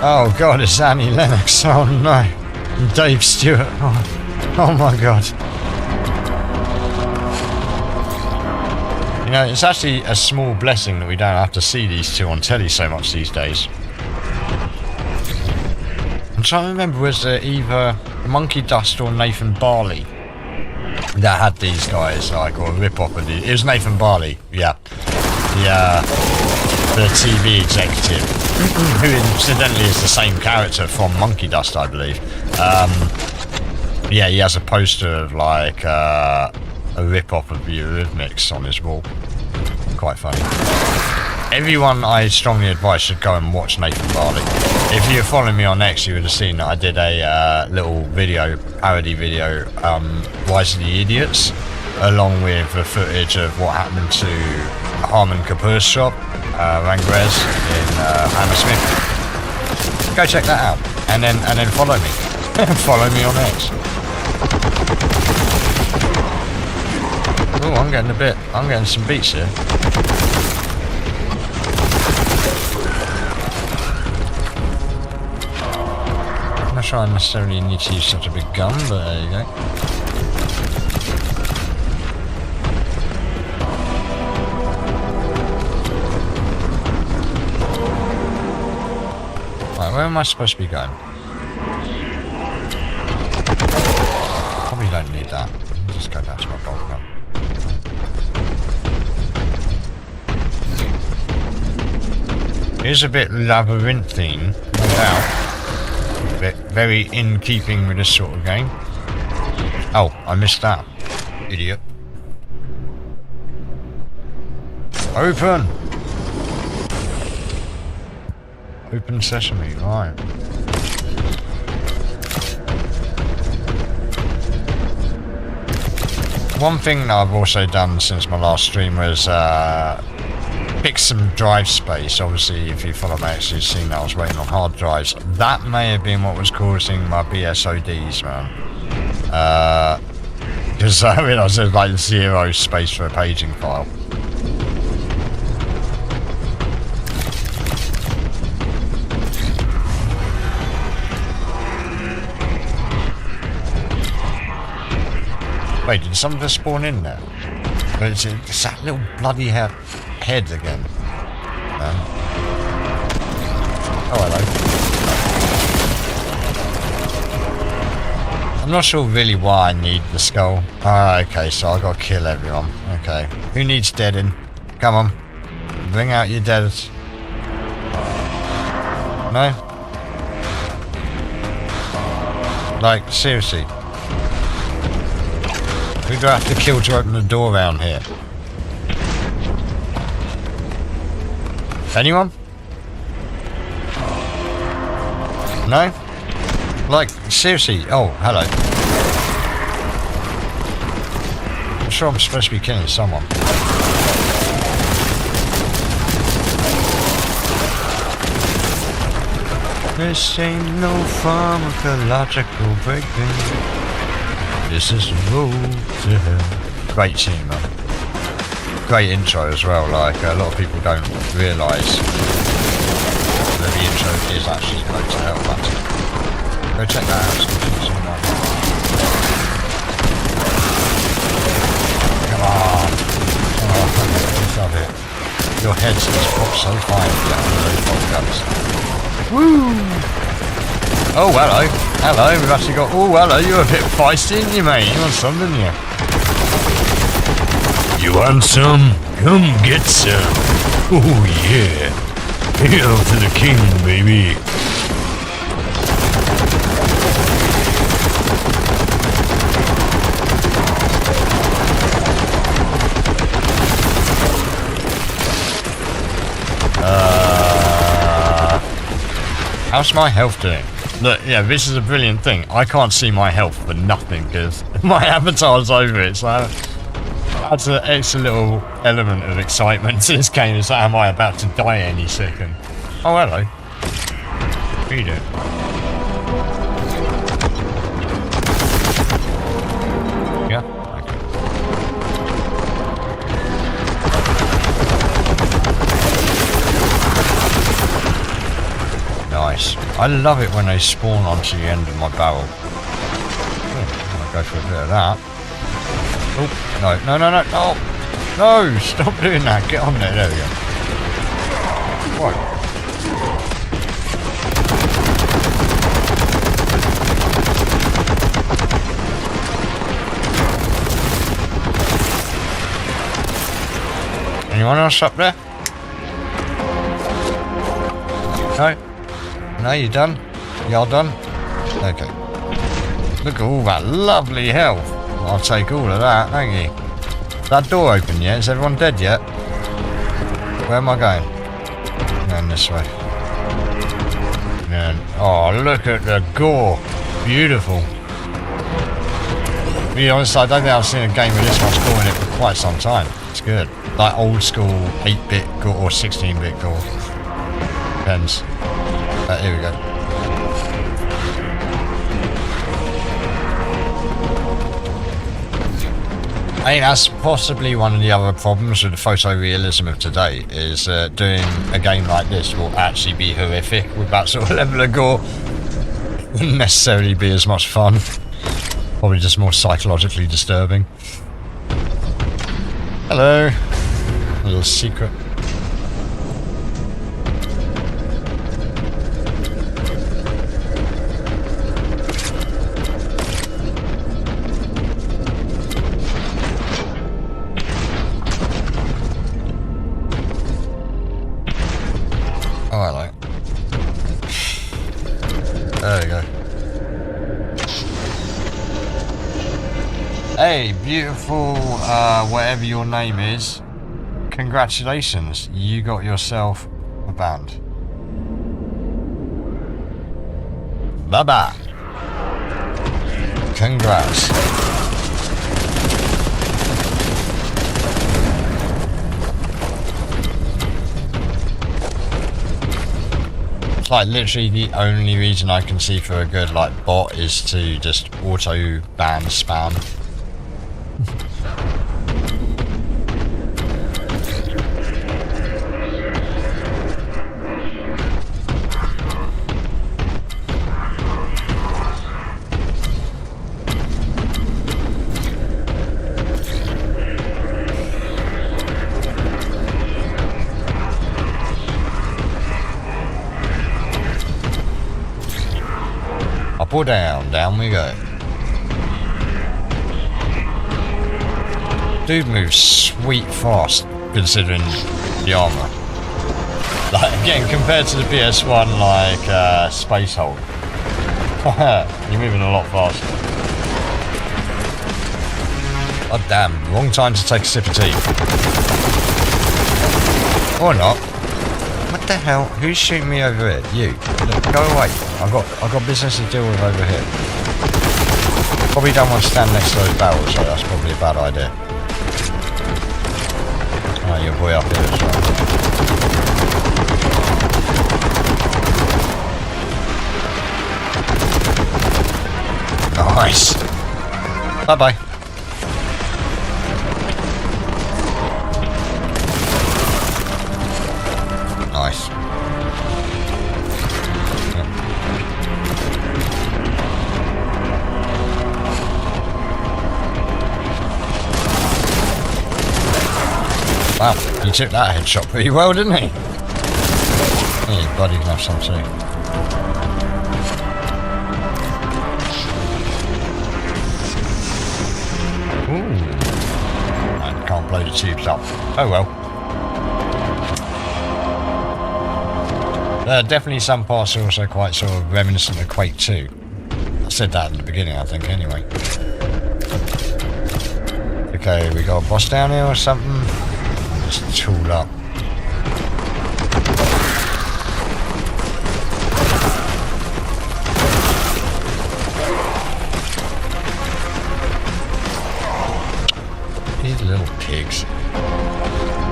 Oh god, it's Annie Lennox. Oh no. And Dave Stewart. Oh my god. You know, it's actually a small blessing that we don't have to see these two on telly so much these days. I'm trying to remember, was it either Monkey Dust or Nathan Barley that had these guys, like, or a rip-off of these? It was Nathan Barley, yeah. The TV executive, who incidentally is the same character from Monkey Dust, I believe. Yeah, he has a poster of, like, a rip-off of the Eurythmics on his wall. Quite funny. Everyone, I strongly advise, should go and watch Nathan Barley. If you're following me on X, you would have seen that I did a little video, parody video, Rise of the Idiots, along with the footage of what happened to Harmon Kapoor's shop, Rangrez in Hammersmith. Go check that out, and then follow me. Follow me on X. Oh, I'm getting some beats here. I'm not sure I necessarily need to use such a big gun, but there you go. Right, where am I supposed to be going? Probably don't need that. I'll just go down to my Boltgun. It is a bit labyrinthine, no doubt. But very in keeping with this sort of game. Oh, I missed that. Idiot. Open! Open sesame, right. One thing that I've also done since my last stream was pick some drive space. Obviously, if you follow my X, you've seen that I was waiting on hard drives. That may have been what was causing my BSODs, man. Because I realised there's like 0 space for a paging file. Wait, did some of us spawn in there? But it's that little bloody head again. Oh, hello. I'm not sure really why I need the skull. Ah, okay, so I gotta kill everyone. Okay. Who needs deading? Come on. Bring out your deaders. No? Like, seriously. Who do I have to kill to open the door around here? Anyone? No? Like, seriously? Oh, hello. I'm sure I'm supposed to be killing someone. This ain't no pharmacological breakdown. This is the road to hell. Great tune, man. Great intro as well. Like, a lot of people don't realise that the intro is actually the road to hell. But go check that out. Come on. Let's have it. Your head's just popped so fine down to those Boltguns. Woo! Oh, hello. Hello, we've actually got... Oh, hello, you're a bit feisty, aren't you, mate? You want some, didn't you? You want some? Come get some. Oh, yeah. Hail to the king, baby. How's my health doing? Look, yeah, this is a brilliant thing. I can't see my health for nothing because my avatar's over it, so that's an extra little element of excitement to this game. Is am I about to die any second? Oh, hello. How you doing? Yeah? Okay. Nice. I love it when they spawn onto the end of my barrel. Oh, I'm gonna go for a bit of that. Oh, no, no, no, no, no! No! Stop doing that! Get on there, there we go. Right. Anyone else up there? No? No, you done? Y'all done? Okay. Look at all that lovely health. I'll take all of that, thank you. Is that door open yet? Is everyone dead yet? Where am I going? Going this way. And, oh, look at the gore. Beautiful. To be honest, I don't think I've seen a game with this much gore in it for quite some time. It's good. Like old school 8-bit gore or 16-bit gore. Depends. Here we go. I think that's possibly one of the other problems with the photorealism of today, is doing a game like this will actually be horrific with that sort of level of gore. It wouldn't necessarily be as much fun. Probably just more psychologically disturbing. Hello. A little secret. Oh, I like. There we go. Hey, beautiful, whatever your name is. Congratulations, you got yourself a band. Bye-bye. Congrats. It's like literally the only reason I can see for a good like bot is to just auto ban spam. Up or down, down we go. Dude moves sweet fast considering the armor. Like again, compared to the PS1 like Space Hulk. You're moving a lot faster. Oh damn, wrong time to take a sip of tea. Or not. What the hell? Who's shooting me over here? You. Look, go away. I've got business to deal with over here. Probably don't want to stand next to those barrels, so that's probably a bad idea. Oh, your boy up here as well. Nice. Bye bye. Nice. Wow, he took that headshot pretty well, didn't he? Yeah, buddy can have some too. Ooh. I can't blow the tubes up. Oh well. Definitely some parts are also quite sort of reminiscent of Quake 2. I said that in the beginning, I think, anyway. Okay, we got a boss down here or something. Just tool up. These little pigs.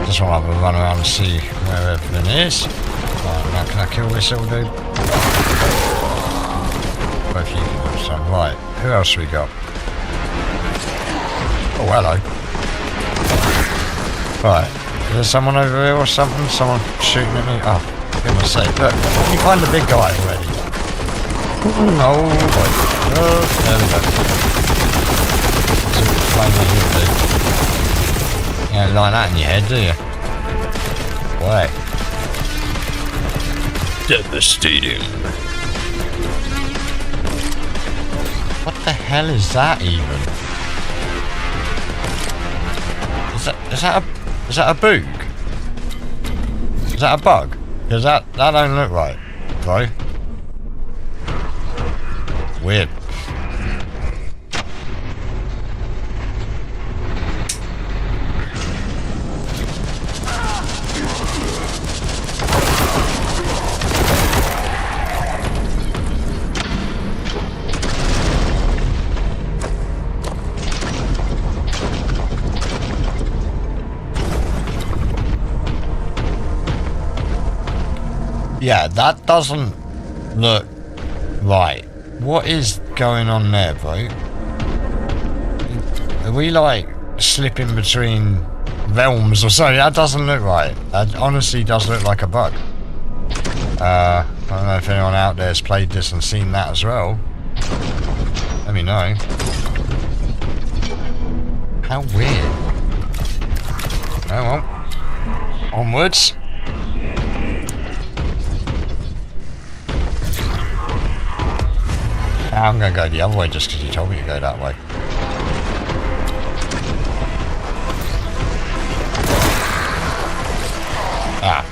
Just want to have a run around and see where everything is. Right, now can I kill this little dude? Both you can have some. Right, who else we got? Oh, hello. Right, is there someone over here or something? Someone shooting at me? Oh, for goodness sake. Look, you find the big guy already. Oh, boy. Oh, there we go. See what flame you do. You don't like that in your head, do you? Why? Devastating. What the hell is that even? Is that a boog? that a bug? Because that don't look right, bro. Weird. Yeah, that doesn't look right. What is going on there, bro? Are we like slipping between realms or something? That doesn't look right. That honestly does look like a bug. I don't know if anyone out there has played this and seen that as well. Let me know. How weird. Oh well. Onwards. I'm going to go the other way just because you told me to go that way. Ah.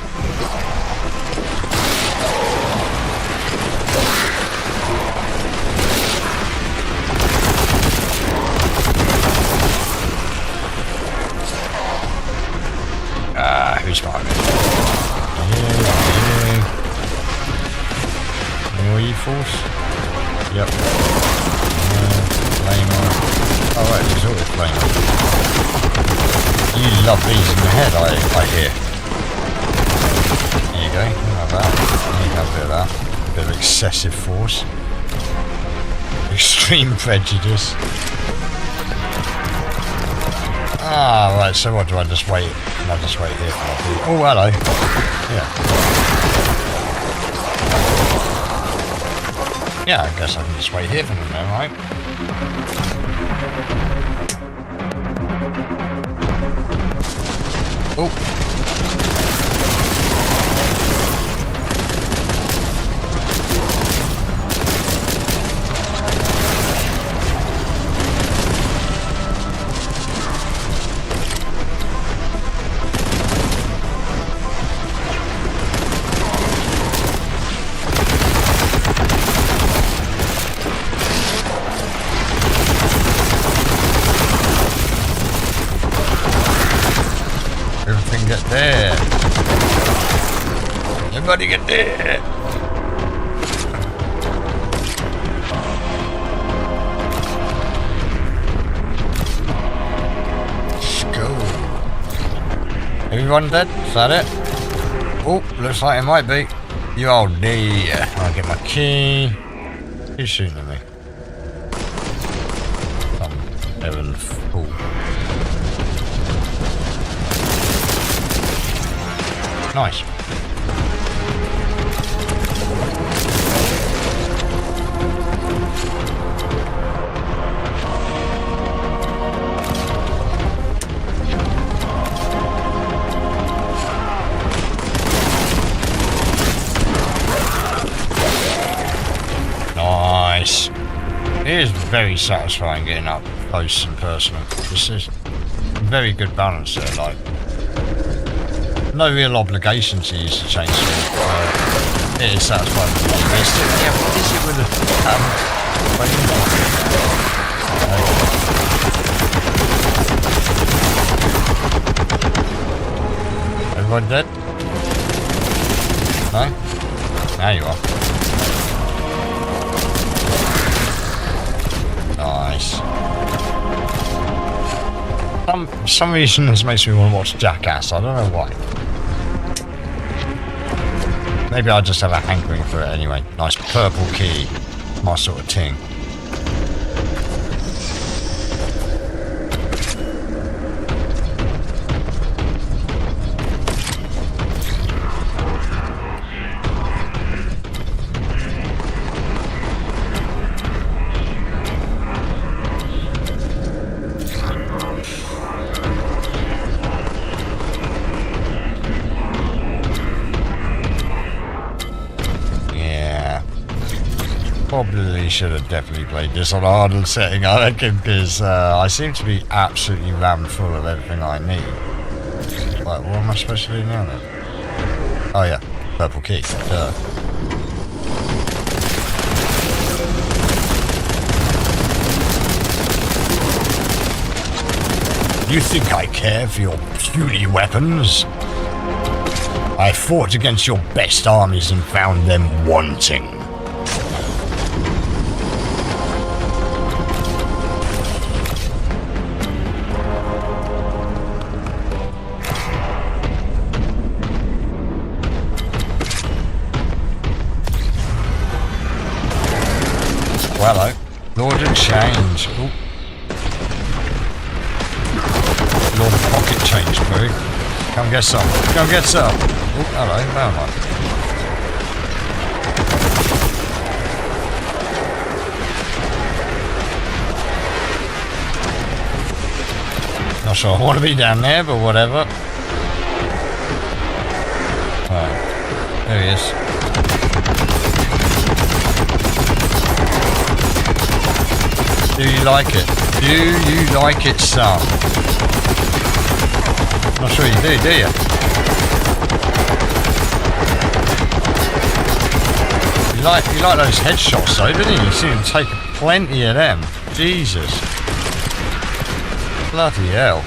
Who's behind me? You. Are you force? Yep. Flamer. Oh right, there's always flamer. You love these in the head, I hear. There you go. How about that? You can have a bit of that. A bit of excessive force. Extreme prejudice. Ah, right, so what do I just wait? Can I just wait here for my people? Oh, hello. Yeah. Yeah, I guess I can just wait here for them then, right? Oh. Get there. Everybody get there. Let's go. Everyone dead? Is that it? Oh, looks like it might be. You old dear. I'll get my key. Who's shooting at me? Some Evan fool. Nice. Nice. It is very satisfying getting up close and personal. This is very good balance there, like. No real obligation to use the chainsaw. It is satisfying. Yeah, what is it with the everyone dead? No? Now you are. Nice. For some reason this makes me want to watch Jackass. I don't know why. Maybe I just have a hankering for it anyway. Nice purple key. My sort of thing. Probably should have definitely played this on a harder setting, I reckon, because I seem to be absolutely rammed full of everything I need. Right, what am I supposed to do now then? Oh yeah, purple key. Duh. You think I care for your puny weapons? I fought against your best armies and found them wanting. Well, hello. Lord of Change. Ooh. Lord of Pocket Change, crew. Come get some. Come get some. Oh, hello. Where am I? Not sure I want to be down there, but whatever. Right. There he is. Do you like it? Do you like it, son? Not sure you do you? You like those headshots though, don't you? You see him take plenty of them. Jesus. Bloody hell.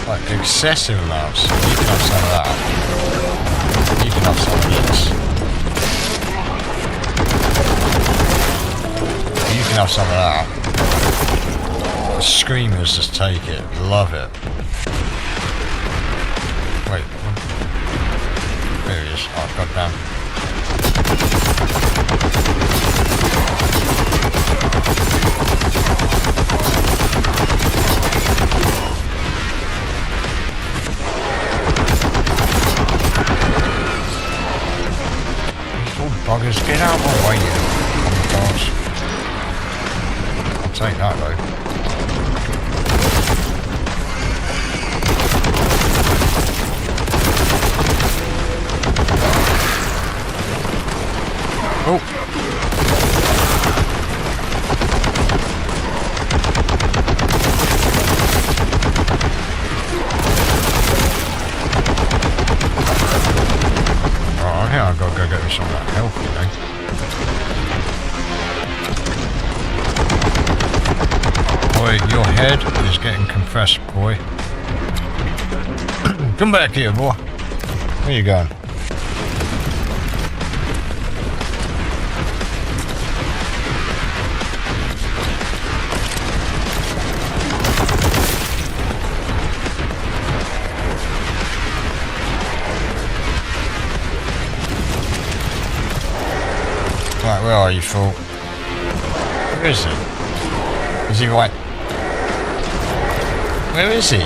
Like excessive amounts. You can have some of that. You can have some of this. You can have some of that. The screamers just take it. Love it. Wait. There he is. Oh, goddamn. These little buggers, get out of my way, you. Oh my gosh. I'll take that though. Oh. Oh, here I've got to go get me some of that health, you know. Boy, your head is getting compressed, boy. Come back here, boy. Where you going? Right, where are you, fool? Where is he? Is he right? Where is he?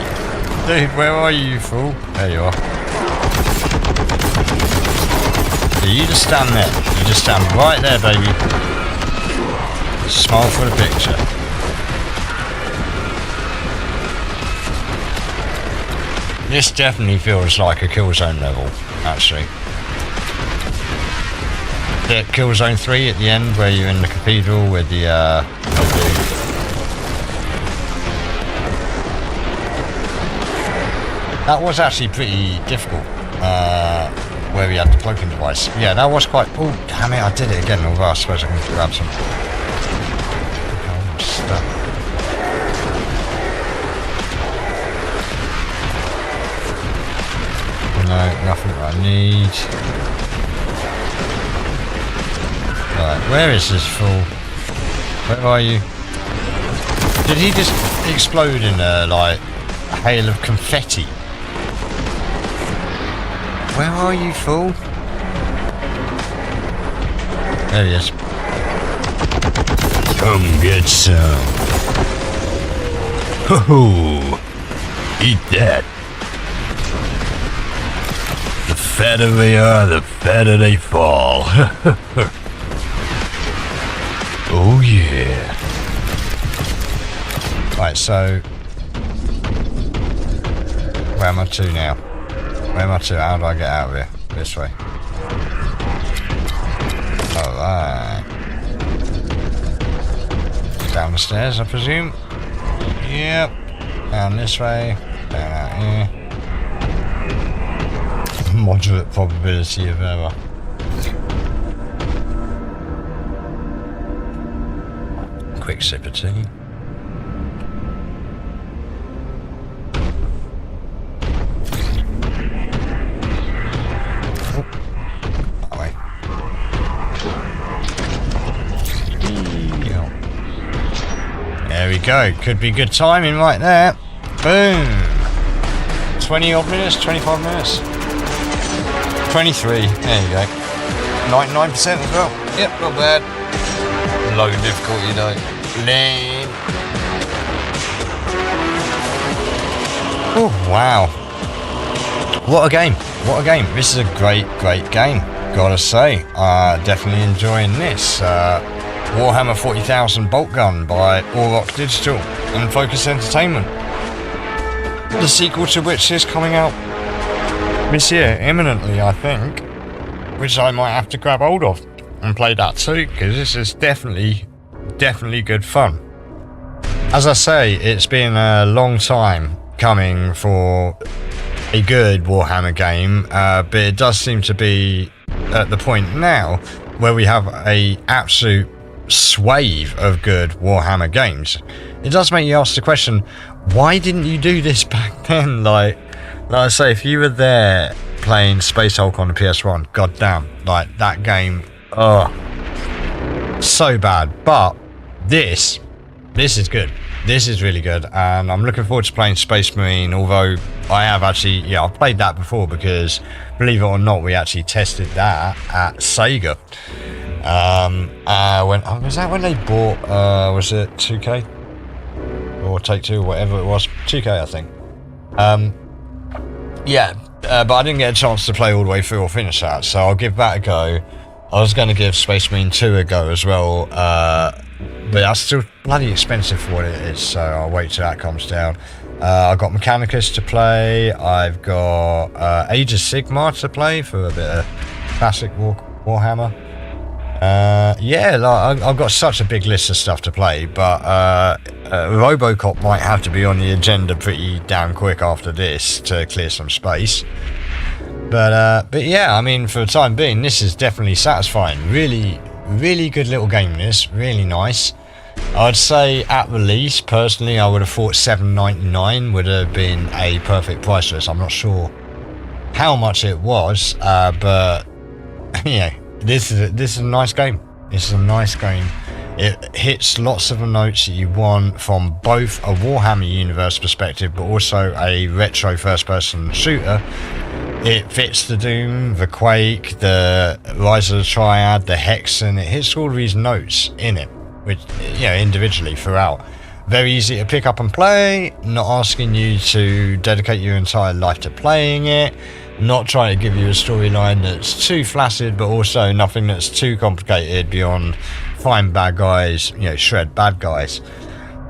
Dude, where are you, fool? There you are. Yeah, you just stand there. You just stand right there, baby. Smile for the picture. This definitely feels like a Killzone level, actually. Killzone 3 at the end where you're in the cathedral with the that was actually pretty difficult where we had the cloaking device. Yeah, that was quite... Oh, damn it, I did it again. Although I suppose I can grab some stuff. No, nothing I need. Right, where is this fool? Where are you? Did he just explode in a, like, hail of confetti? Where are you, fool? There he is. Come get some. Ho-ho! Eat that. The fatter they are, the fatter they fall. Oh yeah. Right, so where am I to now? Where am I to? How do I get out of here? This way. Alright. Down the stairs, I presume. Yep. Down this way. Down out here. moderate probability of error. Quick sip of tea. There we go. Could be good timing right there. Boom. 20 odd minutes, 25 minutes. 23. There you go. 99% as well. Yep, not bad. Low difficulty though. Lame. Oh, wow. What a game. What a game. This is a great, great game. Gotta say. Definitely enjoying this. Warhammer 40,000 Boltgun by Auroch Digital and Focus Entertainment. The sequel to which is coming out this year, imminently, I think, which I might have to grab hold of and play that too, because this is definitely good fun. As I say, it's been a long time coming for a good Warhammer game, but it does seem to be at the point now where we have a absolute swathe of good Warhammer games. It does make you ask the question, why didn't you do this back then? Like I say, if you were there playing Space Hulk on the PS1, goddamn, like that game, oh, so bad. But this is good. This is really good, and I'm looking forward to playing Space Marine, although I have actually, yeah, I've played that before because, believe it or not, we actually tested that at Sega. Was that when they bought, was it 2K? Or Take-Two, or whatever it was. 2K, I think. Yeah, but I didn't get a chance to play all the way through or finish that, so I'll give that a go. I was going to give Space Marine 2 a go as well, but that's still bloody expensive for what it is, so I'll wait till that comes down. I've got Mechanicus to play, I've got Age of Sigmar to play for a bit of classic Warhammer. Yeah, like, I've got such a big list of stuff to play, but Robocop might have to be on the agenda pretty damn quick after this to clear some space. But yeah, I mean, for the time being, this is definitely satisfying. Really, really good little game, this. Really nice. I'd say at release, personally, I would have thought $7.99 would have been a perfect price for this. I'm not sure how much it was, but yeah, this is a nice game. This is a nice game. It hits lots of the notes that you want from both a Warhammer universe perspective, but also a retro first-person shooter. It fits the Doom, the Quake, the Rise of the Triad, the Hexen. It hits all of these notes in it, which, you know, individually throughout. Very easy to pick up and play, not asking you to dedicate your entire life to playing it, not trying to give you a storyline that's too flaccid, but also nothing that's too complicated beyond find bad guys, you know, shred bad guys.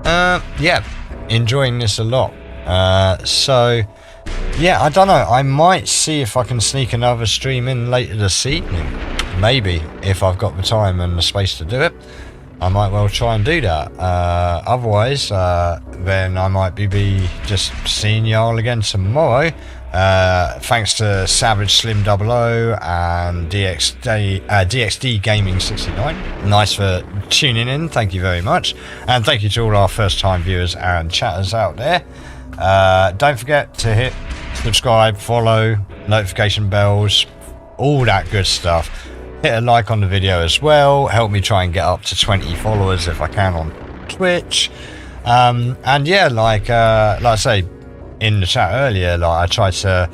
Yeah, enjoying this a lot. So yeah, I don't know, I might see if I can sneak another stream in later this evening. Maybe, if I've got the time and the space to do it, I might well try and do that. Otherwise, then I might be just seeing y'all again tomorrow. Thanks to Savage Slim 00 and DXD Gaming 69. Nice for tuning in, thank you very much. And thank you to all our first time viewers and chatters out there. Don't forget to hit subscribe, follow, notification bells, all that good stuff. Hit a like on the video as well, help me try and get up to 20 followers if I can on Twitch. And yeah, like I say in the chat earlier, like I tried to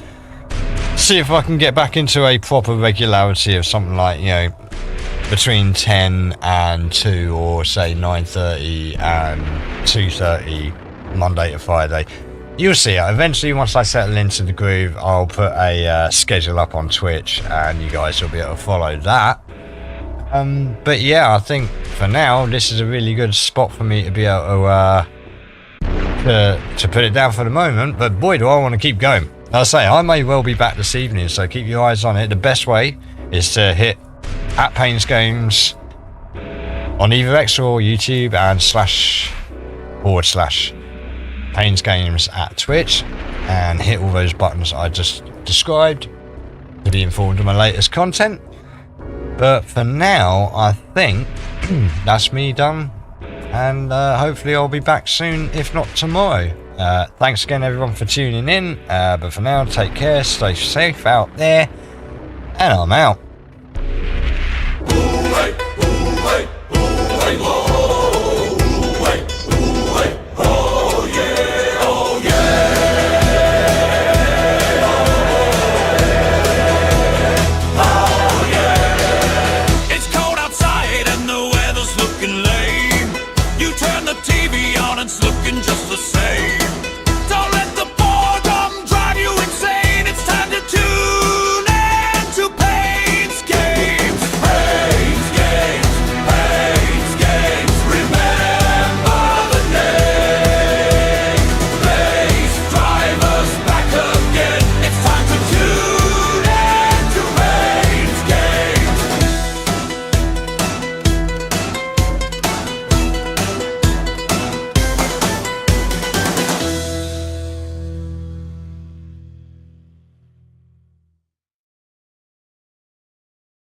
see if I can get back into a proper regularity of something like, you know, between 10 and 2, or say 9:30 and 2:30 Monday to Friday. You'll see it. Eventually, once I settle into the groove, I'll put a schedule up on Twitch and you guys will be able to follow that. But yeah, I think for now, this is a really good spot for me to be able to put it down for the moment. But boy, do I want to keep going. I'll say, I may well be back this evening, so keep your eyes on it. The best way is to hit @Paine's Games on either X or YouTube and // Paine's Games at Twitch, and hit all those buttons I just described. to be informed of my latest content. But for now, I think that's me done. And hopefully I'll be back soon, if not tomorrow. Thanks again everyone for tuning in. But for now, take care, stay safe out there. And I'm out.